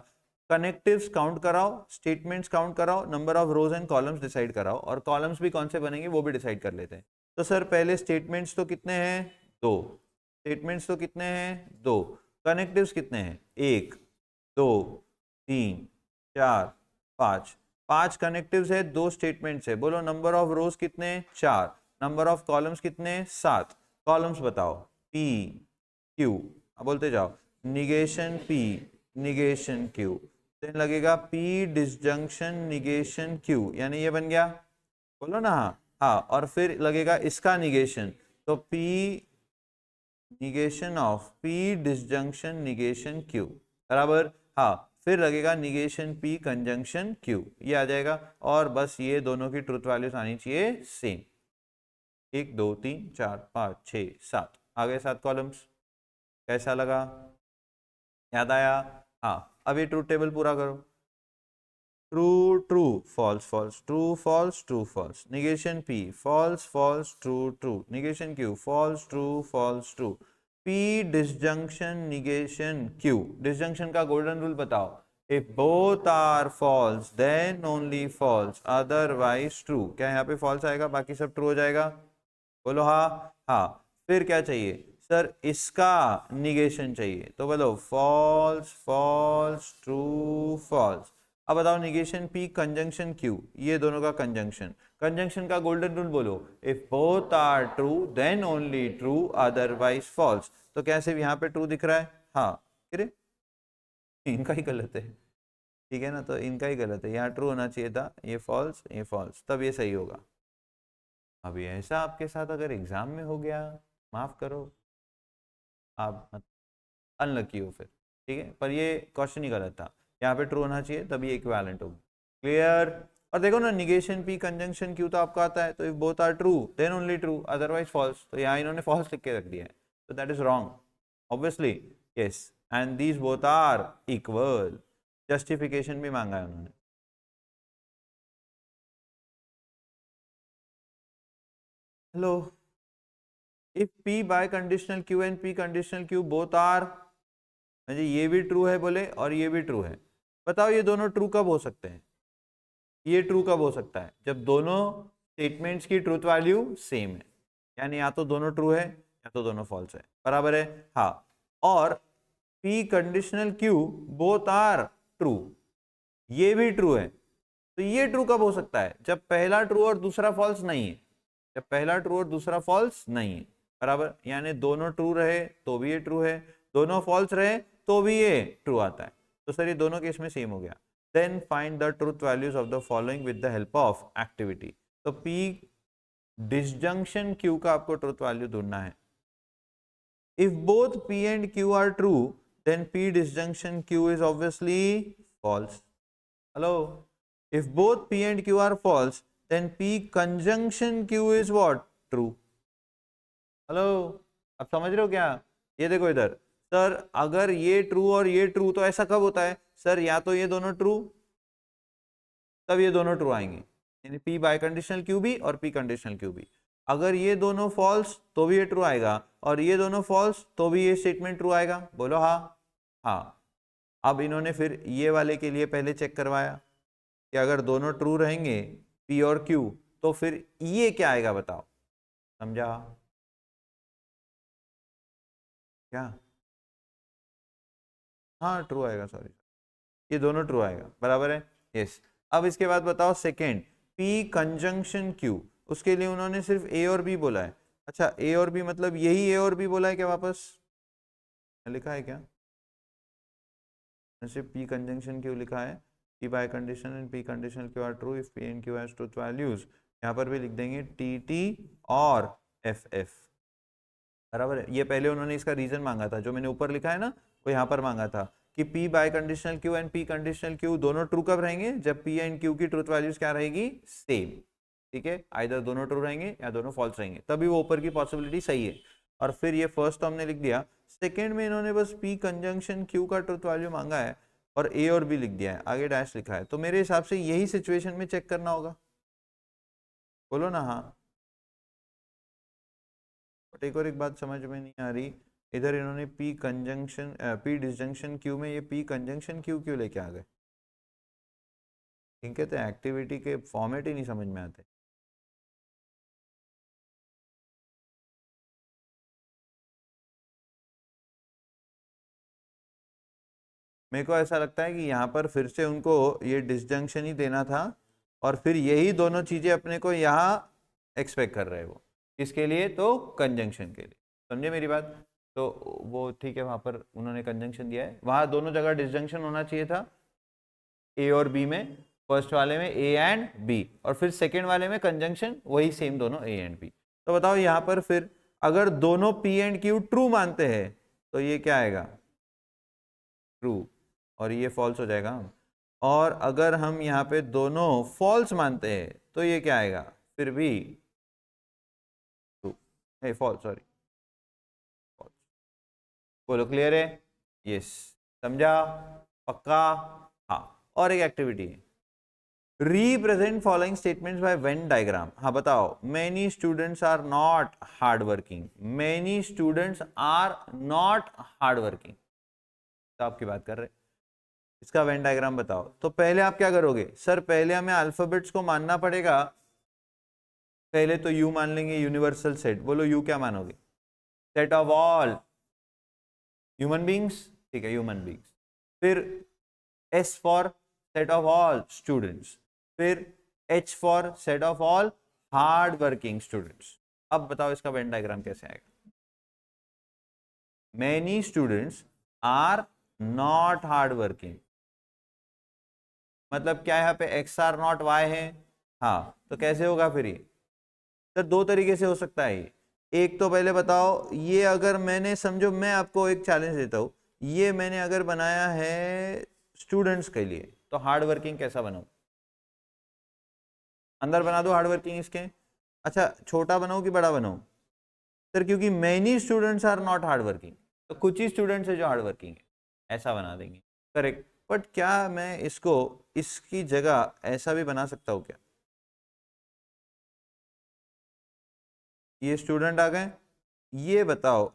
कनेक्टिव्स काउंट कराओ, स्टेटमेंट्स काउंट कराओ, number of rose and columns decide कराओ, और कॉलम्स भी कौन से बनेंगे वो भी डिसाइड कर लेते हैं। तो सर पहले स्टेटमेंट्स तो कितने हैं, 2, स्टेटमेंट्स तो कितने हैं 2, कनेक्टिव्स कितने हैं 1 2 3 4 5, 5 कनेक्टिव्स है, 2 स्टेटमेंट्स है, बोलो नंबर ऑफ रोज कितने 4, नंबर ऑफ कॉलम्स कितने, 7 कॉलम्स बताओ, P Q, अब बोलते जाओ, negation P negation Q, then लगेगा P डिसजंक्शन निगेशन Q, यानी ये बन गया, बोलो ना हाँ हाँ, और फिर लगेगा इसका निगेशन, तो P negation of P disjunction negation Q बराबर, हाँ फिर लगेगा निगेशन P कंजंक्शन Q, ये आ जाएगा, और बस ये दोनों की ट्रुथ वैल्यूज आनी चाहिए सेम, 1 2 3 4 5 6 7 आ गए 7 कॉलम्स, कैसा लगा, याद आया, हाँ अब ये ट्रूथ टेबल पूरा करो, true true false false true false true false, negation P false false true true, negation Q false true false true, P disjunction negation Q, disjunction का गोल्डन रूल बताओ, if both are false then only false otherwise true, क्या यहाँ पे false आएगा, बाकी सब true हो जाएगा, बोलो हाँ हाँ, फिर क्या चाहिए सर, इसका निगेशन चाहिए, तो बोलो फॉल्स फॉल्स ट्रू फॉल्स, अब बताओ निगेशन P कंजंक्शन Q, ये दोनों का कंजंक्शन, कंजंक्शन का गोल्डन रूल बोलो, if both are true then only true otherwise false, तो कैसे यहाँ पे ट्रू दिख रहा है, हाँ अरे इनका ही गलत है, ठीक है ना, तो इनका ही गलत है, यहाँ ट्रू होना चाहिए था, ये फॉल्स, तब ये सही होगा। अभी ऐसा आपके साथ अगर एग्जाम में हो गया, माफ करो, आप अनलकी हो फिर, ठीक है, पर ये क्वेश्चन ही गलत था, यहाँ पे ट्रू होना चाहिए तभी इक्विवेलेंट होगा, क्लियर। और देखो ना निगेशन P कंजंक्शन Q तो आपको आता है, तो if both are true then only true otherwise false, तो यहाँ इन्होंने फॉल्स लिख के रख दिया है, तो that is wrong obviously, yes, and these both are equal, justification भी मांगा है उन्होंने, hello, if P biconditional Q and P conditional Q both are, म्हणजे ये भी ट्रू है बोले और ये भी ट्रू है, बताओ ये दोनों ट्रू कब हो सकते हैं, ये ट्रू कब हो सकता है, जब दोनों स्टेटमेंट्स की ट्रूथ वैल्यू सेम है, यानी या तो दोनों ट्रू है या तो दोनों फॉल्स है, बराबर है, हाँ, और P conditional Q both are true, ये भी ट्रू है, तो ये ट्रू कब हो सकता है, जब पहला ट्रू और दूसरा फॉल्स नहीं है, जब पहला ट्रू और दूसरा फॉल्स नहीं है, बराबर, यानी दोनों ट्रू रहे तो भी ये ट्रू है, दोनों फॉल्स रहे तो भी ये ट्रू आता है, तो सर ये दोनों केस में सेम हो गया, then find the truth values of the following with the help of activity, तो P डिसजंक्शन Q का आपको ट्रूथ वैल्यू ढूंढना है, if both P and Q are true then P disjunction Q is obviously false, hello, if both P and Q are false then P conjunction Q is what, true, hello, अब समझ रहे हो क्या, ये देखो इधर, सर अगर ये ट्रू और ये ट्रू तो ऐसा कब होता है सर, या तो ये दोनों ट्रू तब ये दोनों ट्रू आएंगे, यानी P बाय कंडीशनल Q भी और P कंडीशनल Q भी, अगर ये दोनों फॉल्स तो भी ये ट्रू आएगा और ये दोनों फॉल्स तो भी ये स्टेटमेंट ट्रू आएगा, बोलो हाँ हाँ, अब इन्होंने फिर ये वाले के लिए पहले चेक करवाया कि अगर दोनों ट्रू रहेंगे P और Q तो फिर ये क्या आएगा बताओ, समझा क्या, हाँ ट्रू आएगा, सॉरी ये दोनों ट्रू आएगा, बराबर है, यस। अब इसके बाद बताओ सेकेंड, P कंजंक्शन Q, उसके लिए उन्होंने सिर्फ A और B बोला है, अच्छा A और B मतलब यही A और B बोला है क्या, वापस लिखा है क्या, सिर्फ P कंजंक्शन Q लिखा है, P bi condition and P conditional Q are true if P and Q has truth values, यहाँ पर भी लिख देंगे TT और FF, बराबर है, ये पहले उन्होंने इसका रीजन मांगा था, जो मैंने ऊपर लिखा है ना वो यहाँ पर मांगा था कि P biconditional Q and P conditional Q दोनों ट्रू कब रहेंगे, जब P एंड Q की ट्रूथ वैल्यूज क्या रहेगी, सेम, ठीक है, आइदर दोनों ट्रू रहेंगे या दोनों फॉल्स रहेंगे, तभी वो ऊपर की पॉसिबिलिटी सही है, और फिर ये फर्स्ट तो हमने लिख दिया, सेकेंड में इन्होंने बस P कंजंक्शन Q का ट्रूथ वैल्यू मांगा है और A और B लिख दिया है, आगे डैश लिखा है, तो मेरे हिसाब से यही सिचुएशन में चेक करना होगा, बोलो ना हाँ, बट एक और एक बात समझ में नहीं आ रही, इधर इन्होंने P डिसजंक्शन Q में ये P कंजंक्शन Q क्यों लेके आ गए, इनके तो एक्टिविटी के फॉर्मेट ही नहीं समझ में आते, मेरे को ऐसा लगता है कि यहाँ पर फिर से उनको ये डिसजंक्शन ही देना था और फिर यही दोनों चीजें अपने को यहाँ एक्सपेक्ट कर रहे हैं वो, किसके लिए? तो कंजंक्शन के लिए। समझे मेरी बात? तो वो ठीक है, वहां पर उन्होंने कंजंक्शन दिया है, वहां दोनों जगह डिसजंक्शन होना चाहिए था, ए और बी में। फर्स्ट वाले में ए एंड बी, और फिर सेकेंड वाले में कंजंक्शन वही सेम दोनों ए एंड बी। तो बताओ यहाँ पर फिर अगर दोनों पी एंड क्यू ट्रू मानते हैं तो ये क्या आएगा? ट्रू, और ये फॉल्स हो जाएगा। और अगर हम यहाँ पे दोनों फॉल्स मानते हैं तो ये क्या आएगा? फिर भी ट्रू, है फॉल्स, सॉरी फॉल्स। बोलो क्लियर है? यस, समझा? पक्का? हाँ। और एक एक्टिविटी है, represent following statements by Venn diagram. हाँ बताओ, many students are not hard working, many students are not hard working, तो आपकी बात कर रहे, इसका वेन डायग्राम बताओ। तो पहले आप क्या करोगे सर? पहले हमें अल्फाबेट्स को मानना पड़ेगा। पहले तो यू मान लेंगे, यूनिवर्सल सेट। बोलो यू क्या मानोगे? Set of all human beings, ठीक है, ह्यूमन बींग्स। फिर S for set of all students, फिर H for set of all hard working students. अब बताओ इसका वेन डायग्राम कैसे आएगा? Many students are not hard working, मतलब क्या है यहाँ पे? एक्स आर नॉट वाई है। हाँ, तो कैसे होगा फिर ये? सर दो तरीके से हो सकता है ये। एक तो पहले बताओ, ये अगर मैंने, समझो मैं आपको एक चैलेंज देता हूं, ये मैंने अगर बनाया है स्टूडेंट्स के लिए, तो हार्ड वर्किंग कैसा बनाऊं? अंदर बना दो हार्ड वर्किंग इसके। अच्छा, छोटा बनाऊं कि बड़ा बनाऊं? सर क्योंकि many students are not hard working, तो कुछ ही स्टूडेंट्स है जो हार्ड वर्किंग है, ऐसा बना देंगे। करेक्ट। बट क्या मैं इसको, इसकी जगह ऐसा भी बना सकता हूँ क्या? ये स्टूडेंट आ गए, ये बताओ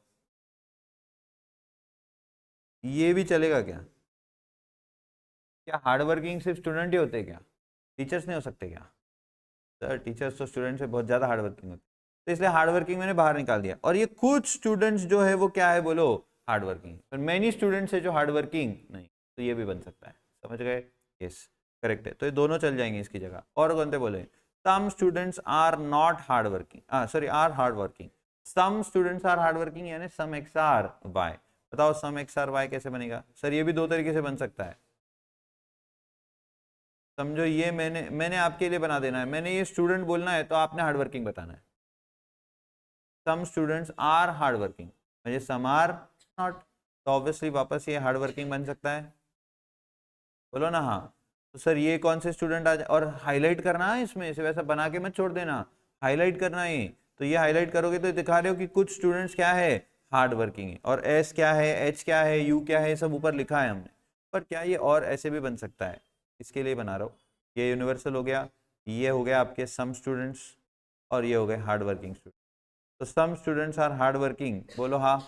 ये भी चलेगा क्या? क्या हार्ड वर्किंग सिर्फ स्टूडेंट ही होते हैं क्या? टीचर्स नहीं हो सकते क्या? सर टीचर्स तो स्टूडेंट से बहुत ज़्यादा हार्ड वर्किंग होते हैं, तो इसलिए हार्ड वर्किंग मैंने बाहर निकाल दिया। और ये कुछ स्टूडेंट्स जो है वो क्या है? बोलो हार्ड वर्किंग। पर मैनी स्टूडेंट्स है जो हार्ड वर्किंग नहीं, तो ये भी बन सकता है। समझ गए? यस, करेक्ट है। तो ये दोनों चल जाएंगे इसकी जगह। और कौन थे बोले? Some students are not hard working, sorry are hard working. Some students are hard working यानी सम एक्स आर वाई। बताओ सम एक्स आर वाई कैसे बनेगा? सर ये भी दो तरीके से बन सकता है। समझो ये मैंने आपके लिए बना देना है, मैंने ये स्टूडेंट बोलना है तो आपने हार्ड वर्किंग बताना है। Some students are hard working, मुझे सम आर नॉट, तो ऑब्वियसली वापस ये हार्ड वर्किंग बन सकता है। बोलो ना हाँ। तो सर ये कौन से स्टूडेंट आ जाए, और हाईलाइट करना है इसमें, इसे वैसा बना के मत छोड़ देना, हाईलाइट करना है। तो ये हाईलाइट करोगे तो दिखा रहे हो कि कुछ स्टूडेंट्स क्या है? हार्ड वर्किंग है। और एस क्या है, एच क्या है, यू क्या है, सब ऊपर लिखा है हमने। पर क्या ये और ऐसे भी बन सकता है? इसके लिए बना रहा हूँ। ये यूनिवर्सल हो गया, ये हो गया आपके सम स्टूडेंट्स, और ये हो गए हार्ड वर्किंग स्टूडेंट। तो some students are hard working, बोलो हाँ,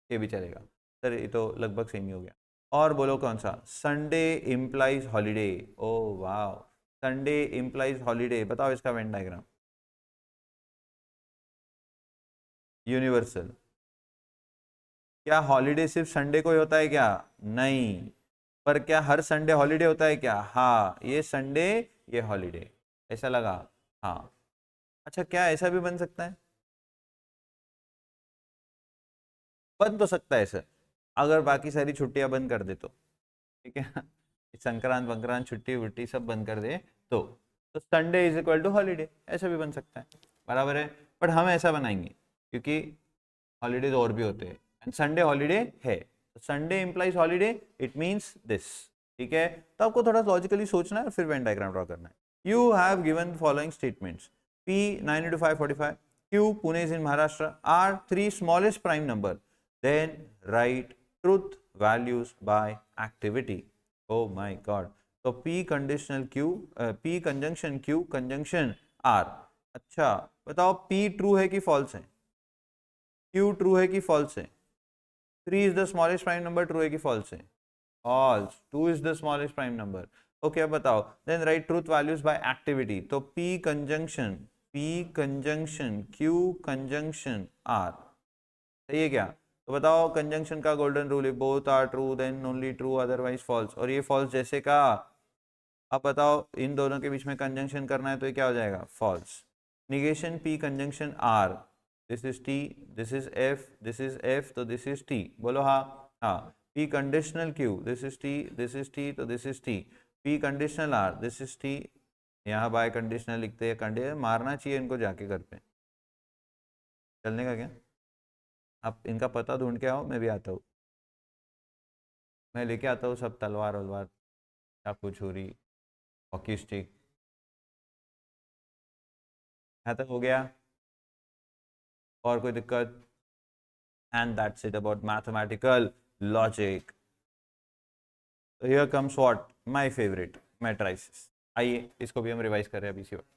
ये भी चलेगा। सर ये तो लगभग सेम ही हो गया। और बोलो कौन सा? Sunday implies holiday. ओ वाह, संडे इम्प्लाइज हॉलीडे, बताओ इसका वेन डायग्राम। यूनिवर्सल। क्या हॉलीडे सिर्फ संडे को ही होता है क्या? नहीं। पर क्या हर संडे हॉलीडे होता है क्या? हाँ, ये संडे, ये हॉलीडे, ऐसा लगा? हाँ। अच्छा, क्या ऐसा भी बन सकता है? बन तो सकता है सर, अगर बाकी सारी छुट्टियां बंद कर दे तो। ठीक है संक्रांत वंक्रांत छुट्टी वुट्टी सब बंद कर दे तो Sunday is equal to holiday, ऐसा भी बन सकता है। बराबर है। बट हम ऐसा बनाएंगे क्योंकि हॉलीडेज और भी होते हैं एंड संडे हॉलीडे है, तो Sunday implies holiday, it means this. ठीक है, तो आपको थोड़ा लॉजिकली सोचना है और फिर वेन डायग्राम ड्रॉ करना है। You have given following statements, P 9 into 545, Q Pune is in Maharashtra, are three smallest prime number, then write truth values by activity. Oh my god, तो P conditional Q, P conjunction Q conjunction R। अच्छा बताओ P true है कि false है? Q true है कि false है? 3 is the smallest prime number, true है कि फॉल्स है? False. 2 is the smallest prime number. Okay, अब बताओ then write truth values by activity. तो P conjunction Q conjunction R, सही है क्या? तो बताओ कंजंक्शन का गोल्डन रूल है, both are true then only true otherwise false, और ये फॉल्स जैसे का। अब बताओ इन दोनों के बीच में कंजंक्शन करना है तो ये क्या हो जाएगा? False. Negation P conjunction R, this is T, this is F, this is F, तो दिस इज टी, बोलो हाँ। हाँ, P conditional Q, this is T, this is T, तो this is T. P conditional R, this is T, यहाँ by conditional लिखते हैं, condition मारना चाहिए इनको जाके घर पे, चलने का क्या। आप इनका पता ढूंढ के आओ, मैं भी आता हूँ, मैं लेके आता हूँ सब तलवार वलवार, चाकू छुरी, हॉकी स्टिक। यहाँ तक हो गया, और कोई दिक्कत? And that's it about mathematical logic. तो here comes what my favourite, matrices. आइए इसको भी हम रिवाइज कर रहे हैं अभी इसी वक्त।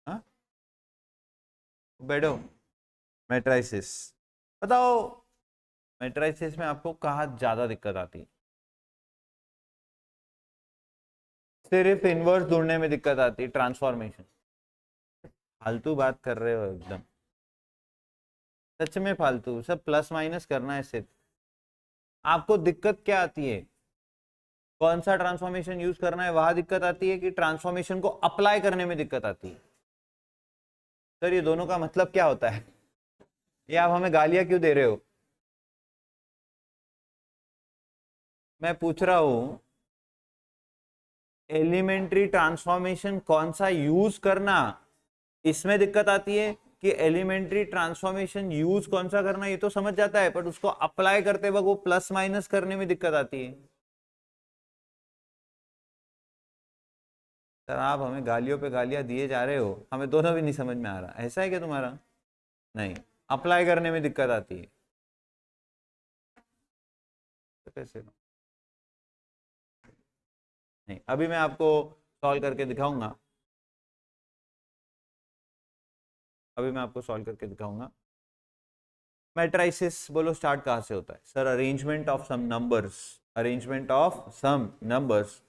हाँ, बैठो। मैट्रिसेस बताओ, मैट्रिसेस में आपको कहाँ ज्यादा दिक्कत आती है? सिर्फ इनवर्स ढूंढने में दिक्कत आती है, ट्रांसफॉर्मेशन। फालतू बात कर रहे हो एकदम, सच में फालतू, सब प्लस माइनस करना है सिर्फ। आपको दिक्कत क्या आती है? कौन सा ट्रांसफॉर्मेशन यूज करना है वहां दिक्कत आती है, कि ट्रांसफॉर्मेशन को अप्लाई करने में दिक्कत आती है? सर ये दोनों का मतलब क्या होता है? ये आप हमें गालियां क्यों दे रहे हो? मैं पूछ रहा हूं, एलिमेंट्री ट्रांसफॉर्मेशन कौन सा यूज करना, इसमें दिक्कत आती है, कि एलिमेंट्री ट्रांसफॉर्मेशन यूज कौन सा करना ये तो समझ जाता है, पर उसको अप्लाई करते वक्त वो प्लस माइनस करने में दिक्कत आती है। सर आप हमें गालियों पे गालियां दिए जा रहे हो, हमें दोनों भी नहीं समझ में आ रहा, ऐसा है क्या तुम्हारा? नहीं, अप्लाई करने में दिक्कत आती है, तो कैसे? नहीं, अभी मैं आपको सॉल्व करके दिखाऊंगा, अभी मैं आपको सॉल्व करके दिखाऊंगा। मैट्रिसेस बोलो स्टार्ट कहाँ से होता है? Sir arrangement of some numbers, arrangement of some numbers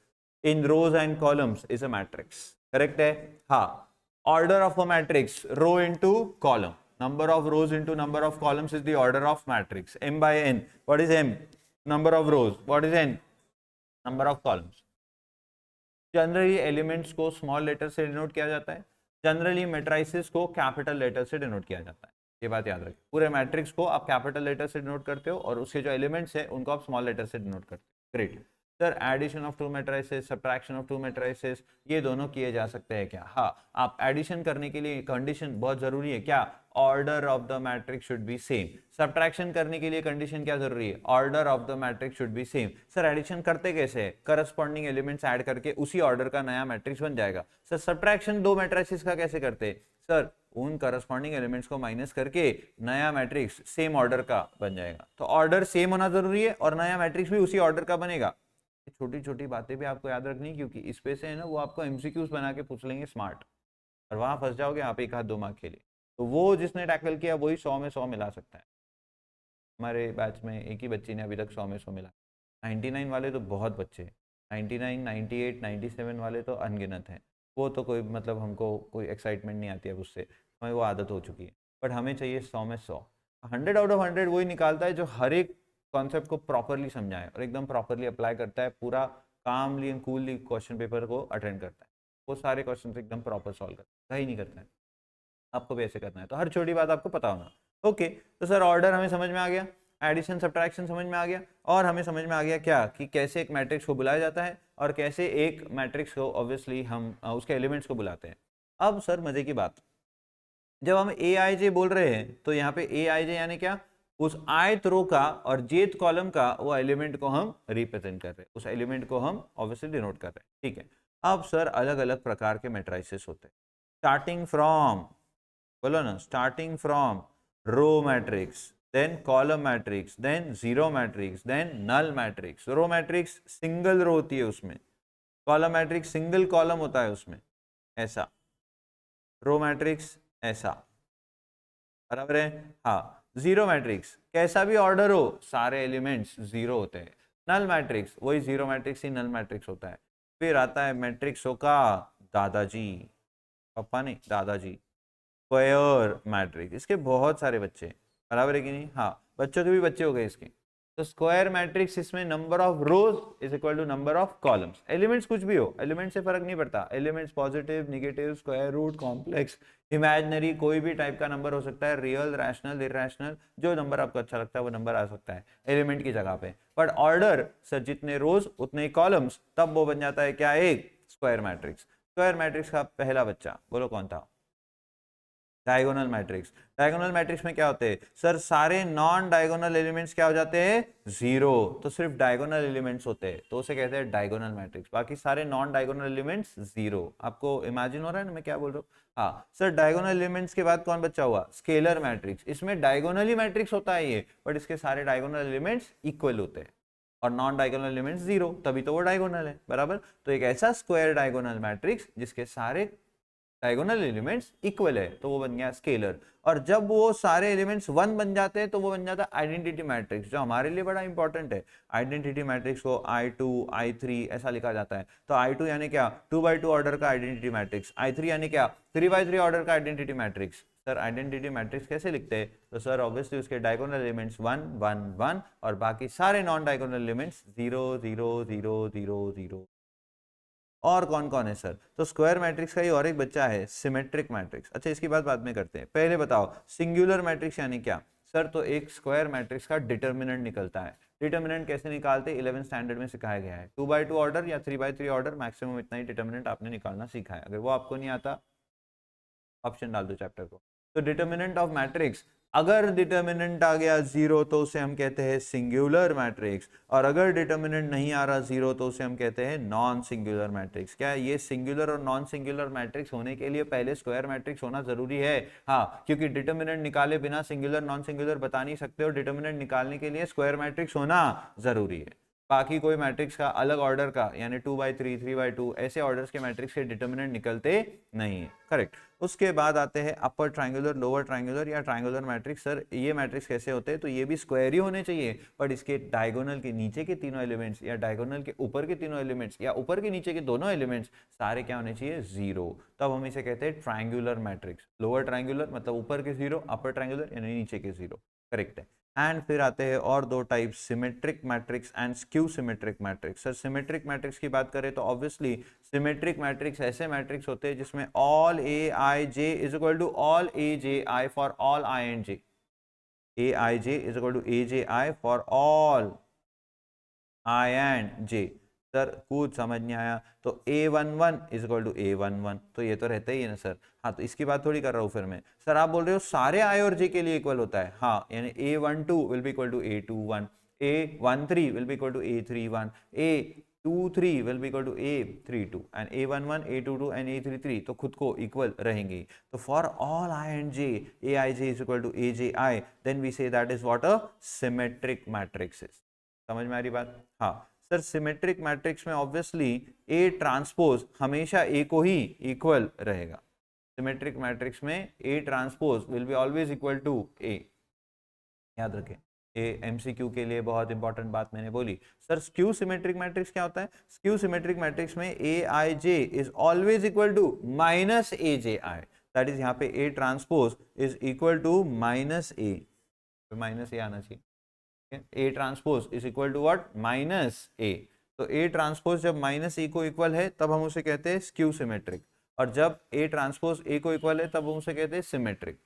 in rows and columns is a matrix, correct है? हाँ, order of a matrix, row into column, number of rows into number of columns is the order of matrix, m by n. What is m? Number of rows. What is n? Number of columns. Generally elements को small letter से denote किया जाता है, generally matrices को capital letter से denote किया जाता है, ये बात याद रखें। पूरे मैट्रिक्स को आप कैपिटल लेटर से डिनोट करते हो और उसके जो एलिमेंट्स हैं उनको आप स्मॉल लेटर से डिनोट करते हो। Great sir, addition of two matrices, subtraction of two matrices, ये दोनों किए जा सकते हैं क्या? हाँ, आप एडिशन करने के लिए कंडीशन बहुत जरूरी है, क्या? Order of the matrix should be same. Subtraction करने के लिए कंडीशन क्या जरूरी है? Order of the matrix should be same. Sir addition करते कैसे? करस्पॉन्डिंग एलिमेंट्स ऐड करके उसी ऑर्डर का नया मैट्रिक्स बन जाएगा। सर सब्ट्रैक्शन दो मैट्रिसेस का कैसे करते हैं? सर उन करस्पॉन्डिंग एलिमेंट्स को माइनस करके नया मैट्रिक्स सेम ऑर्डर का बन जाएगा। तो ऑर्डर सेम होना जरूरी है और नया मैट्रिक्स भी उसी ऑर्डर का बनेगा। छोटी छोटी बातें भी आपको याद रखनी, क्योंकि इस पे से है ना वो आपको एमसीक्यूज बना के पूछ लेंगे स्मार्ट, और वहां फंस जाओगे आप एक हाथ दो मार्क के लिए। तो वो जिसने टैकल किया वही 100 में 100 मिला सकता है। हमारे बैच में एक ही बच्ची ने अभी तक 100 में 100 मिला। 99 वाले तो बहुत बच्चे, 99, 98, 97 वाले तो अनगिनत हैं। वो तो कोई मतलब हमको कोई एक्साइटमेंट नहीं आती है उससे, हमें वो आदत हो चुकी है। बट हमें चाहिए 100 में 100। 100 आउट ऑफ 100 वही निकालता है जो हर एक कॉन्सेप्ट को प्रॉपरली समझाए और एकदम प्रॉपरली अप्लाई करता है, पूरा कामली एंड कूलली क्वेश्चन पेपर को अटेंड करता है, वो सारे क्वेश्चन एकदम प्रॉपर सॉल्व करता है, ही नहीं करता है। आपको भी ऐसे करना है, तो हर छोटी बात आपको पता होना। ओके, तो सर ऑर्डर हमें समझ में आ गया, एडिशन सब्ट्रैक्शन समझ में आ गया, और हमें समझ में आ गया क्या, कि कैसे एक मैट्रिक्स को बुलाया जाता है और कैसे एक मैट्रिक्स को ऑब्वियसली हम उसके एलिमेंट्स को बुलाते हैं। अब सर मजे की बात, जब हम ए आई जे बोल रहे हैं तो यहाँ पे ए आई जे यानी क्या? उस आयत रो का और जेथ कॉलम का वो एलिमेंट को हम रिप्रेजेंट कर रहे हैं, उस एलिमेंट को हम ऑब्वियसली डिनोट कर रहे हैं, ठीक है। अब सर अलग अलग प्रकार के मैट्रिसेस होते हैं, स्टार्टिंग फ्रॉम, बोलो ना, starting from row matrix, then column matrix, then zero matrix, then null matrix. Row matrix single row होती है उसमें, कॉलम मैट्रिक्स सिंगल कॉलम होता है उसमें, ऐसा। रो मैट्रिक्स ऐसा, बराबर है? हाँ, जीरो मैट्रिक्स कैसा भी ऑर्डर हो सारे एलिमेंट्स जीरो होते हैं। नल मैट्रिक्स वही जीरो मैट्रिक्स ही नल मैट्रिक्स होता है। फिर आता है मैट्रिक्सों का दादाजी, पापा नहीं दादाजी, स्क्वायर मैट्रिक्स। इसके बहुत सारे बच्चे, बराबर है कि नहीं? हाँ, बच्चों के भी बच्चे हो गए इसके। तो स्क्वायर मैट्रिक्स इसमें number of rows is equal to number of columns. Elements कुछ भी हो, एलिमेंट से फर्क नहीं पड़ता, elements positive, negative, square root, complex, imaginary, कोई भी टाइप का नंबर हो सकता है, रियल, रैशनल, इरेशनल, जो नंबर आपको अच्छा लगता है वो नंबर आ सकता है एलिमेंट की जगह पे। बट ऑर्डर सर जितने रोज उतने ही कॉलम्स, तब वो बन जाता है क्या, एक स्क्वायर मैट्रिक्स। स्क्वायर मैट्रिक्स का पहला बच्चा बोलो कौन था, डायगोनल मैट्रिक्स। डायगोनल मैट्रिक्स में क्या होते हैं सर, सारे नॉन डायगोनल एलिमेंट्स क्या हो जाते हैं, जीरो। तो सिर्फ डायगोनल एलिमेंट्स होते हैं तो उसे कहते हैं डायगोनल मैट्रिक्स, बाकी सारे नॉन डायगोनल एलिमेंट्स जीरो। आपको इमेजिन हो रहा है ना मैं क्या बोल रहा हूँ। हाँ सर, डायगोनल एलिमेंट्स के बाद कौन बच्चा हुआ, स्केलर मैट्रिक्स। इसमें डायगोनली मैट्रिक्स होता है ये, बट इसके सारे डायगोनल एलिमेंट्स इक्वल होते हैं और नॉन डायगोनल एलिमेंट्स जीरो, तभी तो वो डायगोनल है, बराबर। तो एक ऐसा स्क्वायर डायगोनल मैट्रिक्स जिसके सारे डायगोनल एलिमेंट्स इक्वल है तो वो बन गया स्केलर। और जब वो सारे एलिमेंट्स वन बन जाते हैं तो वो बन जाता है आइडेंटिटी मैट्रिक्स, जो हमारे लिए बड़ा इंपॉर्टेंट है। आइडेंटिटी मैट्रिक्स को I2 I3 ऐसा लिखा जाता है। तो I2 यानी क्या, 2x2 ऑर्डर का आइडेंटिटी मैट्रिक्स। I3 यानी क्या, 3x3 ऑर्डर का identity matrix. Sir identity matrix कैसे लिखते हैं, तो सर ऑब्वियसली उसके डायगोनल एलिमेंट्स 1 1 1 और बाकी सारे नॉन डायगोनल एलिमेंट्स 0 0 0 0 0। और कौन कौन है सर, तो स्क्वायर मैट्रिक्स का ही और एक बच्चा है सिमेट्रिक मैट्रिक्स। अच्छा इसकी बात बाद में करते हैं, पहले बताओ सिंगुलर मैट्रिक्स यानी क्या। सर तो एक स्क्वायर मैट्रिक्स का डिटर्मिनेंट निकलता है। डिटर्मिनेंट कैसे निकालते हैं, 11th स्टैंडर्ड में सिखाया गया है। 2x2 ऑर्डर या 3x3 ऑर्डर, मैक्सिमम इतना ही डिटर्मिनेंट आपने निकालना सीखा है। अगर वो आपको नहीं आता ऑप्शन डाल दो चैप्टर को। तो डिटर्मिनेंट ऑफ मैट्रिक्स, अगर डिटर्मिनेंट आ गया जीरो तो उसे हम कहते हैं सिंगुलर मैट्रिक्स, और अगर डिटर्मिनेंट नहीं आ रहा जीरो तो उसे हम कहते हैं नॉन सिंगुलर मैट्रिक्स। क्या ये सिंगुलर और नॉन सिंगुलर मैट्रिक्स होने के लिए पहले स्क्वायर मैट्रिक्स होना जरूरी है? हाँ, क्योंकि डिटर्मिनेंट निकाले बिना सिंगुलर नॉन सिंगुलर बता नहीं सकते, और डिटर्मिनेंट निकालने के लिए स्क्वायर मैट्रिक्स होना जरूरी है। बाकी कोई मैट्रिक्स का अलग ऑर्डर का यानी 2x3 3x2 ऐसे ऑर्डर्स के मैट्रिक्स के डिटर्मिनेंट निकलते नहीं है, करेक्ट। उसके बाद आते हैं अपर ट्रायंगुलर, लोअर ट्रायंगुलर या ट्रायंगुलर मैट्रिक्स। सर ये मैट्रिक्स कैसे होते हैं, तो ये भी स्क्वायर ही होने चाहिए, बट इसके डायगोनल के नीचे के तीनों एलिमेंट्स या डायगोनल के ऊपर के तीनों एलिमेंट्स या ऊपर के नीचे के दोनों एलिमेंट्स सारे क्या होने चाहिए, जीरो। तब हम इसे कहते हैं ट्रायंगुलर मैट्रिक्स। लोअर ट्रायंगुलर मतलब ऊपर के जीरो, अपर ट्रायंगुलर यानी नीचे के जीरो, करेक्ट है। एंड फिर आते हैं और दो type, symmetric matrix and skew symmetric matrix. Sir symmetric matrix की बात करें तो ऑब्वियसली सिमेट्रिक मैट्रिक्स ऐसे मैट्रिक्स होते हैं जिसमें all A I J is equal to all a J I for all I and j. A I J is equal to A J I for all I and j. Sir कुछ समझ नहीं आया, तो A11 is equal to A11, तो ये तो रहता ही है ना सर। हाँ तो इसकी बात थोड़ी कर रहा हूँ फिर मैं। सर आप बोल रहे हो सारे आई और जे के लिए इक्वल होता है, हाँ, यानी A12 will be equal to A21, A13 will be equal to A31, A23 will be equal to A32 and A11 A22 and A33 तो खुद को इक्वल रहेंगे। तो for all I and j a I J is equal to A J i, then we say that is what a symmetric matrix is. समझ में आ रही बात? हाँ सर, सिमेट्रिक मैट्रिक्स में ऑब्वियसली ए ट्रांसपोज हमेशा ए को ही इक्वल रहेगा। सिमेट्रिक मैट्रिक्स में A transpose will be always equal to A, याद रखें। ए एमसीक्यू के लिए बहुत इंपॉर्टेंट बात मैंने बोली। सर स्क्यू सिमेट्रिक मैट्रिक्स क्या होता है? स्क्यू सिमेट्रिक मैट्रिक्स में A I J is always equal to minus A J I, that is यहाँ पे A transpose is equal to minus A, minus A आना चाहिए। A transpose is equal to what, minus A. तो A transpose जब minus ए को equal है तब हम उसे कहते हैं स्क्यू सिमेट्रिक, और जब ए ट्रांसपोज ए को इक्वल है तब हम उसे कहते हैं सिमेट्रिक।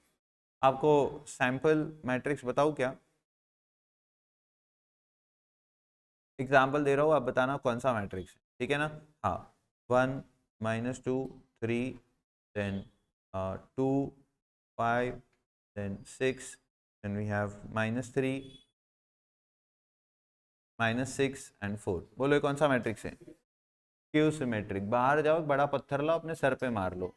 आपको सैंपल मैट्रिक्स बताऊं क्या? एग्जाम्पल दे रहा हूँ, आप बताना कौन सा मैट्रिक्स है, ठीक है ना। हाँ, 1 -2 3 then 2 5 then 6 then we have -3 -6 and 4। बोलो ये कौन सा मैट्रिक्स है? Skew symmetric. बाहर जाओ, बड़ा पत्थर लाओ अपने सर पे मार लो।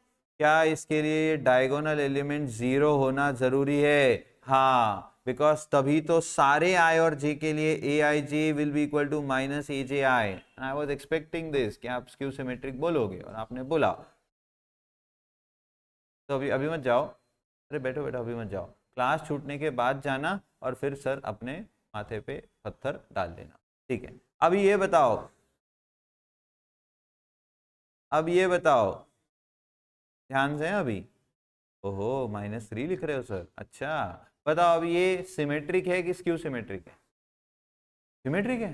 क्या इसके लिए डायगोनल एलिमेंट जीरो होना जरूरी है? हाँ, बिकॉज तभी तो सारे आई और जे के लिए A I J will be equal to minus A J I. I was expecting this कि आप स्क्यू सिमेट्रिक बोलोगे, और आपने बोला। तो अभी अभी मत जाओ, अरे बैठो बैठो, अभी मत जाओ, क्लास छूटने के बाद जाना और फिर सर अपने माथे पे पत्थर डाल देना, ठीक है। अभी ये बताओ, अब ये बताओ, ध्यान से अभी। ओहो, -3 लिख रहे हो सर, अच्छा। बताओ अब ये सिमेट्रिक है कि स्क्यू सिमेट्रिक है? सिमेट्रिक है।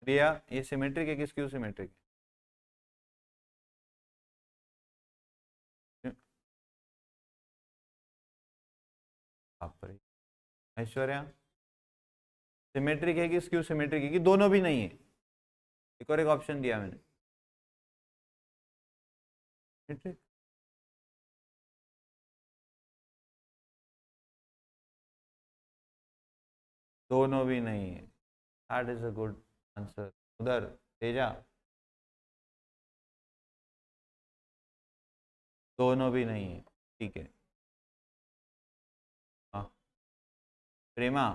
रिया ये सिमेट्रिक है कि स्क्यू सिमेट्रिक है? बाप रे। ऐश्वर्या सिमेट्रिक है कि स्क्यू सिमेट्रिक है कि दोनों भी नहीं है? एक और एक ऑप्शन दिया मैंने। सिमेट्रिक। दोनों भी नहीं है। That is a good answer. उधर तेजा दोनों भी नहीं है। ठीक है। हाँ प्रेमा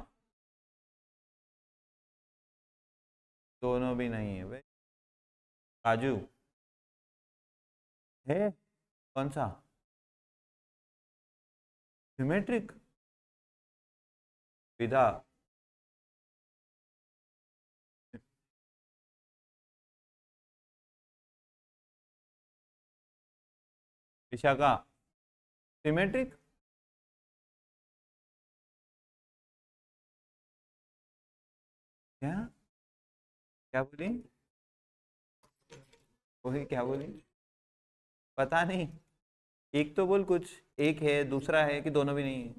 दोनों भी नहीं है भाई। काजू है कौन सा? सिमेट्रिक। विधा विशाखा सिमेट्रिक। क्या क्या बोली? वही क्या बोली? पता नहीं। एक तो बोल कुछ। एक है दूसरा है कि दोनों भी नहीं है?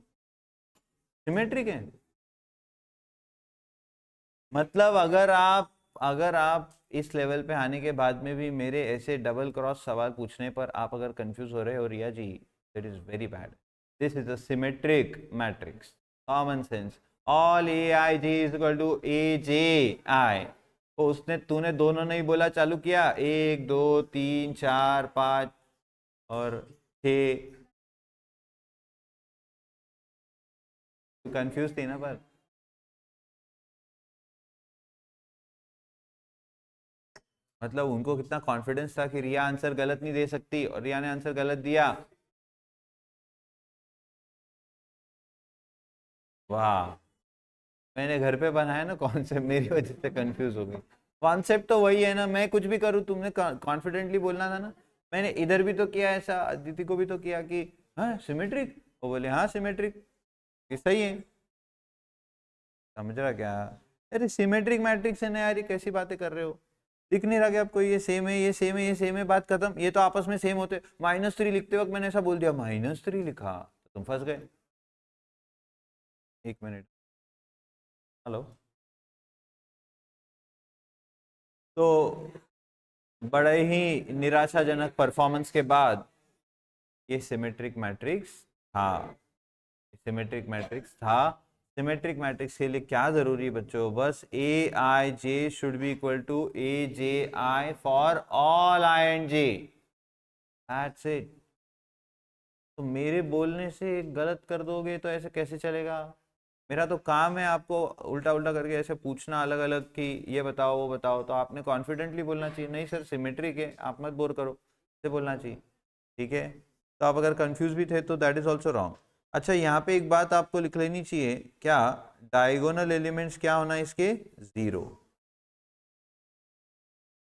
सिमेट्रिक है। मतलब अगर आप इस लेवल पे आने के बाद में भी मेरे ऐसे डबल क्रॉस सवाल पूछने पर आप अगर कंफ्यूज हो रहे हो Riya ji, it is very bad. This is a symmetric matrix. Common sense. All A I G is equal to A J I. तो उसने तूने दोनों नहीं बोला चालू किया, एक दो तीन चार पाँच और छः। कंफ्यूज थी ना पर। मतलब उनको कितना कॉन्फिडेंस था कि रिया आंसर गलत नहीं दे सकती और रिया ने आंसर गलत दिया। वाह। मैंने घर पे बनाया ना कॉन्सेप्ट, मेरी वजह से कंफ्यूज हो गई। कॉन्सेप्ट तो वही है ना, मैं कुछ भी करूँ तुमने कॉन्फिडेंटली बोलना था ना। मैंने इधर भी तो किया ऐसा, अदिति को भी तो किया कि हाँ सिमेट्रिक, वो बोले हाँ सिमेट्रिक, ये सही है। समझ रहा क्या? अरे सिमेट्रिक मैट्रिक्स है ना यार, ये कैसी बातें कर रहे हो? दिख नहीं रहा कि आपको ये सेम है ये सेम है ये सेम है, बात खत्म। ये तो आपस में सेम होते। -3 लिखते वक्त मैंने ऐसा बोल दिया -3 लिखा तो तुम फंस गए। एक मिनट। हेलो। तो बड़े ही निराशाजनक परफॉर्मेंस के बाद ये सिमेट्रिक मैट्रिक्स था। सिमेट्रिक मैट्रिक्स था। सिमेट्रिक मैट्रिक्स के लिए क्या जरूरी है बच्चों? बस A I J should be equal to A J I for all I and J. That's it. तो मेरे बोलने से गलत कर दोगे तो ऐसे कैसे चलेगा? मेरा तो काम है आपको उल्टा उल्टा करके ऐसे पूछना अलग अलग कि ये बताओ वो बताओ, तो आपने कॉन्फिडेंटली बोलना चाहिए नहीं सर सिमेट्रिक है, आप मत बोर करो, ऐसे बोलना चाहिए। ठीक है। तो आप अगर कंफ्यूज भी थे तो दैट इज ऑल्सो रॉन्ग। अच्छा यहाँ पे एक बात आपको लिख लेनी चाहिए क्या? डायगोनल एलिमेंट्स क्या होना है इसके? 0।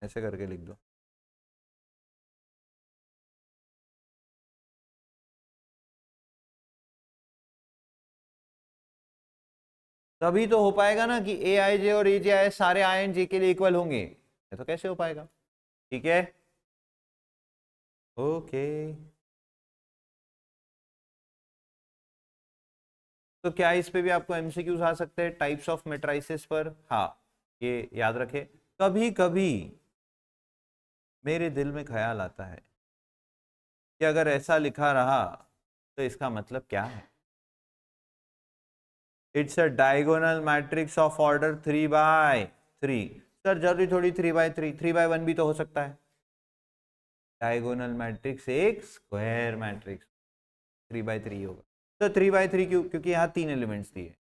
ऐसे करके लिख दो। तभी तो हो पाएगा ना कि ए आई जे और ए जे आई सारे आई एन जे के लिए इक्वल होंगे। ये तो कैसे हो पाएगा? ठीक है। ओके। तो क्या इस पे भी आपको एमसीक्यूज आ सकते हैं टाइप्स ऑफ मेट्राइसिस पर? हाँ ये याद रखे। कभी कभी मेरे दिल में ख्याल आता है कि अगर ऐसा लिखा रहा तो इसका मतलब क्या है? It's a diagonal matrix of order 3/3। Sir जरूरी थोड़ी 3/3, 3/1 भी तो हो सकता है। डायगोनल मैट्रिक्स एक स्क्वायर मैट्रिक्स 3/3 होगा। तो 3/3 क्यों? क्योंकि यहाँ 3 एलिमेंट्स दिए,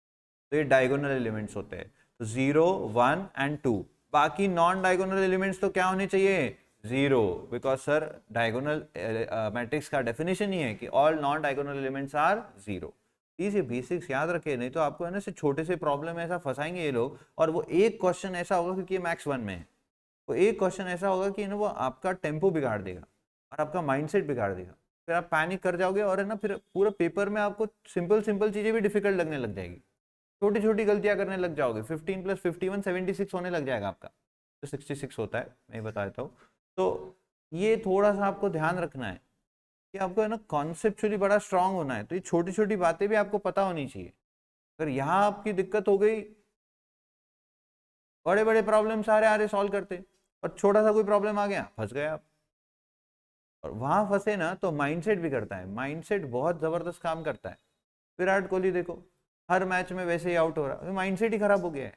तो ये डायगोनल एलिमेंट्स होते हैं। तो 0 1 एंड 2। बाकी नॉन डायगोनल एलिमेंट्स तो क्या होने चाहिए? 0। बिकॉज सर डायगोनल मैट्रिक्स का डेफिनेशन ही है कि all non diagonal elements are 0। ये बेसिक्स याद रखे, नहीं तो आपको है ना से छोटे से प्रॉब्लम ऐसा फंसाएंगे ये लोग। और वो एक क्वेश्चन ऐसा होगा क्योंकि ये मैक्स 1 में है, वो एक क्वेश्चन ऐसा होगा कि ना वो आपका टेम्पो बिगाड़ देगा और आपका माइंडसेट बिगाड़ देगा। फिर आप पैनिक कर जाओगे और है ना फिर पूरा पेपर में आपको सिंपल सिंपल चीजें भी डिफिकल्ट लगने लग जाएगी, छोटी छोटी गलतियां करने लग जाओगे। 15 + 51 76 होने लग जाएगा आपका, तो 66 होता है, मैं बता देता हूँ। तो ये थोड़ा सा आपको ध्यान रखना है कि आपको है ना कॉन्सेप्चुअली बड़ा स्ट्रांग होना है, तो ये छोटी छोटी बातें भी आपको पता होनी चाहिए। अगर यहाँ आपकी दिक्कत हो गई, बड़े बड़े प्रॉब्लम सारे आ रहे सॉल्व करते, और छोटा सा कोई प्रॉब्लम आ गया फंस गए आप। और वहां फंसे ना तो माइंडसेट भी करता है, माइंडसेट बहुत जबरदस्त काम करता है। विराट कोहली देखो हर मैच में वैसे ही आउट हो रहा है, माइंडसेट ही खराब हो गया है,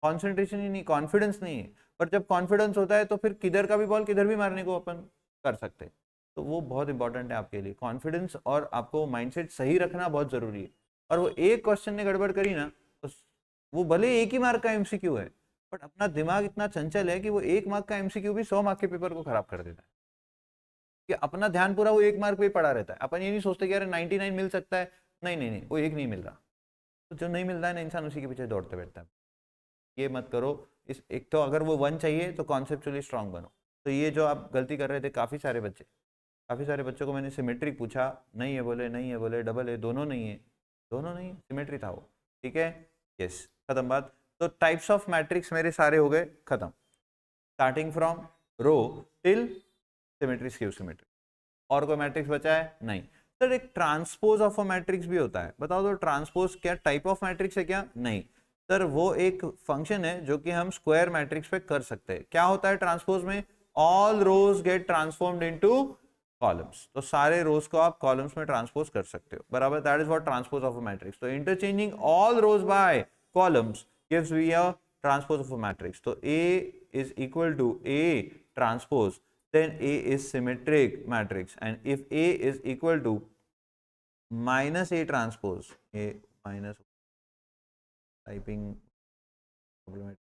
कॉन्सेंट्रेशन ही नहीं, कॉन्फिडेंस नहीं है। पर जब कॉन्फिडेंस होता है तो फिर किधर का भी बॉल किधर भी मारने को अपन कर सकते हैं। तो वो बहुत इंपॉर्टेंट है आपके लिए, कॉन्फिडेंस और आपको माइंडसेट सही रखना बहुत जरूरी है। और वो एक क्वेश्चन ने गड़बड़ करी ना, तो वो भले एक ही मार्क का एमसीक्यू है, बट अपना दिमाग इतना चंचल है कि वो 1 मार्क का एमसीक्यू भी 100 मार्क के पेपर को खराब कर देता है, कि अपना ध्यान पूरा वो 1 मार्क पे पड़ा रहता है। अपन ये नहीं सोचते कि यार 99 मिल सकता है, नहीं नहीं नहीं, वो एक नहीं मिल रहा, तो जो नहीं मिल रहा है ना इंसान उसी के पीछे दौड़ते बैठता है। ये मत करो। इस एक तो अगर वो 1 चाहिए तो कॉन्सेप्चुअली स्ट्रांग बनो। तो ये जो आप गलती कर रहे थे, काफ़ी सारे बच्चों को मैंने सिमेट्रिक पूछा, नहीं है बोले, नहीं है बोले, डबल है, दोनों नहीं है, दोनों नहीं, सिमेट्री था वो, ठीक है, यस, खत्म बात। तो टाइप्स ऑफ मैट्रिक्स मेरे सारे हो गए खत्म, starting from row till symmetry, skew symmetry. और कोई मैट्रिक्स बचा है? नहीं। सर एक ट्रांसपोज ऑफ अ मैट्रिक्स भी होता है, बताओ तो ट्रांसपोज क्या टाइप ऑफ मैट्रिक्स है क्या? नहीं सर, वो एक फंक्शन है जो कि हम स्क्वायर मैट्रिक्स पे कर सकते हैं। क्या होता है ट्रांसपोज में? ऑल रोज गेट ट्रांसफॉर्म्ड इनटू कॉलम्स, तो सारे रोज को आप कॉलम्स में ट्रांसपोज कर सकते हो, बराबर, that is what transpose of a matrix. तो interchanging all rows by columns gives we a transpose of a matrix. तो A is equal to A transpose, then A is symmetric matrix, and if A is equal to minus A transpose, A minus typing problematic,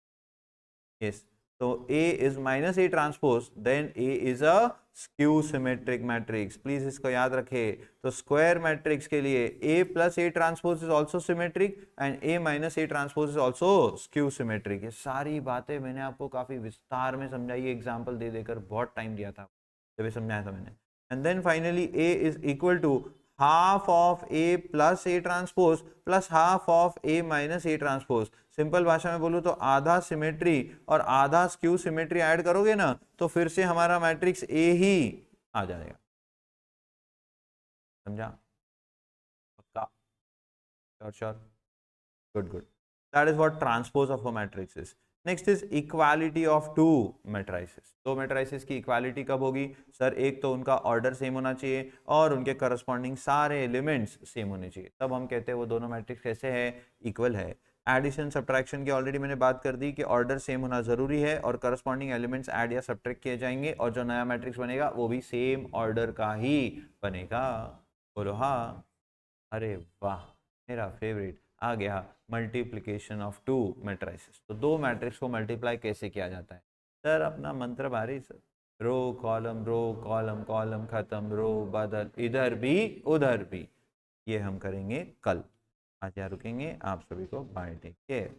yes, so A is minus A transpose, then A is a skew symmetric matrix। Please इसको याद रखे। तो square matrix के लिए A plus A transpose is also symmetric and A minus A transpose is also skew symmetric। ये सारी बातें मैंने आपको काफी विस्तार में समझाई, एग्जाम्पल दे देकर बहुत टाइम दिया था जब ये समझाया था मैंने। And then finally A is equal to half of A plus A transpose plus half of A minus A transpose। Simple भाषा में बोलूं तो आधा सिमेट्री और आधा स्क्यू सिमेट्री ऐड करोगे ना, तो फिर से हमारा मैट्रिक्स A ही आ जाएगा। समझा? पक्का? Sure sure, good good. That is what transpose of a matrix is. Next is equality of two matrices. दो मैट्रिसेस की इक्वालिटी कब होगी? सर एक तो उनका ऑर्डर सेम होना चाहिए और उनके करस्पॉन्डिंग सारे एलिमेंट्स सेम होने चाहिए, तब हम कहते हैं वो दोनों मैट्रिक्स कैसे है? इक्वल है। एडिशन सब्ट्रैक्शन की ऑलरेडी मैंने बात कर दी कि ऑर्डर सेम होना जरूरी है और करस्पॉन्डिंग एलिमेंट्स ऐड या सब्ट्रैक्ट किए जाएंगे, और जो नया मैट्रिक्स बनेगा वो भी सेम ऑर्डर का ही बनेगा। बोलो हाँ। अरे वाह, मेरा फेवरेट आ गया, मल्टीप्लिकेशन ऑफ टू मैट्रिसेस। तो दो मैट्रिक्स को मल्टीप्लाई कैसे किया जाता है? सर अपना मंत्र भारी sir, row column row column column खत्म, रो बदल, इधर भी उधर भी। ये हम करेंगे कल। आज यहाँ रुकेंगे, आप सभी को बाय, टेक केयर।